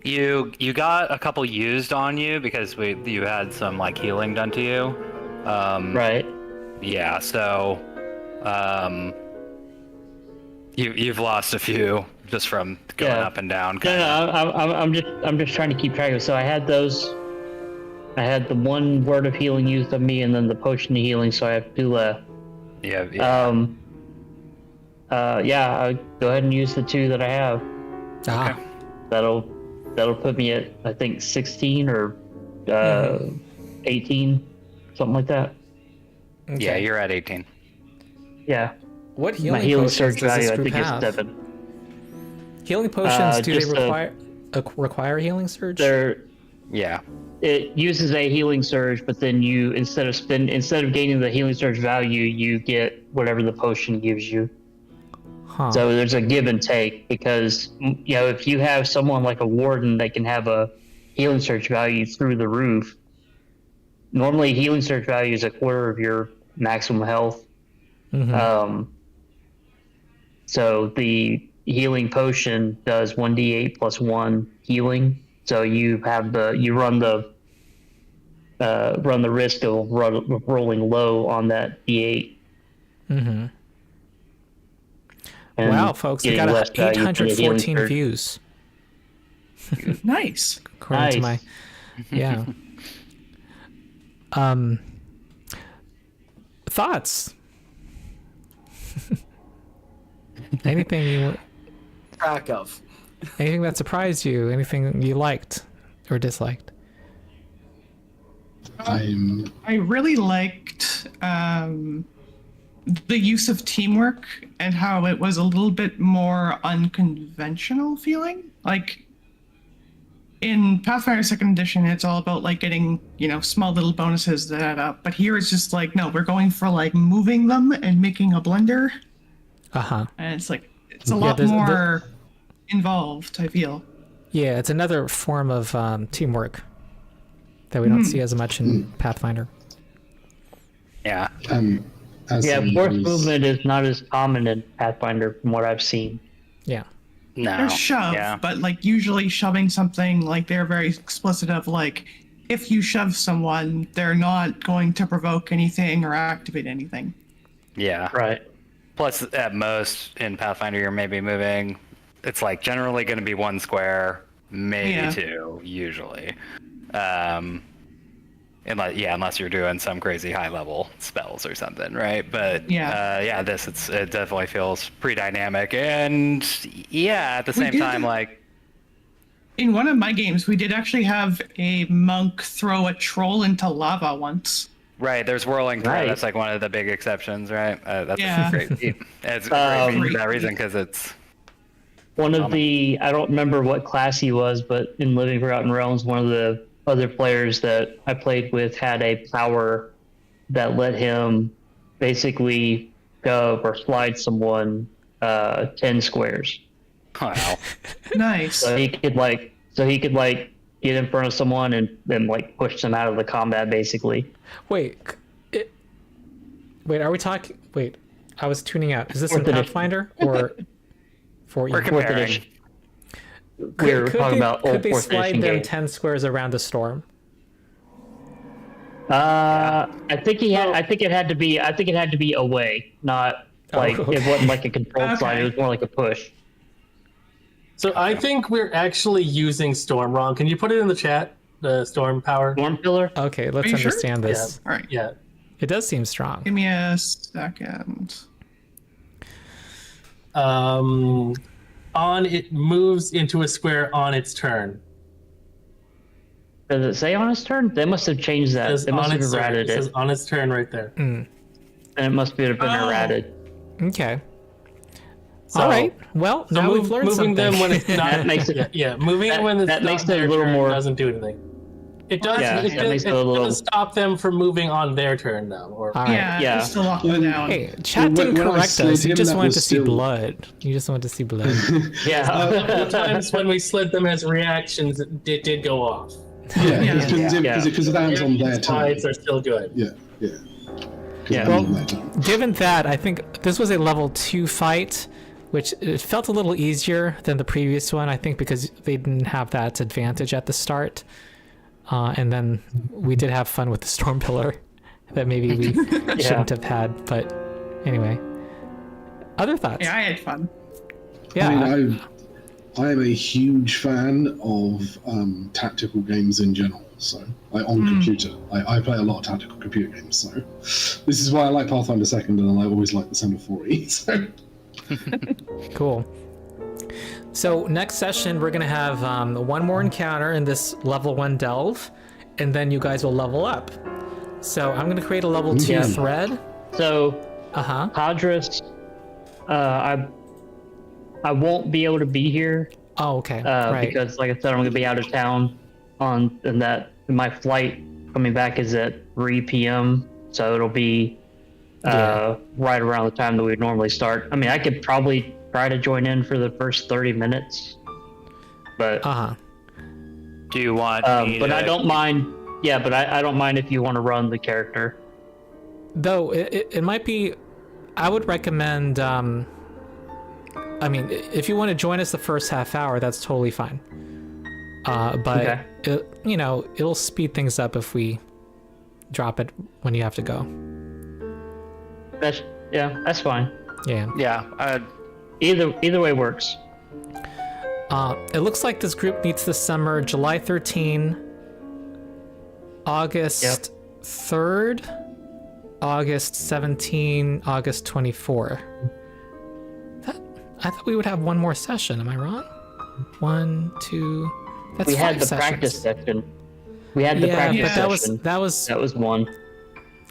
You got a couple used on you because you had some like healing done to you. Right. Yeah. So, you've lost a few just from going up and down. I'm just trying to keep track of it. So I had those. I had the 1 word of healing used on me, and then the potion of healing. So I have 2 left. Yeah. I'll go ahead and use the 2 that I have. Ah. That'll put me at, I think, 16 or 18, something like that. Okay. Yeah, you're at 18. Yeah. What healing My healing potions surge does value, this I group think, have? is 7. Healing potions, do they just require healing surge? Yeah. It uses a healing surge, but then you instead of gaining the healing surge value, you get whatever the potion gives you. Huh. So there's a give and take because if you have someone like a warden that can have a healing surge value through the roof, normally healing surge value is a quarter of your maximum health. So the healing potion does 1d8 plus 1 healing. So you run the risk of rolling low on that d8. Mm-hmm. Wow, folks, we got 814 views. Nice. According to my, yeah. Thoughts? Anything you Track of. anything that surprised you? Anything you liked or disliked? I really liked the use of teamwork and how it was a little bit more unconventional feeling. Like in Pathfinder 2nd Edition, it's all about like getting, small little bonuses that add up. But here it's just like, no, we're going for like moving them and making a blender. Uh-huh. And it's like, it's a lot more involved, I feel. Yeah, it's another form of teamwork that we don't see as much in Pathfinder. Yeah. Force movement is not as common in Pathfinder from what I've seen. Yeah. No. There's shove, but like usually shoving something, like they're very explicit of like, if you shove someone, they're not going to provoke anything or activate anything. Yeah. Right. Plus, at most in Pathfinder, you're maybe moving. It's like generally going to be 1 square, maybe 2, usually. Unless you're doing some crazy high level spells or something, right? But it definitely feels pretty dynamic, and at the same time, like in one of my games, we did actually have a monk throw a troll into lava once. Right, there's whirling through. Right. That's like one of the big exceptions, right? That's great. It's great for that reason because it's one of the, I don't remember what class he was, but in Living Forgotten Realms, one of the other players that I played with had a power that let him basically go or slide someone 10 squares. Wow. Nice. So he could get in front of someone and then like push them out of the combat basically. Wait, are we talking? Wait, I was tuning out. Is this in Fourth edition. Pathfinder or for We're Fourth comparing. edition. We're talking about could old they fourth slide edition them games. 10 squares around a storm? I think it had to be away, not like okay. it wasn't like a controlled slide. It was more like a push. So I think we're actually using storm wrong. Can you put it in the chat? The storm power. Storm pillar. Okay, let's Are you sure? understand this. All right. Yeah. It does seem strong. Give me a second. On it moves into a square on its turn. Does it say on its turn? They must have changed that. They must have errated It says it, on its turn right there. and it must be have been errated. Okay. So- All right. Well, So now we've learned moving something. them when it's not. That makes it- yeah, moving that- them when it's that not makes it their a little turn more- doesn't do anything. It does. Yeah, it that does, makes it it a little- doesn't stop them from moving on their turn though. Or All right. Yeah, Yeah. just to lock them down. Hey, chat When- didn't when I correct slid us. You him, just that wanted was to see still- blood. You just wanted to see blood. Yeah. sometimes when we slid them as reactions, it did go off. Yeah, Yeah. because the dam's on their turn. Sides are still good. Yeah. 'Cause Yeah. the dam's Well, on their turn. Given that, I think this was a level 2 fight, which it felt a little easier than the previous one, I think, because they didn't have that advantage at the start. And then we did have fun with the storm pillar that maybe we shouldn't have had. But anyway, other thoughts? Yeah, I had fun. Yeah. I mean, I am a huge fan of tactical games in general. So, on computer, I play a lot of tactical computer games. So, this is why I like Pathfinder 2nd, and I always like the Semaphore. So, Cool. So next session, we're going to have one more encounter in this level 1 delve, and then you guys will level up. So I'm going to create a level 2 Yeah. thread. So, Uh-huh. Codrus, I won't be able to be here Oh, okay. Right. because, like I said, I'm going to be out of town my flight coming back is at 3 p.m. So it'll be right around the time that we would normally start. I mean, I could probably try to join in for the first 30 minutes, but Uh-huh. Do you want me but to... I don't mind. Yeah, but I don't mind if you want to run the character. Though it might be, I would recommend, I mean, if you want to join us the first half hour, that's totally fine. But, Okay. it'll speed things up if we drop it when you have to go. That's fine. Yeah. Yeah, Either way works. It looks like this group meets this summer, July 13, August 3rd, August 17, August 24. I thought we would have one more session. Am I wrong? 1, 2. That's We 5 had the sessions. practice section. We had the practice but session. that was one.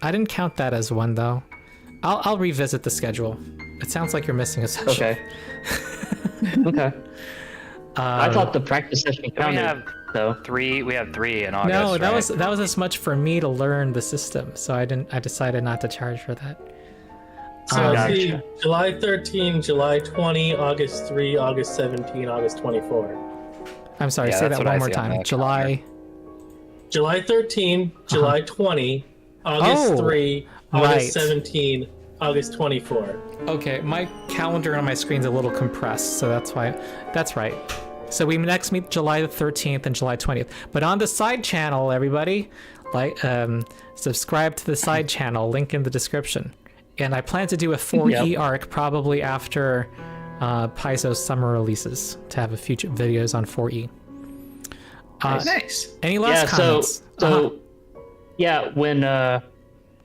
I didn't count that as one though. I'll revisit the schedule. It sounds like you're missing a session. Okay. Okay. I thought the practice session we counted, have though. 3. We have 3 in August. No, that right? was as much for me to learn the system, so I decided not to charge for that. So Gotcha. see, July 13, July 20, August 3, August 17, August 24. I'm sorry, Yeah, say that's that what I one more see on time. the July. July 13, July 20, August Oh, 3, right. August 17, August 24. Okay, my calendar on my screen's a little compressed, so that's why. That's right. So we next meet July the 13th and July 20th. But on the side channel, everybody, subscribe to the side channel. Link in the description. And I plan to do a 4E arc probably after Paizo's summer releases to have a future videos on 4E. Nice. Any last comments?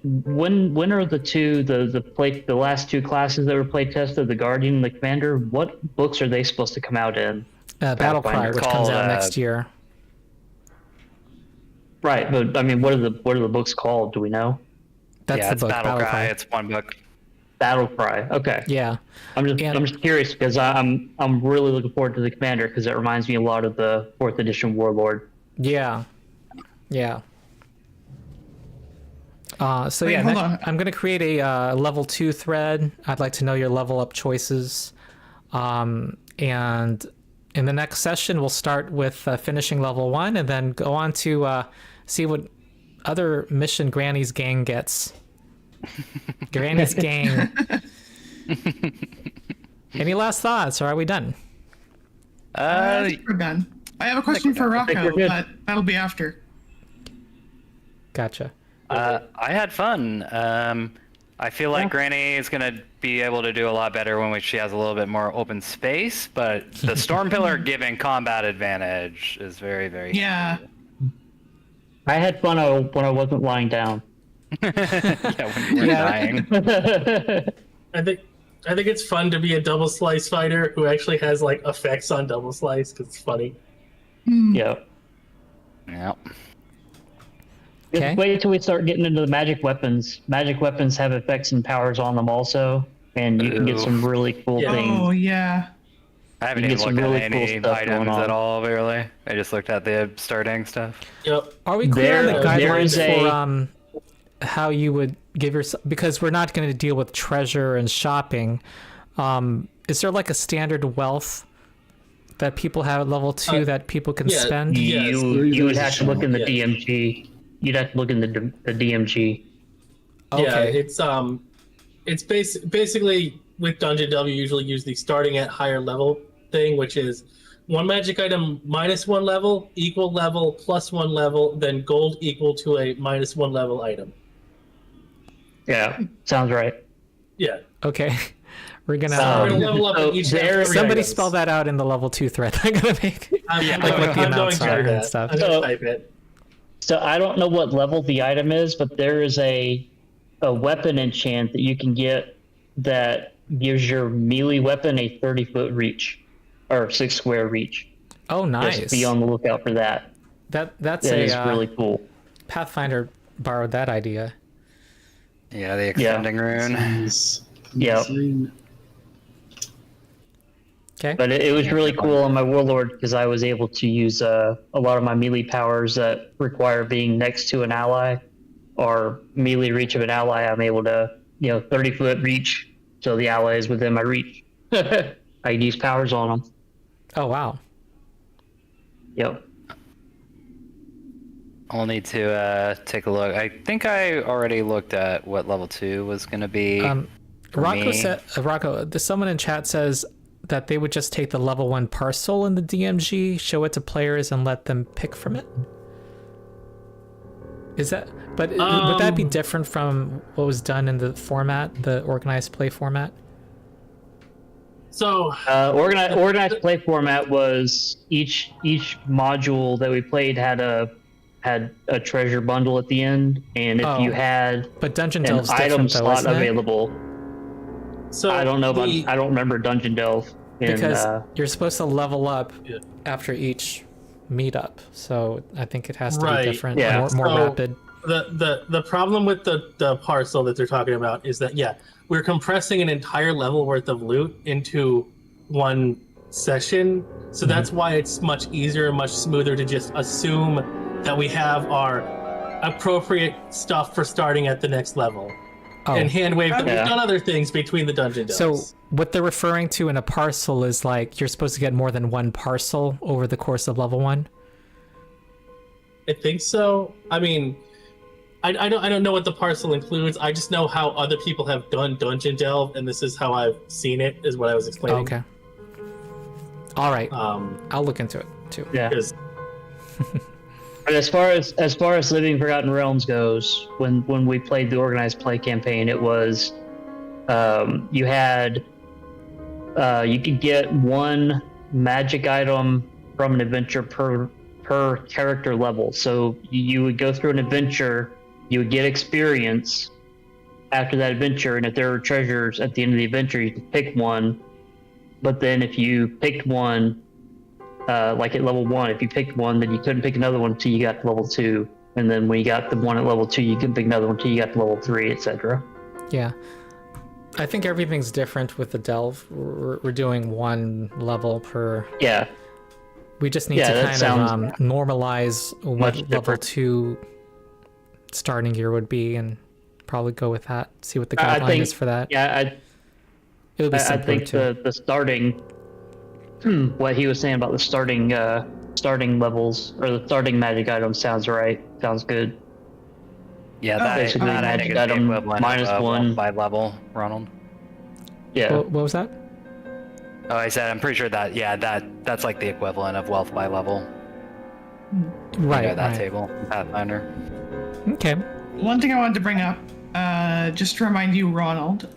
When are the last two classes that were play tested, the Guardian and the Commander? What books are they supposed to come out in? Battle Cry, Pathfinder which comes called, out next year. Right, but I mean, what are the books called? Do we know? That's yeah, the it's book, Battle Cry. Cry. It's one book. Battle Cry. Okay. Yeah. I'm just curious because I'm really looking forward to the Commander because it reminds me a lot of the 4th edition Warlord. Yeah. So Wait, yeah, hold next, on. I'm gonna create a level 2 thread. I'd like to know your level up choices, and in the next session we'll start with finishing level 1, and then go on to see what other mission Granny's gang gets. Granny's gang. Any last thoughts, or are we done? I think we're done. I have a question for think Rocco, we're good. but that'll be after. Gotcha. I had fun. I feel like Granny is gonna be able to do a lot better when she has a little bit more open space, but the Storm Pillar giving combat advantage is very, very Yeah. I had fun when I wasn't lying down. yeah, when you were dying. I think it's fun to be a double slice fighter who actually has like effects on double slice because it's funny. Yeah. Yeah. Okay. Just wait till we start getting into the magic weapons. Magic weapons have effects and powers on them also, and you can get some really cool Yeah. things. Oh yeah. I haven't You even get some looked really at cool any stuff items going on. at all, really. I just looked at the starting stuff. Yep. Are we clear on the There guidelines is a- for how you would give yourself, because we're not going to deal with treasure and shopping. Is there like a standard wealth that people have at level 2 that people can yeah. spend? Yes. You would have to look in the Yeah. DMG. You'd have to look in the DMG. Okay. Yeah, it's basically with Dungeon Delve, you usually use the starting at higher level thing, which is one magic item -1 level, equal level, +1 level, then gold equal to a -1 level item. Yeah, sounds right. Yeah. Okay. We're gonna. We're gonna level up so at each there- every Somebody items. spell that out in the level 2 thread. I'm gonna make. I'm like going, what the I'm going amounts to are do and that. stuff. I'm going So- to type it. So I don't know what level the item is, but there is a weapon enchant that you can get that gives your melee weapon a 30-foot reach, or 6 square reach. Oh, nice. Just be on the lookout for that. That's That a is really cool. Pathfinder borrowed that idea. Yeah, the extending rune. Sounds Yeah. insane. Okay. But it was really cool on my warlord because I was able to use a lot of my melee powers that require being next to an ally or melee reach of an ally. I'm able to, 30-foot reach, so the ally is within my reach. I can use powers on them. Oh, wow. Yep. I'll need to take a look. I think I already looked at what level 2 was going to be. for Rocco me. said, someone in chat says that they would just take the level 1 parcel in the DMG, show it to players, and let them pick from it. Is that? But would that be different from what was done in the format, the organized play format? So, Organized play format was each module that we played had a treasure bundle at the end, and if you had But Dungeon an Delve's item different though, slot isn't it? available, I don't know about. I don't remember Dungeon Delve. Because you're supposed to level up Yeah. after each meetup, so I think it has to Right. be different, Yeah. more So- rapid. the problem with the parcel that they're talking about is that we're compressing an entire level worth of loot into one session, so that's why it's much easier and much smoother to just assume that we have our appropriate stuff for starting at the next level and hand wave that Yeah. we've done other things between the dungeon So delves. what they're referring to in a parcel is like you're supposed to get more than one parcel over the course of level 1. I think so. I mean, I don't know what the parcel includes. I just know how other people have done Dungeon Delve, and this is how I've seen it. Is what I was explaining. Okay. All right. Um, I'll look into it too. Yeah. 'cause- But as far as Living Forgotten Realms goes, when we played the organized play campaign, it was you had you could get one magic item from an adventure per character level. So you would go through an adventure, you would get experience after that adventure, and if there were treasures at the end of the adventure, you could pick one. But then if you picked one, like at level 1, if you picked one, then you couldn't pick another one until you got to level 2. And then when you got the one at level 2, you couldn't pick another one until you got to level 3, etc. Yeah. I think everything's different with the delve. We're doing one level per. Yeah. We just need Yeah, to that kind sounds of normalize what much level different. 2 starting gear would be, and probably go with that. See what the I guideline think- is for that. Yeah, It would be I simpler think too. the starting, what he was saying about the starting levels or the starting magic item sounds right. Sounds good. Yeah, that, Basically, that I think magic is the item equivalent minus of one. by level, Ronald. Yeah. What was that? Oh, I said I'm pretty sure that that's like the equivalent of wealth by level. Right. that right. table, in Pathfinder. Okay. One thing I wanted to bring up, just to remind you, Ronald,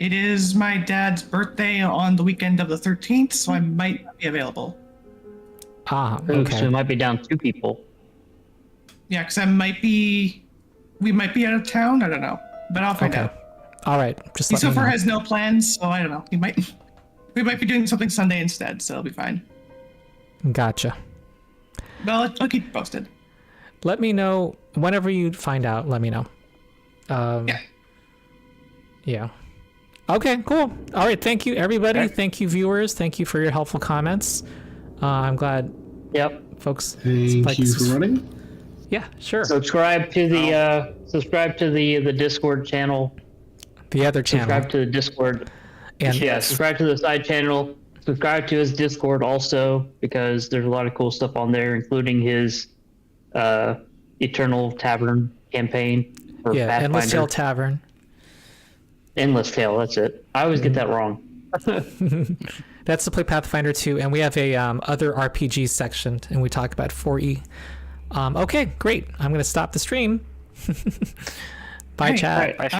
it is my dad's birthday on the weekend of the 13th, so I might not be available. Ah, So okay. it might be down 2 people. Yeah, because we might be out of town. I don't know, but I'll find Okay. out. All right. Just He let so me far know. has no plans, so I don't know. We might be doing something Sunday instead, so it'll be fine. Gotcha. But I'll keep you posted. Let me know whenever you find out. Let me know. Yeah. Yeah. Okay, cool. All right. Thank you, everybody. Okay. Thank you, viewers. Thank you for your helpful comments. I'm glad Yep. folks. Thank you for running. Yeah, sure. Subscribe to the Discord channel. The other channel. Subscribe to the Discord. And Yeah, subscribe to the side channel. Subscribe to his Discord also, because there's a lot of cool stuff on there, including his Eternal Tavern campaign for yeah, Endless Pathfinder. Tale Tavern. Endless Tale, that's it. I always get that wrong. That's to play Pathfinder 2, and we have a other RPG section, and we talk about 4E. Okay, great. I'm going to stop the stream. Bye, Hey, chat. All right.